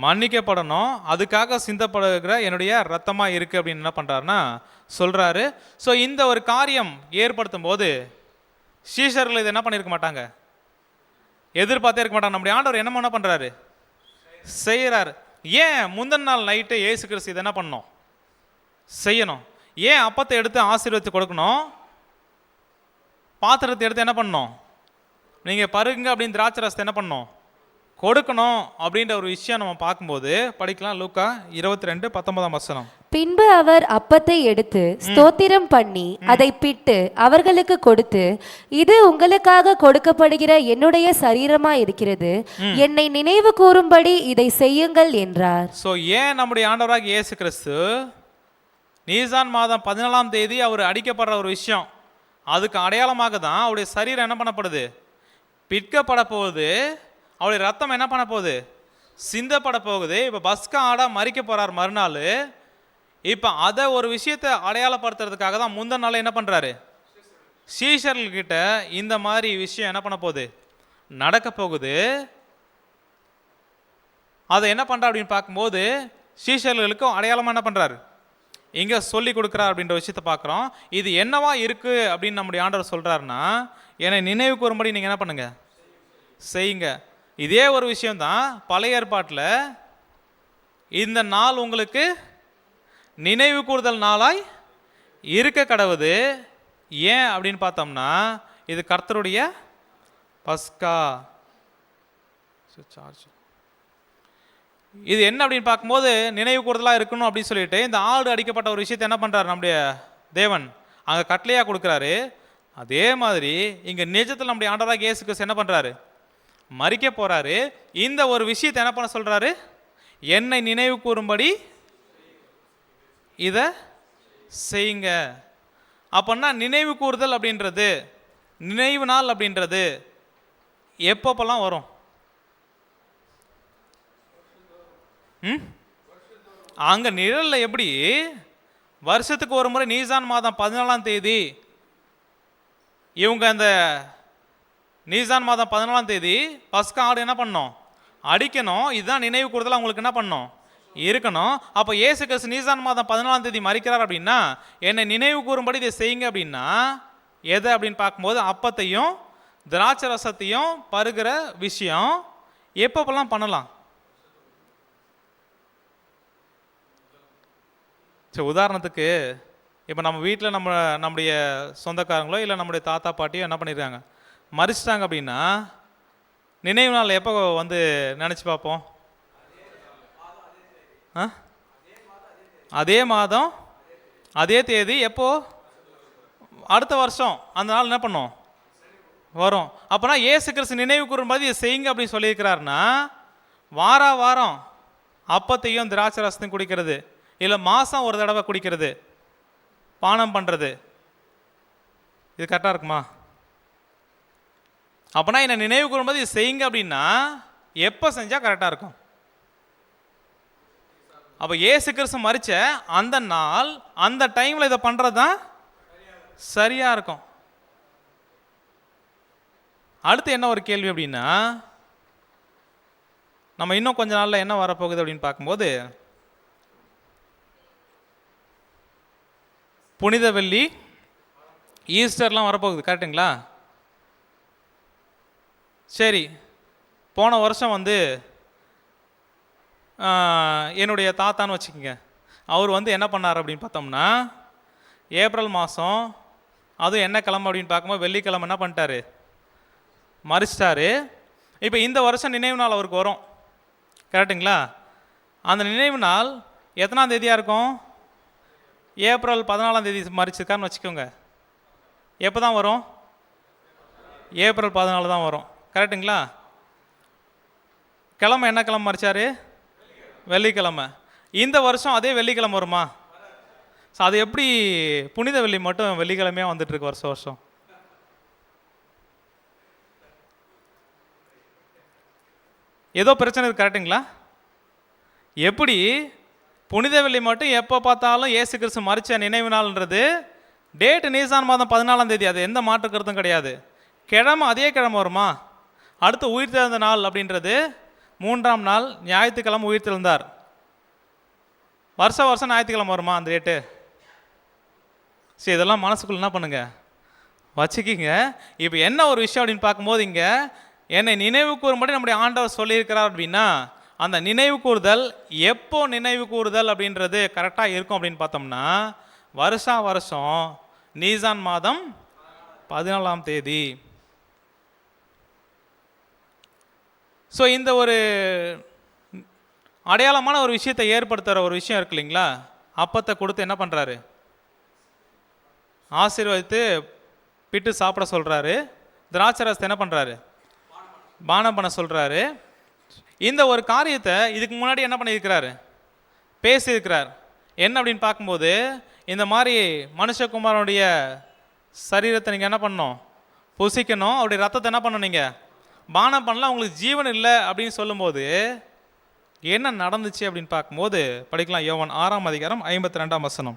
மன்னிக்கப்படணும், அதுக்காக சிந்தப்படுகிற என்னுடைய ரத்தமாக இருக்குது அப்படின்னு என்ன பண்ணுறாருன்னா சொல்கிறாரு. ஸோ இந்த ஒரு காரியம் ஏற்படுத்தும் போது சீஷர்கள் இது என்ன பண்ணியிருக்க மாட்டாங்க, எதிர்பார்த்தே இருக்க மாட்டாங்க. நம்முடைய ஆண்டவர் என்ன பண்ணுறாரு செய்கிறார். ஏன் முந்தின நாள் நைட்டு இயேசு கிறிஸ்து இதை என்ன பண்ணணும் செய்யணும், ஏன் அப்பத்தை எடுத்து ஆசீர்வதித்து கொடுக்கணும், பாத்திரத்தை எடுத்து என்ன பண்ணணும் நீங்கள் பருகுங்க அப்படின்னு திராட்சை ரசத்தை என்ன பண்ணணும் கொடுக்கணும் அப்படின்ற ஒரு விஷயம் நம்ம பார்க்கும்போது படிக்கலாம். லூக்கா 22:19. பின்பு அவர் அப்பத்தை எடுத்து ஸ்தோத்திரம் பண்ணி அதை பிட்டு அவர்களுக்கு கொடுத்து, இது உங்களுக்காக கொடுக்கப்படுகிற என்னுடைய சரீரமா இருக்கிறது, என்னை நினைவு கூறும்படி இதை செய்யுங்கள் என்றார். ஸோ ஏன் நம்முடைய ஆண்டவராக இயேசு கிறிஸ்து நீசான் மாதம் 14ஆம் தேதி அவர் அடிக்கப்படுற ஒரு விஷயம், அதுக்கு அடையாளமாக தான் அவருடைய சரீரம் என்ன பண்ணப்படுது பிற்கப்பட போகுது, அவருடைய ரத்தம் என்ன பண்ண போகுது சிந்தப்பட போகுது. இப்போ பஸ்கா ஆடாக மறிக்க போகிறார் மறுநாள். இப்போ அதை ஒரு விஷயத்தை அடையாளப்படுத்துறதுக்காக தான் முந்தின நாள் என்ன பண்ணுறாரு சீஷர்கள்கிட்ட இந்த மாதிரி விஷயம் என்ன பண்ண போகுது நடக்க போகுது. அதை என்ன பண்ணுறா அப்படின்னு பார்க்கும்போது சீஷர்களுக்கும் அடையாளமாக என்ன பண்ணுறாரு இங்கே சொல்லி கொடுக்குறார் அப்படின்ற விஷயத்தை பார்க்குறோம். இது என்னவா இருக்குது அப்படின்னு நம்முடைய ஆண்டவர் சொல்கிறாருன்னா, என்னை நினைவு கூறும்படி நீங்கள் என்ன பண்ணுங்க செய்யுங்க. இதே ஒரு விஷயம்தான் பழைய ஏற்பாட்டில் இந்த நாள் உங்களுக்கு நினைவு கூறுதல் நாளாய் இருக்க கடவுது. ஏன் அப்படின்னு பார்த்தோம்னா, இது கர்த்தருடைய பஸ்கா. இது என்ன அப்படின்னு பார்க்கும்போது நினைவு கூறுதலாக இருக்கணும் அப்படின்னு சொல்லிட்டு இந்த ஆடு அடிக்கப்பட்ட ஒரு விஷயத்தை என்ன பண்ணுறாரு நம்முடைய தேவன் அங்கே கட்டளையாக கொடுக்குறாரு. அதே மாதிரி இங்கே நிஜத்தில் நம்முடைய ஆண்டவராக இயேசு கிறிஸ்து என்ன பண்ணுறாரு மறிக்க போகிறாரு. இந்த ஒரு விஷயத்தை என்ன பண்ண சொல்கிறாரு, என்னை நினைவு கூறும்படி இதை செய்யுங்க. அப்படின்னா நினைவு கூறுதல் அப்படின்றது, நினைவு நாள் அப்படின்றது எப்பப்பெல்லாம் வரும்? அங்கே நிழலில் எப்படி வருஷத்துக்கு ஒரு முறை நீசான் மாதம் 14ஆம் தேதி இவங்க அந்த நீசான் மாதம் 14ஆம் தேதி பஸ்கா ஆடு என்ன பண்ணணும் அடிக்கணும். இதுதான் நினைவு கூறுதல் அவங்களுக்கு என்ன பண்ணணும் இருக்கணும். அப்போ இயேசு கிறிஸ்து நீசான் மாதம் 14ஆம் தேதி மறிக்கிறார் அப்படின்னா என்னை நினைவு கூறும்படி இதை செய்யுங்க அப்படின்னா எது அப்படின்னு பார்க்கும்போது அப்பத்தையும் திராட்சை ரசத்தையும் பருகிற விஷயம் எப்பப்பெல்லாம் பண்ணலாம்? சரி, உதாரணத்துக்கு இப்போ நம்ம வீட்டில் நம்முடைய சொந்தக்காரங்களோ இல்லை நம்முடைய தாத்தா பாட்டியோ என்ன பண்ணியிருக்காங்க மறிச்சிட்டாங்க அப்படின்னா நினைவு நாள் எப்போ வந்து நினச்சி பார்ப்போம்? அதே மாதம் அதே தேதி எப்போ அடுத்த வருஷம் அந்த நாள் என்ன பண்ணோம் வரும். அப்போனா இயேசு கிறிஸ்து நினைவு கூறும்போது இதை செய்யுங்க அப்படின்னு சொல்லியிருக்கிறாருன்னா வாரம் அப்பத்தையும் திராட்சை ரசத்தையும் குடிக்கிறது, இல்லை மாதம் ஒரு தடவை குடிக்கிறது, பானம் பண்ணுறது, இது கரெக்டாக இருக்குமா? அப்போனா என்னை நினைவு கூறும்போது இது செய்யுங்க அப்படின்னா எப்போ செஞ்சால் கரெக்டாக இருக்கும்? அப்போ இயேசு கிறிஸ்து மரிச்ச அந்த நாள் அந்த டைமில் இதை பண்ணுறது தான் சரியாக இருக்கும். அடுத்து என்ன ஒரு கேள்வி அப்படின்னா, நம்ம இன்னும் கொஞ்ச நாளில் என்ன வரப்போகுது அப்படின்னு பார்க்கும்போது புனித வெள்ளி, ஈஸ்டர்லாம் வரப்போகுது, கரெக்டுங்களா? சரி, போன வருஷம் வந்து என்னுடைய தாத்தான்னு வச்சுக்கோங்க. அவர் வந்து என்ன பண்ணார் அப்படின்னு பார்த்தோம்னா, ஏப்ரல் மாதம் அதுவும் என்ன கிழமை அப்படின்னு பார்க்கும்போது வெள்ளிக்கிழமை என்ன பண்ணிட்டாரு, மறிச்சிட்டாரு. இப்போ இந்த வருஷம் நினைவு நாள் அவருக்கு வரும், கரெக்டுங்களா? அந்த நினைவு நாள் எத்தனாம் தேதியாக இருக்கும்? ஏப்ரல் 14ஆம் தேதி மறிச்சிருக்கான்னு வச்சுக்கோங்க. எப்போ தான் வரும்? ஏப்ரல் 14 தான் வரும், கரெக்டுங்களா? கிழமை என்ன கிழமை மறிச்சார்? வெள்ளிக்கிழமை. இந்த வருஷம் அதே வெள்ளிக்கிழமை வருமா? ஸோ அது எப்படி புனித வெள்ளி மட்டும் வெள்ளிக்கிழமையாக வந்துட்டுருக்கு வருஷம் வருஷம்? ஏதோ பிரச்சனை இருக்குது, கரெக்டுங்களா? எப்படி புனித வெள்ளி மட்டும் எப்போ பார்த்தாலும் இயேசு கிறிஸ்து மரிச்ச நினைவு நாள்ன்றது டேட்டு நீசான் மாதம் 14ஆம் தேதி, அது எந்த மாற்று கருத்தும் கிடையாது. கிழமை அதே கிழமை வருமா? அடுத்து உயிர் தெழுந்த நாள் அப்படின்றது 3ஆம் நாள் ஞாயிற்றுக்கிழமை உயிர் தெழுந்தார். வருஷம் வருஷம் ஞாயிற்றுக்கிழமை வருமா அந்த டேட்டு? சரி, இதெல்லாம் மனசுக்குள்ள என்ன பண்ணுங்க, வச்சுக்கிங்க. இப்போ என்ன ஒரு விஷயம் அப்படின்னு பார்க்கும்போது, இங்கே என்னை நினைவு கூறும்படி நம்முடைய ஆண்டவர் சொல்லியிருக்கிறார் அப்படின்னா, அந்த நினைவு கூறுதல் எப்போ நினைவு கூறுதல் அப்படின்றது கரெக்டாக இருக்கும் அப்படின்னு பார்த்தோம்னா, வருஷம் நீசான் மாதம் 14ஆம் தேதி. ஸோ இந்த ஒரு அடையாளமான ஒரு விஷயத்தை ஏற்படுத்துகிற ஒரு விஷயம் இருக்கு இல்லைங்களா? அப்பத்தை கொடுத்து என்ன பண்ணுறாரு, ஆசீர்வதித்து பிட்டு சாப்பிட சொல்கிறாரு. திராட்சரசத்தை என்ன பண்ணுறாரு, பானம் பண்ண சொல்கிறாரு. இந்த ஒரு காரியத்தை இதுக்கு முன்னாடி என்ன பண்ணியிருக்கிறாரு, பேசியிருக்கிறார். என்ன அப்படின்னு பார்க்கும்போது, இந்த மாதிரி மனுஷகுமாரனுடைய சரீரத்தை நீங்கள் என்ன பண்ணணும், புசிக்கணும், அவருடைய ரத்தத்தை என்ன பண்ணணும், நீங்கள் பானம் பண்ணலாம், உங்களுக்கு ஜீவன் இல்லை அப்படின்னு சொல்லும்போது என்ன நடந்துச்சு அப்படின்னு பார்க்கும்போது படிக்கலாம். யோவான் 6ஆம் அதிகாரம் 52ஆம் வசனம்.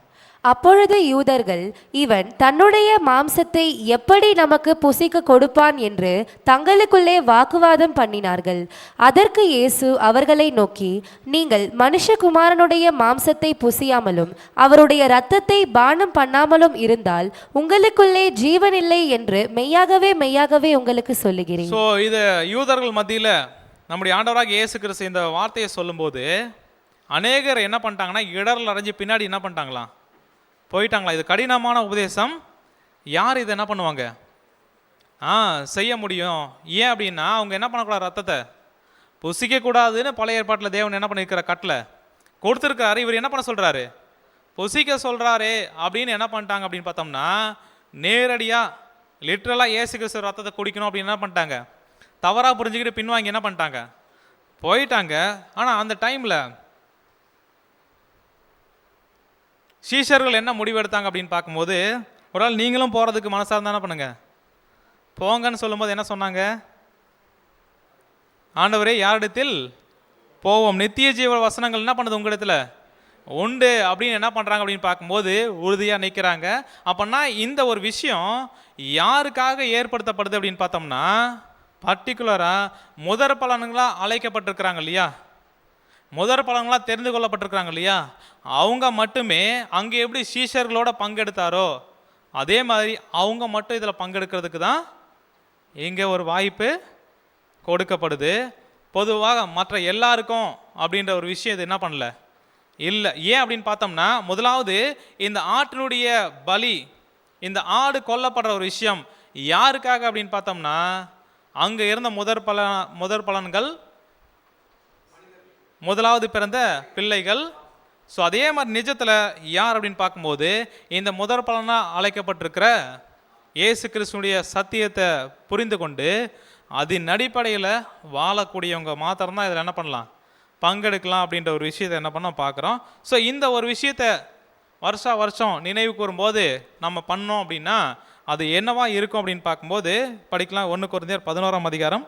அப்பொழுது யூதர்கள், இவன் தன்னுடைய மாம்சத்தை எப்படி நமக்கு புசிக்க கொடுப்பான் என்று தங்களுக்குள்ளே வாக்குவாதம் பண்ணினார்கள். அதற்கு இயேசு அவர்களை நோக்கி, நீங்கள் மனுஷகுமாரனுடைய மாம்சத்தை புசியாமலும் அவருடைய இரத்தத்தை பானம் பண்ணாமலும் இருந்தால் உங்களுக்குள்ளே ஜீவன் இல்லை என்று மெய்யாகவே மெய்யாகவே உங்களுக்கு சொல்லுகிறேன். ஸோ இது யூதர்கள் மத்தியில் நம்முடைய ஆண்டவராக இயேசு கிறிஸ்து இந்த வார்த்தையை சொல்லும்போது அநேகர் என்ன பண்ணிட்டாங்கன்னா, இடரில் அடைஞ்சு பின்னாடி என்ன பண்ணிட்டாங்களாம், போயிட்டாங்களா. இது கடினமான உபதேசம். யார் இதை என்ன பண்ணுவாங்க, செய்ய முடியும்? ஏன் அப்படின்னா, அவங்க என்ன பண்ணக்கூடாது, ரத்தத்தை புசிக்கக்கூடாதுன்னு பழைய ஏற்பாட்டில் தேவன் என்ன பண்ணியிருக்கிற கட்டில் கொடுத்துருக்காரு. இவர் என்ன பண்ண சொல்கிறாரு, புசிக்க சொல்கிறாரு அப்படின்னு என்ன பண்ணிட்டாங்க அப்படின்னு பார்த்தோம்னா, நேரடியாக லிட்ரலாக இயேசு கிறிஸ்து ரத்தத்தை குடிக்கணும் அப்படின்னு என்ன பண்ணிட்டாங்க, தவறாக புரிஞ்சுக்கிட்டு பின்வாங்கி என்ன பண்ணிட்டாங்க, போயிட்டாங்க. ஆனால் அந்த டைமில் சீஷர்கள் என்ன முடிவெடுத்தாங்க அப்படின்னு பார்க்கும்போது, ஒரு நாள் நீங்களும் போகிறதுக்கு மனசாக இருந்தால் என்ன பண்ணுங்க, போங்கன்னு சொல்லும்போது என்ன சொன்னாங்க, ஆண்டவரே யாரிடத்தில் போவோம், நித்திய ஜீவ வசனங்கள் என்ன பண்ணுது உங்களிடத்தில் உண்டு அப்படின்னு என்ன பண்ணுறாங்க அப்படின்னு பார்க்கும்போது உறுதியாக நிற்கிறாங்க. அப்படின்னா இந்த ஒரு விஷயம் யாருக்காக ஏற்படுத்தப்படுது அப்படின்னு பார்த்தோம்னா, பர்டிகுலராக முதற் பலன்களாக அழைக்கப்பட்டிருக்கிறாங்க இல்லையா, முதற் பலன்களாக தெரிந்து கொள்ளப்பட்டிருக்கிறாங்க இல்லையா, அவங்க மட்டுமே அங்கே எப்படி சீஷர்களோட பங்கெடுத்தாரோ அதே மாதிரி அவங்க மட்டும் இதில் பங்கெடுக்கிறதுக்கு தான் இங்கே ஒரு வாய்ப்பு கொடுக்கப்படுது. பொதுவாக மற்ற எல்லாருக்கும் அப்படின்ற ஒரு விஷயம் இது என்ன பண்ணல, இல்லை. ஏன் அப்படின்னு பார்த்தோம்னா, முதலாவது இந்த ஆட்டினுடைய பலி, இந்த ஆடு கொல்லப்படுற ஒரு விஷயம் யாருக்காக அப்படின்னு பார்த்தோம்னா, அங்கே இருந்த முதற் பலன்கள், முதலாவது பிறந்த பிள்ளைகள். ஸோ அதே மாதிரி நிஜத்தில் யார் அப்படின்னு பார்க்கும்போது, இந்த முதற் பலனாக அழைக்கப்பட்டிருக்கிற இயேசு கிறிஸ்துடைய சத்தியத்தை புரிந்து கொண்டு அதன் அடிப்படையில் வாழக்கூடியவங்க மாத்திரம்தான் இதில் என்ன பண்ணலாம், பங்கெடுக்கலாம் அப்படின்ற ஒரு விஷயத்தை என்ன பண்ண பார்க்குறோம். ஸோ இந்த ஒரு விஷயத்தை வருஷம் நினைவு கூறும்போது நம்ம பண்ணோம் அப்படின்னா அது என்னவா இருக்கும் அப்படின்னு பார்க்கும்போது படிக்கலாம். 1 கொரிந்தியர் 11ஆம் அதிகாரம்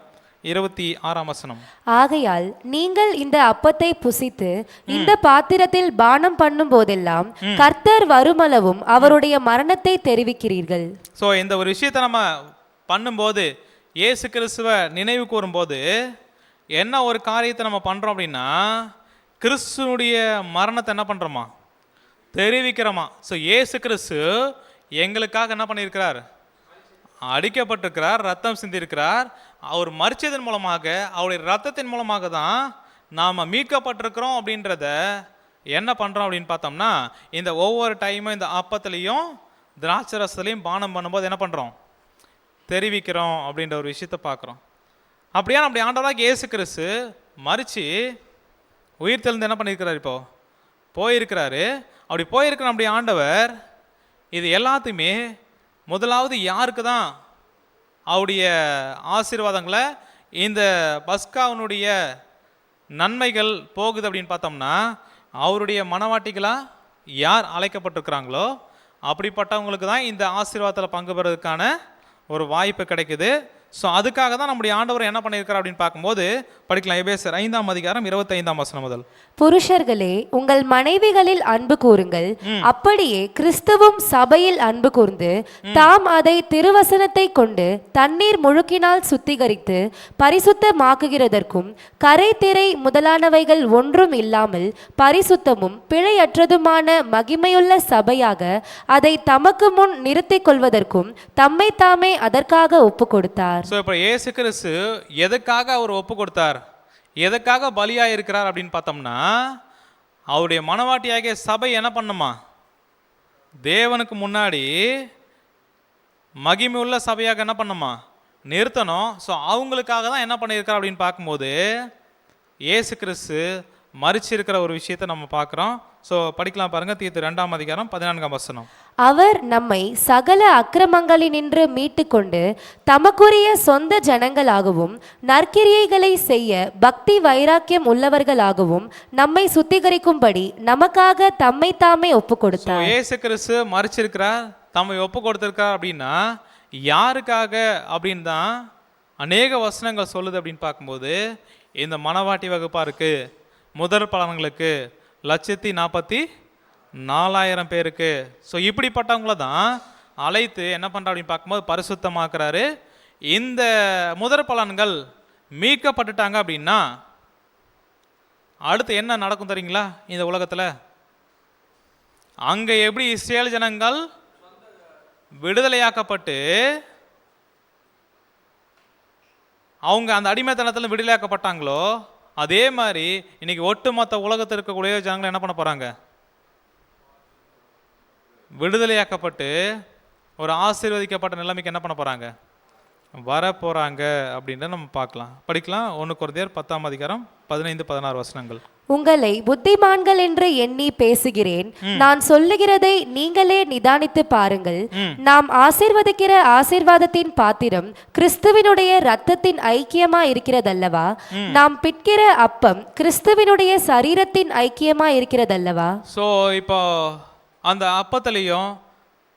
26ஆம் வசனம். ஆகையால் நீங்கள் இந்த அப்பத்தை புசித்து இந்த பாத்திரத்தில் பானம் பண்ணும் போதெல்லாம் கர்த்தர் வருமளவும் அவருடைய மரணத்தை தெரிவிக்கிறீர்கள். ஸோ இந்த ஒரு விஷயத்தை நம்ம பண்ணும்போது, இயேசு கிறிஸ்துவை நினைவு கூறும்போது என்ன ஒரு காரியத்தை நம்ம பண்ணுறோம் அப்படின்னா, கிறிஸ்துனுடைய மரணத்தை என்ன பண்ணுறோமா, தெரிவிக்கிறோமா. ஸோ இயேசு கிறிஸ்து எங்களுக்காக என்ன பண்ணியிருக்கிறார், அடிக்கப்பட்டிருக்கிறார், ரத்தம் சிந்திருக்கிறார். அவர் மரிச்சதன் மூலமாக, அவருடைய ரத்தத்தின் மூலமாக தான் நாம் மீட்கப்பட்டிருக்கிறோம் அப்படின்றத என்ன பண்ணுறோம் அப்படின்னு பார்த்தோம்னா, இந்த ஒவ்வொரு டைமும் இந்த அப்பத்துலேயும் திராட்சரசத்துலேயும் பானம் பண்ணும்போது என்ன பண்ணுறோம், தெரிவிக்கிறோம் அப்படின்ற ஒரு விஷயத்தை பார்க்குறோம். அப்படியே நம்முடைய ஆண்டவராக இயேசு கிறிஸ்து மரித்து உயிர் தெழுந்து என்ன பண்ணியிருக்கிறார், இப்போ போயிருக்கிறாரு. அப்படி போயிருக்கிற நம்முடைய ஆண்டவர் இது எல்லாத்தையுமே முதலாவது யாருக்கு தான் அவருடைய ஆசீர்வாதங்களை, இந்த பஸ்காவினுடைய நன்மைகள் போகுது அப்படின்னு பார்த்தோம்னா, அவருடைய மனவாட்டிகளாக யார் அழைக்கப்பட்டிருக்கிறாங்களோ அப்படிப்பட்டவங்களுக்கு தான் இந்த ஆசீர்வாதத்தில் பங்கு பெறதுக்கான ஒரு வாய்ப்பு கிடைக்குது. ஸோ அதுக்காக தான் நம்முடைய ஆண்டவர் என்ன பண்ணியிருக்கார் அப்படின்னு பார்க்கும்போது படிக்கலாம். எபேசியர் 5:25 முதல். புருஷர்களே, உங்கள் மனைவிகளில் அன்பு கூறுங்கள், அப்படியே கிறிஸ்துவும் சபையில் அன்பு கூர்ந்து தாம் அதை திருவசனத்தை கொண்டு தண்ணீர் முழுக்கினால் சுத்திகரித்து பரிசுத்தமாக்குகிறதற்கும் கரை திரை முதலானவைகள் ஒன்றும் இல்லாமல் பரிசுத்தமும் பிழையற்றதுமான மகிமையுள்ள சபையாக அதை தமக்கு முன் நிறுத்திக் கொள்வதற்கும் தம்மை தாமே அதற்காக ஒப்பு கொடுத்தார். ஸோ இப்போ இயேசு கிறிஸ்து எதுக்காக அவர் ஒப்பு கொடுத்தார், எதுக்காக பலியாக இருக்கிறார் அப்படின்னு பார்த்தோம்னா, அவருடைய மனவாட்டியாகிய சபை என்ன பண்ணுமா, தேவனுக்கு முன்னாடி மகிமை உள்ள சபையாக என்ன பண்ணுமா, நிறுத்தணும். ஸோ அவங்களுக்காக தான் என்ன பண்ணியிருக்கார் அப்படின்னு பார்க்கும்போது இயேசு கிறிஸ்து மரிச்சிருக்கிற ஒரு விஷயத்தை நம்ம பார்க்குறோம். ஸோ படிக்கலாம் பாருங்கள், தீத்து 2:14. அவர் நம்மை சகல அக்கிரமங்களினின்று மீட்டுக்கொண்டு தமக்குரிய சொந்த ஜனங்களாகவும் நற்கிரியைகளை செய்ய பக்தி வைராக்கியம் உள்ளவர்களாகவும் நம்மை சுத்திகரிக்கும்படி நமக்காக தம்மை தாமே ஒப்பு கொடுத்தார். இயேசு கிறிஸ்து மரிச்சிருக்கிறார், தம்மை ஒப்பு கொடுத்திருக்கார். அப்படின்னா யாருக்காக அப்படின்னு தான் அநேக வசனங்கள் சொல்லுது அப்படின்னு பார்க்கும்போது, இந்த மனவாட்டி வகுப்பாருக்கு, முதல் பலன்களுக்கு, 144,000 பேருக்கு. ஸோ இப்படிப்பட்டவங்கள தான் அழைத்து என்ன பண்ணுறா அப்படின்னு பார்க்கும்போது பரிசுத்தமாக்குறாரு. இந்த முதற் பலன்கள் மீட்கப்பட்டுட்டாங்க அப்படின்னா அடுத்து என்ன நடக்கும் தெரியுங்களா? இந்த உலகத்தில் அங்கே எப்படி இஸ்ரேல் ஜனங்கள் விடுதலையாக்கப்பட்டு அவங்க அந்த அடிமைத்தனத்தில் விடுதலையாக்கப்பட்டாங்களோ, அதே மாதிரி இன்னைக்கு ஒட்டுமொத்த உலகத்தில் இருக்கக்கூடிய ஜனங்கள் என்ன பண்ண போகிறாங்க, விடுதலையாக்கப்பட்டு ஒரு ஆசீர்வதிக்கப்பட்ட நிலைமைக்கு என்ன பண்ண போகிறாங்க, வர போகிறாங்க அப்படின்னு நம்ம பார்க்கலாம். படிக்கலாம் 1 கொரிந்தியர் 10:15-16 உங்களை புத்திமான்கள் என்று எண்ணி பேசுகிறேன், நான் சொல்லுகிறதை நீங்களே நிதானித்து பாருங்கள். நாம் ஆசீர்வதிக்கிற ஆசீர்வாதத்தின் பாத்திரம் கிறிஸ்துவினுடைய இரத்தத்தின் ஐக்கியமா இருக்கிறதல்லவா? நாம் பிட்கிற அப்பம் கிறிஸ்துவினுடைய சரீரத்தின் ஐக்கியமா இருக்கிறதல்லவா? ஸோ இப்போ அந்த அப்பத்திலையும்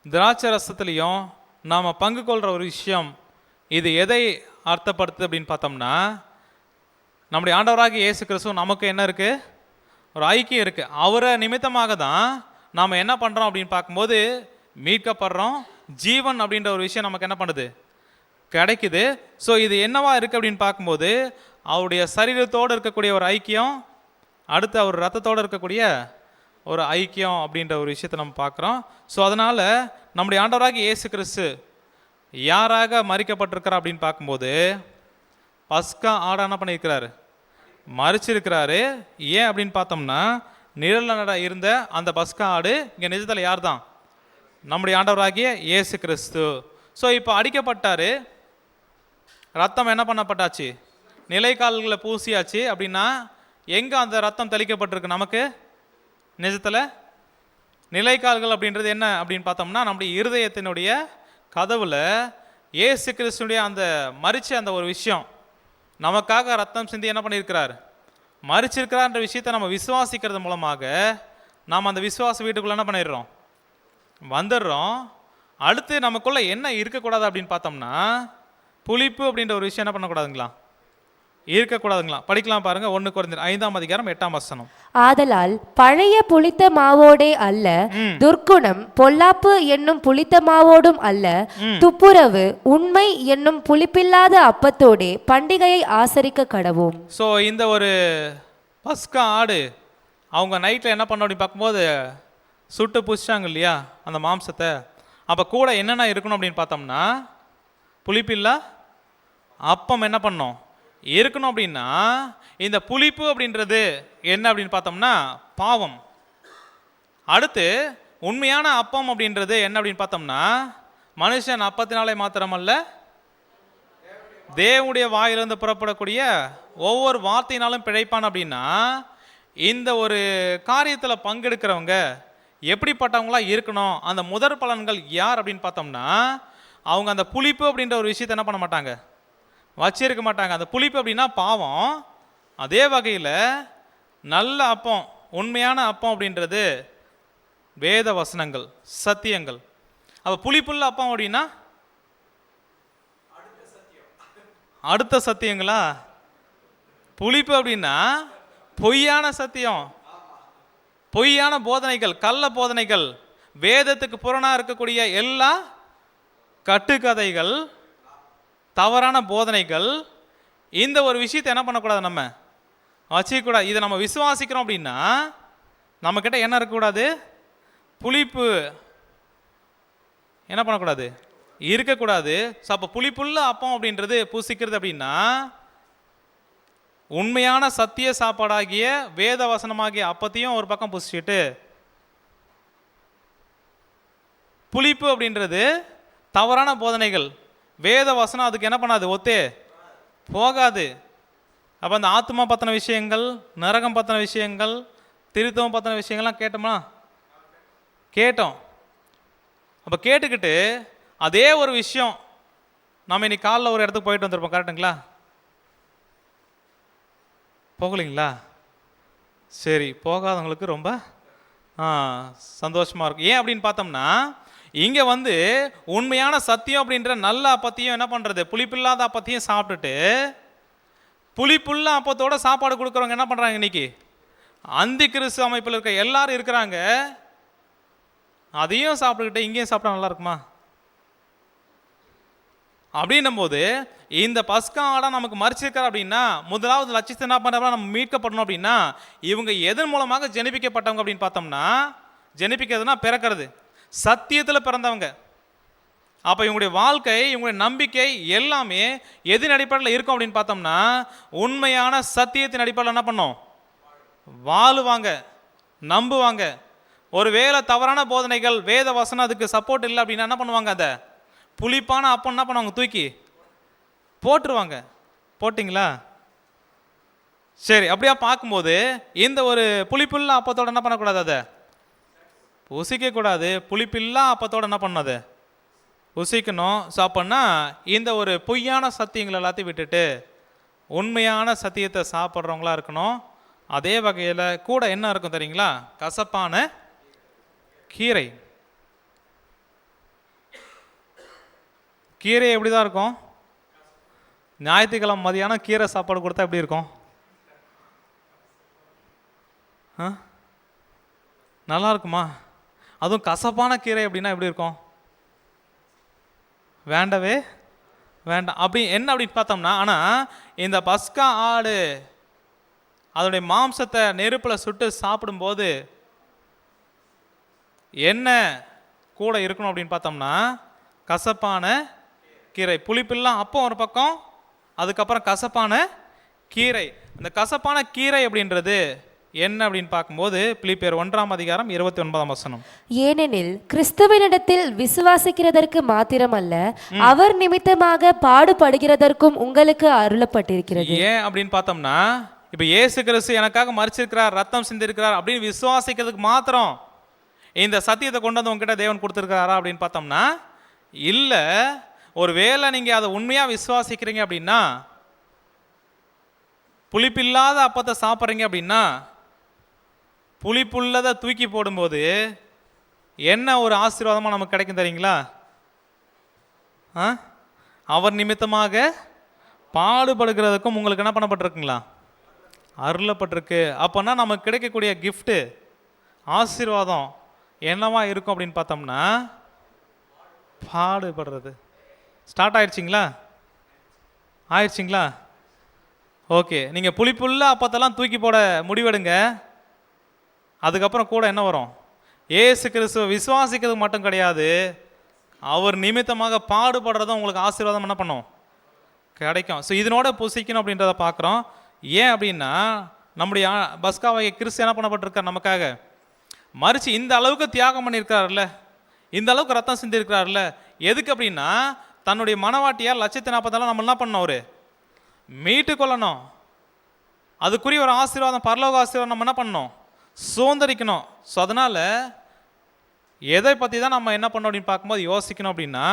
திராட்சை ரசத்துலையும் நாம் பங்கு கொள்கிற ஒரு விஷயம், இது எதை அர்த்தப்படுத்துது அப்படின்னு பார்த்தோம்னா, நம்முடைய ஆண்டவராகிய இயேசு கிறிஸ்து நமக்கு என்ன இருக்குது, ஒரு ஐக்கியம் இருக்குது. அவரை நிமித்தமாக தான் நாம் என்ன பண்ணுறோம் அப்படின்னு பார்க்கும்போது மீட்கப்படுறோம். ஜீவன் அப்படின்ற ஒரு விஷயம் நமக்கு என்ன பண்ணுது, கிடைக்குது. ஸோ இது என்னவா இருக்குது அப்படின்னு பார்க்கும்போது அவருடைய சரீரத்தோடு இருக்கக்கூடிய ஒரு ஐக்கியம், அடுத்து அவர் ரத்தத்தோடு இருக்கக்கூடிய ஒரு ஐக்கியம் அப்படின்ற ஒரு விஷயத்தை நம்ம பார்க்குறோம். ஸோ அதனால் நம்முடைய ஆண்டவராகிய இயேசு கிறிஸ்து யாராக மரிக்கப்பட்டிருக்கிறார் அப்படின்னு பார்க்கும்போது பஸ்கா ஆடா என்ன பண்ணியிருக்கிறாரு, மரிச்சிருக்கிறாரு. ஏன் அப்படின்னு பார்த்தோம்னா, நிழல்ல இருந்த அந்த பஸ்கா ஆடு இங்கே நிஜத்தில் யார் தான், நம்முடைய ஆண்டவராகிய இயேசு கிறிஸ்து. ஸோ இப்போ அடிக்கப்பட்டார், ரத்தம் என்ன பண்ணப்பட்டாச்சு, நிலைக்கால்களை பூசியாச்சு. அப்படின்னா எங்கே அந்த ரத்தம் தெளிக்கப்பட்டிருக்கு நமக்கு நிஜத்தில்? நிலைக்கால்கள் அப்படின்றது என்ன அப்படின்னு பார்த்தோம்னா, நம்முடைய இருதயத்தினுடைய கதவுல இயேசு கிறிஸ்துடைய அந்த மரிச்ச அந்த ஒரு விஷயம், நமக்காக ரத்தம் சிந்தி என்ன பண்ணியிருக்கிறார், மரிச்சிருக்கிறார்ன்ற விஷயத்தை நம்ம விசுவாசிக்கிறது மூலமாக நாம் அந்த விசுவாச வீட்டுக்குள்ளே என்ன பண்ணிடுறோம், வந்துடுறோம். அடுத்து நமக்குள்ளே என்ன இருக்கக்கூடாது அப்படின்னு பார்த்தோம்னா, புளிப்பு அப்படின்ற ஒரு விஷயம் என்ன பண்ணக்கூடாதுங்களா, இருக்கக்கூடாதுங்களா. படிக்கலாம் பாருங்க 1 கொரிந்தியர் 5:8. ஆதலால் பழைய புளித்த மாவோடே அல்ல, துர்க்குணம் பொல்லாப்பு என்னும் புளித்த மாவோடும் அல்ல, துப்புரவு உண்மை என்னும் புளிப்பில்லாத அப்பத்தோடே பண்டிகையை ஆசரிக்க கடவோம். ஸோ இந்த ஒரு பஸ்கா ஆடு அவங்க நைட்டில் என்ன பண்ண அப்படின்னு பார்க்கும்போது சுட்டு புடிச்சாங்க இல்லையா அந்த மாம்சத்தை. அப்போ கூட என்னென்ன இருக்கணும் அப்படின்னு பார்த்தோம்னா, புளிப்பில்லா அப்பம் என்ன பண்ணோம் இருக்கணும் அப்படின்னா இந்த புளிப்பு அப்படின்றது என்ன அப்படின்னு பார்த்தோம்னா பாவம். அடுத்து உண்மையான அப்பம் அப்படின்றது என்ன அப்படின்னு பார்த்தோம்னா மனுஷன் அப்பத்தினாலே மாத்திரமல்ல தேவனுடைய வாயிலிருந்து புறப்படக்கூடிய ஒவ்வொரு வார்த்தையினாலும் பிழைப்பான். அப்படின்னா இந்த ஒரு காரியத்தில் பங்கெடுக்கிறவங்க எப்படிப்பட்டவங்களா இருக்கணும், அந்த முதற் பலன்கள் யார் அப்படின்னு பார்த்தோம்னா அவங்க அந்த புளிப்பு அப்படின்ற ஒரு விஷயத்தை என்ன பண்ண மாட்டாங்க, வச்சிருக்க மாட்டாங்க. அந்த புளிப்பு அப்படின்னா பாவம். அதே வகையில் நல்ல அப்பம், உண்மையான அப்பம் அப்படின்றது வேத வசனங்கள், சத்தியங்கள். அப்போ புளிப்புள்ள அப்பம் அப்படின்னா அடுத்த சத்தியங்களா? புளிப்பு அப்படின்னா பொய்யான சத்தியம், பொய்யான போதனைகள், கள்ள போதனைகள், வேதத்துக்கு புறணா இருக்கக்கூடிய எல்லா கட்டுக்கதைகள், தவறான போதனைகள். இந்த ஒரு விஷயத்தை என்ன பண்ணக்கூடாது, நம்ம வச்சுக்கூடாது. இதை நம்ம விசுவாசிக்கிறோம் அப்படின்னா நம்மக்கிட்ட என்ன இருக்கக்கூடாது, புளிப்பு என்ன பண்ணக்கூடாது, இருக்கக்கூடாது. ஸோ அப்போ புளிப்புள்ள அப்பம் அப்படின்றது புசிக்கிறது அப்படின்னா உண்மையான சத்திய சாப்பாடாகிய வேத வசனமாகிய அப்பத்தையும் ஒரு பக்கம் புசிச்சுட்டு, புளிப்பு அப்படின்றது தவறான போதனைகள், வேத வசனம் அதுக்கு என்ன பண்ணாது, ஒத்தே போகாது. அப்போ அந்த ஆத்மா பற்றின விஷயங்கள், நரகம் பற்றின விஷயங்கள், திருத்தம் பற்றின விஷயங்கள்லாம் கேட்டோமா, கேட்டோம். அப்போ கேட்டுக்கிட்டு அதே ஒரு விஷயம் நம்ம இன்னைக்கு காலைல ஒரு இடத்துக்கு போயிட்டு வந்திருப்போம், கரெக்டுங்களா? போகலைங்களா? சரி, போகாதவங்களுக்கு ரொம்ப சந்தோஷமாக இருக்கும். ஏன் அப்படின்னு பார்த்தோம்னா இங்கே வந்து உண்மையான சத்தியம் அப்படின்ற நல்ல அப்பத்தையும் என்ன பண்ணுறது, புளிப்பில்லாத அப்பத்தையும் சாப்பிட்டுட்டு புளிப்புள்ள அப்பத்தோட சாப்பாடு கொடுக்குறவங்க என்ன பண்ணுறாங்க, இன்னைக்கு அந்தி கிறிஸ்து அமைப்பில் இருக்க எல்லாரும் இருக்கிறாங்க. அதையும் சாப்பிட்டுக்கிட்டு இங்கேயும் சாப்பிட்டா நல்லா இருக்குமா? அப்படின்னும் போது இந்த பஸ்கா ஆடை நமக்கு மறிச்சிருக்கார் அப்படின்னா முதலாவது லட்சியத்தை என்ன பண்ணுறா, நம்ம மீட்கப்படணும் அப்படின்னா இவங்க எதன் மூலமாக ஜெனிப்பிக்கப்பட்டவங்க அப்படின்னு பார்த்தோம்னா, ஜெனிப்பிக்கிறதுனா பிறக்கிறது, சத்தியத்தில் பிறந்தவங்க. அப்போ இவங்களுடைய வாழ்க்கை, இவங்களுடைய நம்பிக்கை எல்லாமே எதின் அடிப்படையில் இருக்கும் அப்படின்னு பார்த்தோம்னா உண்மையான சத்தியத்தின் அடிப்படையில் என்ன பண்ணோம், வாழுவாங்க, நம்புவாங்க. ஒருவேளை தவறான போதனைகள், வேத வசனம் அதுக்கு சப்போர்ட் இல்லை அப்படின்னா என்ன பண்ணுவாங்க, அதை புளிப்பான அப்பம் என்ன பண்ணுவாங்க, தூக்கி போட்டுருவாங்க. போட்டிங்களா? சரி, அப்படியா பார்க்கும்போது இந்த ஒரு புளிப்புள்ள அப்பத்தோடு என்ன பண்ணக்கூடாது, அதை புசிக்கக்கூடாது. புளிப்பில்லா அப்பத்தோடு என்ன பண்ணது, புசிக்கணும். ஸோ அப்போன்னா இந்த ஒரு பொய்யான சத்தியங்கள் எல்லாத்தையும் விட்டுட்டு உண்மையான சத்தியத்தை சாப்பிட்றவங்களா இருக்கணும். அதே வகையில் கூட என்ன இருக்கும் தெரியுங்களா, கசப்பான கீரை. கீரை எப்படி தான் இருக்கும், ஞாயிற்றுக்கிழமை மதியானம் கீரை சாப்பாடு கொடுத்தா எப்படி இருக்கும், நல்லா இருக்குமா? அதுவும் கசப்பான கீரை அப்படின்னா எப்படி இருக்கும், வேண்டவே வேண்டாம். அப்படி என்ன அப்படின்னு பார்த்தோம்னா, ஆனால் இந்த பஸ்கா ஆடு அதோடைய மாம்சத்தை நெருப்பில் சுட்டு சாப்பிடும்போது என்ன கூட இருக்கணும் அப்படின்னு பார்த்தோம்னா கசப்பான கீரை. புளிப்பில்லாம் அப்போ ஒரு பக்கம், அதுக்கப்புறம் கசப்பான கீரை. இந்த கசப்பான கீரை அப்படின்றது என்ன அப்படின்னு பார்க்கும்போது பிலிப்பியர் 1:29. ஏனெனில் கிறிஸ்துவனிடத்தில் விசுவாசிக்கிறதற்கு மாத்திரமல்ல அவர் நிமித்தமாக பாடுபடுகிறதற்கும் உங்களுக்கு அருளப்பட்டிருக்கிறது. ஏன் அப்படின்னு பார்த்தோம்னா இப்போ இயேசு கிறிஸ்து எனக்காக மரிச்சிருக்கிறார், ரத்தம் சிந்திருக்கிறார் அப்படின்னு விசுவாசிக்கிறதுக்கு மாத்திரம் இந்த சத்தியத்தை கொண்டு வந்து உங்ககிட்ட தேவன் கொடுத்துருக்கிறாரா அப்படின்னு பார்த்தோம்னா இல்லை. ஒரு வேளை நீங்கள் அதை உண்மையாக விசுவாசிக்கிறீங்க அப்படின்னா, புளிப்பில்லாத அப்பத்தை சாப்பிட்றீங்க அப்படின்னா, புளிப்புள்ளதை தூக்கி போடும்போது என்ன ஒரு ஆசீர்வாதமாக நமக்கு கிடைக்கும் தெரியுங்களா? அவர் நிமித்தமாக பாடுபடுகிறதுக்கும் உங்களுக்கு என்ன பண்ணப்பட்டிருக்குங்களா, அருளப்பட்டிருக்கு. அப்போனா நமக்கு கிடைக்கக்கூடிய கிஃப்ட்டு, ஆசீர்வாதம் என்னவா இருக்கும் அப்படின்னு பார்த்தோம்னா பாடுபடுறது. ஸ்டார்ட் ஆயிடுச்சிங்களா? ஆயிடுச்சிங்களா? ஓகே, நீங்கள் புளிப்புள்ள அப்பத்தெல்லாம் தூக்கி போட முடிவெடுங்க. அதுக்கப்புறம் கூட என்ன வரும், ஏசு கிறிஸ்துவ விசுவாசிக்கிறது மட்டும் கிடையாது, அவர் நிமித்தமாக பாடுபடுறதும் உங்களுக்கு ஆசீர்வாதம் என்ன பண்ணும், கிடைக்கும். ஸோ இதனோட புசிக்கணும் அப்படின்றத பார்க்குறோம். ஏன் அப்படின்னா நம்முடைய பஸ்காவாகிய கிறிஸ்து என்ன பண்ணப்பட்டிருக்கார், நமக்காக மறித்து இந்த அளவுக்கு தியாகம் பண்ணியிருக்கிறார்ல, இந்த அளவுக்கு ரத்தம் சிந்திருக்கிறார்ல. எதுக்கு அப்படின்னா தன்னுடைய மனவாட்டியார் 1,40,000 நம்ம என்ன பண்ணோம், ஒரு மீட்டு கொள்ளணும். அதுக்குரிய ஒரு ஆசீர்வாதம், பரலோக ஆசீர்வாதம் நம்ம என்ன பண்ணணும், சுதந்திரிக்கணும். ஸோ அதனால் எதை பற்றி தான் நம்ம என்ன பண்ணோம் அப்படின்னு பார்க்கும்போது யோசிக்கணும் அப்படின்னா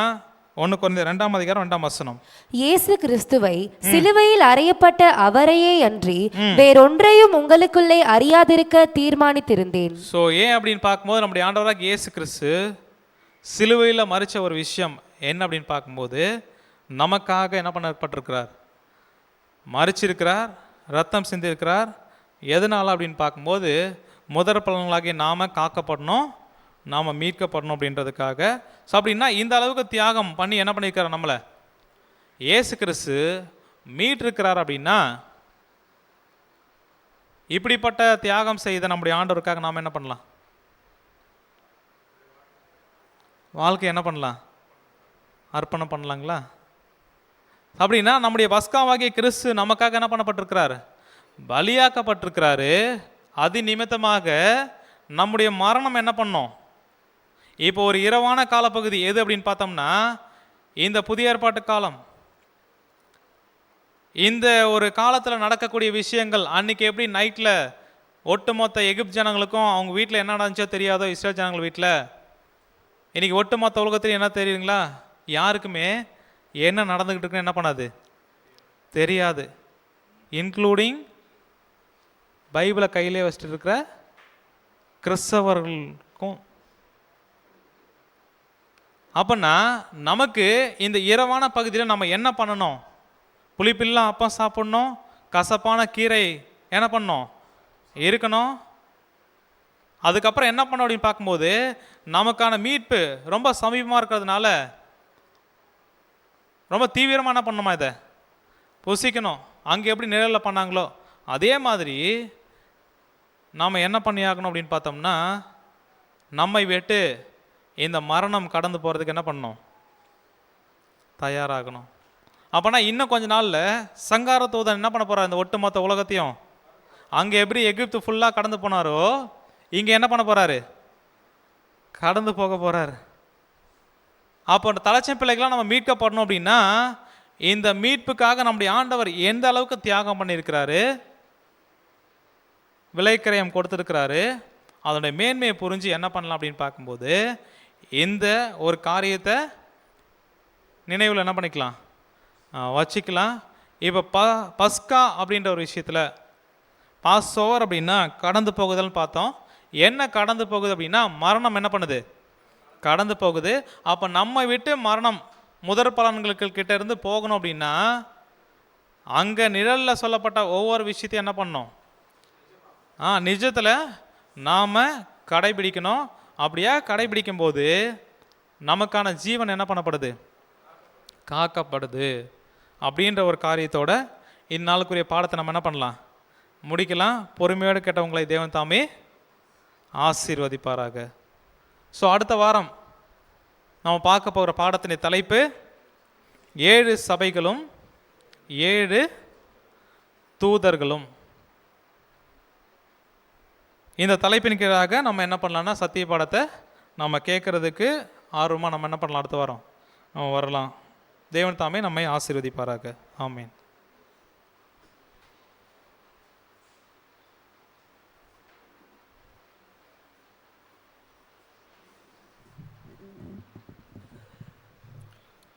1 கொரிந்தியர் 2:2 இயேசு கிறிஸ்துவை சிலுவையில் அறையப்பட்ட அவரையே அன்றி வேறொன்றையும் உங்களுக்குள்ளே அறியாதிருக்க தீர்மானித்திருந்தேன். ஸோ ஏன் அப்படின்னு பார்க்கும்போது நம்முடைய ஆண்டவராக இயேசு கிறிஸ்து சிலுவையில் மறித்த ஒரு விஷயம் என்ன அப்படின்னு பார்க்கும்போது நமக்காக என்ன பண்ணப்பட்டிருக்கிறார், மறிச்சிருக்கிறார், ரத்தம் சிந்திருக்கிறார். எதனால் அப்படின்னு பார்க்கும்போது முதற் பலன்களாகிய நாம் காக்கப்படணும், நாம் மீட்கப்படணும் அப்படின்றதுக்காக. ஸோ அப்படின்னா இந்த அளவுக்கு தியாகம் பண்ணி என்ன பண்ணியிருக்கிறார், நம்மளை இயேசு கிறிஸ்து மீட்டிருக்கிறார். அப்படின்னா இப்படிப்பட்ட தியாகம் செய்த நம்முடைய ஆண்டவருக்காக நாம் என்ன பண்ணலாம், வாழ்க்கை என்ன பண்ணலாம், அர்ப்பணம் பண்ணலாங்களா? அப்படின்னா நம்முடைய பஸ்காவாகிய கிறிஸ்து நமக்காக என்ன பண்ணப்பட்டிருக்கிறார், பலியாக்கப்பட்டிருக்கிறாரு. அது நிமித்தமாக நம்முடைய மரணம் என்ன பண்ணோம், இப்போ ஒரு இரவான காலப்பகுதி எது அப்படின்னு பார்த்தோம்னா இந்த புதிய ஏற்பாட்டு காலம். இந்த ஒரு காலத்தில் நடக்கக்கூடிய விஷயங்கள், அன்றைக்கி எப்படி நைட்டில் ஒட்டுமொத்த எகிப்து ஜனங்களுக்கும் அவங்க வீட்டில் என்ன நடந்துச்சோ தெரியாதோ இஸ்ரேல் ஜனங்கள் வீட்டில், இன்றைக்கி ஒட்டுமொத்த உலகத்தில் என்ன தெரியுங்களா, யாருக்குமே என்ன நடந்துக்கிட்டு இருக்குன்னு என்ன பண்ணாது, தெரியாது. இன்க்ளூடிங் பைபிளை கையிலே வச்சுட்டு இருக்கிற கிறிஸ்தவர்களுக்கும். அப்படின்னா நமக்கு இந்த இரவான பகுதியில் நம்ம என்ன பண்ணணும், புளிப்பில்லாம் அப்பம் சாப்பிட்ணும், கசப்பான கீரை என்ன பண்ணணும், இருக்கணும். அதுக்கப்புறம் என்ன பண்ணணும் அப்படின்னு பார்க்கும்போது நமக்கான மீட்பு ரொம்ப சமீபமாக இருக்கிறதுனால ரொம்ப தீவிரமாக என்ன பண்ணணுமா, இதை புசிக்கணும். அங்கே எப்படி நிழலில் பண்ணாங்களோ அதே மாதிரி நாம் என்ன பண்ணியாகணும் அப்படின்னு பார்த்தோம்னா நம்மை விட்டு இந்த மரணம் கடந்து போகிறதுக்கு என்ன பண்ணணும், தயாராகணும். அப்போனா இன்னும் கொஞ்ச நாளில் சங்கார தூதன் என்ன பண்ண போகிறார், இந்த ஒட்டுமொத்த உலகத்தையும் அங்கே எப்படி எகிப்து ஃபுல்லாக கடந்து போனாரோ இங்கே என்ன பண்ண போகிறாரு, கடந்து போக போகிறார். அப்போ அந்த தலைச்சம் பிள்ளைகளாம் நம்ம மீட்கப்படணும் அப்படின்னா இந்த மீட்புக்காக நம்முடைய ஆண்டவர் எந்த அளவுக்கு தியாகம் பண்ணியிருக்கிறாரு, விலைக்கிரயம் கொடுத்துருக்கிறாரு, அதனுடைய மேன்மையை புரிஞ்சு என்ன பண்ணலாம் அப்படின்னு பார்க்கும்போது இந்த ஒரு காரியத்தை நினைவில் என்ன பண்ணிக்கலாம், வச்சுக்கலாம். இப்போ பஸ்கா அப்படின்ற ஒரு விஷயத்தில் பாஸ் ஓவர் அப்படின்னா கடந்து போகுதல்னு பார்த்தோம். என்ன கடந்து போகுது அப்படின்னா மரணம் என்ன பண்ணுது, கடந்து போகுது. அப்போ நம்ம விட்டு மரணம் முதற் பலன்களுக்கு கிட்ட இருந்து போகணும் அப்படின்னா அங்கே நிழலில் சொல்லப்பட்ட ஒவ்வொரு விஷயத்தையும் என்ன பண்ணணும், நிஜத்தில் நாம் கடைபிடிக்கணும். அப்படியா கடைபிடிக்கும் போது நமக்கான ஜீவன் என்ன பண்ணப்படுது, காக்கப்படுது. அப்படின்ற ஒரு காரியத்தோட இந்நாளுக்குரிய பாடத்தை நம்ம என்ன பண்ணலாம், முடிக்கலாம். பொறுமையோடு கேட்டவங்களை தேவன் தாமே ஆசீர்வதிப்பாராக. ஸோ அடுத்த வாரம் நம்ம பார்க்க போகிற பாடத்தின் தலைப்பு 7 சபைகளும் 7 தூதர்களும். இந்த தலைப்பின் கீழாக நம்ம என்ன பண்ணலாம்னா சத்திய பாடத்தை நம்ம கேட்குறதுக்கு ஆர்வமாக நம்ம என்ன பண்ணலாம், அடுத்த வாரம் நம்ம வரலாம். தேவன் தாமே நம்மை ஆசீர்வதிப்பாராக. ஆமீன்.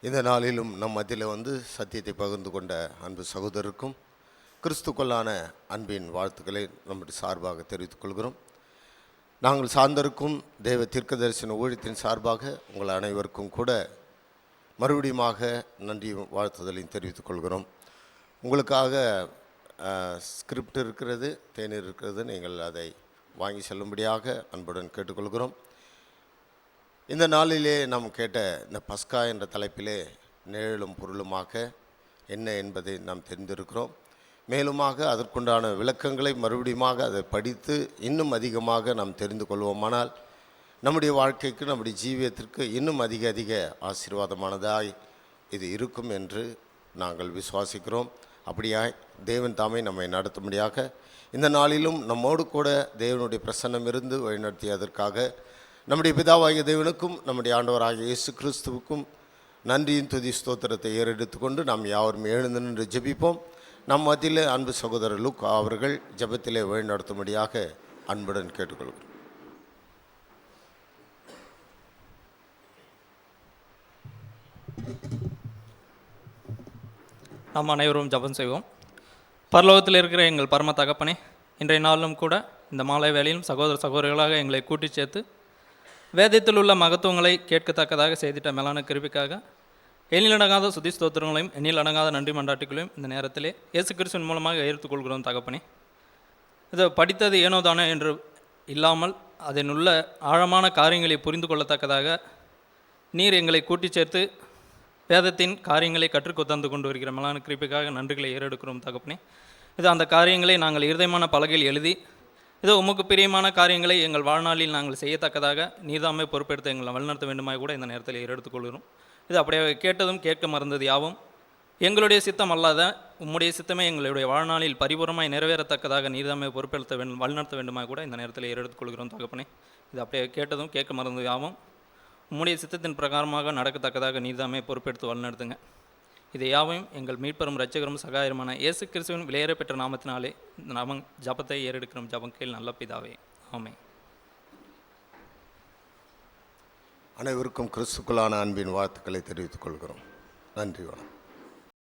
இந்த நாளிலும் நம் மத்தியில் வந்து சத்தியத்தை பகிர்ந்து கொண்ட அன்பு சகோதரருக்கும் கிறிஸ்துக்குள்ளான அன்பின் வாழ்த்துக்களை நம்முடைய சார்பாக தெரிவித்துக் கொள்கிறோம். நாங்கள் சார்ந்திருக்கும் தேவ தீர்க்கதரிசன ஊழியத்தின் சார்பாக உங்கள் அனைவருக்கும் கூட மறுபடியுமாக நன்றியும் வாழ்த்துதலையும் தெரிவித்துக் கொள்கிறோம். உங்களுக்காக ஸ்கிரிப்ட் இருக்கிறது, தேநீர் இருக்கிறது, நீங்கள் அதை வாங்கி செல்லும்படியாக அன்புடன் கேட்டுக்கொள்கிறோம். இந்த நாளிலே நாம் கேட்ட இந்த பஸ்கா என்ற தலைப்பிலே நிழலும் பொருளுமாக என்ன என்பதை நாம் தெரிந்திருக்கிறோம். மேலுமாக அதற்குண்டான விளக்கங்களை மறுபடியுமாக அதை படித்து இன்னும் அதிகமாக நாம் தெரிந்து கொள்வோமானால் நம்முடைய வாழ்க்கைக்கு, நம்முடைய ஜீவியத்திற்கு இன்னும் அதிக ஆசீர்வாதமானதாய் இது இருக்கும் என்று நாங்கள் விசுவாசிக்கிறோம். அப்படியாய் தேவன் தாமே நம்மை நடத்தும்படியாக இந்த நாளிலும் நம்மோடு கூட தேவனுடைய பிரசன்னம் இருந்து வழிநடத்தியதற்காக நம்முடைய பிதாவாகிய தேவனுக்கும் நம்முடைய ஆண்டவராகிய இயேசு கிறிஸ்துவுக்கும் நன்றியின் துதி ஸ்தோத்திரத்தை ஏறெடுத்துக்கொண்டு நாம் யாவரும் எழுந்து நின்று ஜெபிப்போம். நம் மத்தியில் அன்பு சகோதரர் லூக் அவர்கள் ஜெபத்திலே வழிநடத்தும்படியாக அன்புடன் கேட்டுக்கொள்கிறோம். நாம் அனைவரும் ஜெபம் செய்வோம். பரலோகத்தில் இருக்கிற எங்கள் பரம தகப்பனே, இன்றைய நாளிலும் கூட இந்த மாலை வேளையிலும் சகோதர சகோதரிகளாக எங்களை கூட்டி சேர்த்து வேதத்தில் உள்ள மகத்துவங்களை கேட்கத்தக்கதாக செய்திட்ட மேலான கிருபைக்காக எண்ணிலடங்காத சுதி ஸ்தோத்திரங்களையும் எண்ணிலடங்காத நன்றி மன்றாட்டுகளையும் இந்த நேரத்திலே இயேசு கிறிஸ்துவின் மூலமாக எடுத்துக்கொள்கிறோம் தகப்பனே. இதை படித்தது ஏனோதானோ என்று இல்லாமல் அதனுள்ள ஆழமான காரியங்களை புரிந்து கொள்ளத்தக்கதாக நீர் எங்களை கூட்டி சேர்த்து வேதத்தின் காரியங்களை கற்றுக்கொத்தந்து கொண்டு வருகிற மேலான கிருபைக்காக நன்றிகளை ஏறெடுக்கிறோம் தகப்பனே. இது அந்த காரியங்களை நாங்கள் இருதயமான பலகையில் எழுதி இதோ உமக்கு பிரியமான காரியங்களை எங்கள் வாழ்நாளில் நாங்கள் செய்யத்தக்கதாக நீர்தாமே பொறுப்பெடுத்து எங்களை வழிநடத்த வேண்டுமாய் கூட இந்த நேரத்தில் ஏறெடுத்துக்கொள்கிறோம். இது அப்படியே கேட்டதும் கேட்க மறந்தது யாவும் எங்களுடைய சித்தம் அல்லாத உம்முடைய சித்தமே எங்களுடைய வாழ்நாளில் பரிபூர்ணமாய் நிறைவேறத்தக்கதாக நீர்தாமே பொறுப்பெடுத்த வழிநடத்த வேண்டுமாய் கூட இந்த நேரத்தில் ஏறெடுத்துக்கொள்கிறோம் தகப்பனே. இது அப்படியே கேட்டதும் கேட்க மறந்தது யாவும் உம்முடைய சித்தத்தின் பிரகாரமாக நடக்கத்தக்கதாக நீர்தாமே பொறுப்பெடுத்து வழிநடத்துங்க. இதை யாவையும் எங்கள் மீட்பெறும் இரட்சகரும் சகாயருமான இயேசு கிறிஸ்துவின் விலையேற பெற்ற நாமத்தினாலே இந்த ஜபத்தை ஏறெடுக்கிறோம். ஜபம் கேள் நல்ல பிதாவே, ஆமென். அனைவருக்கும் கிறிஸ்துக்குள்ளான அன்பின் வாழ்த்துக்களை தெரிவித்துக் கொள்கிறோம். நன்றி, வணக்கம்.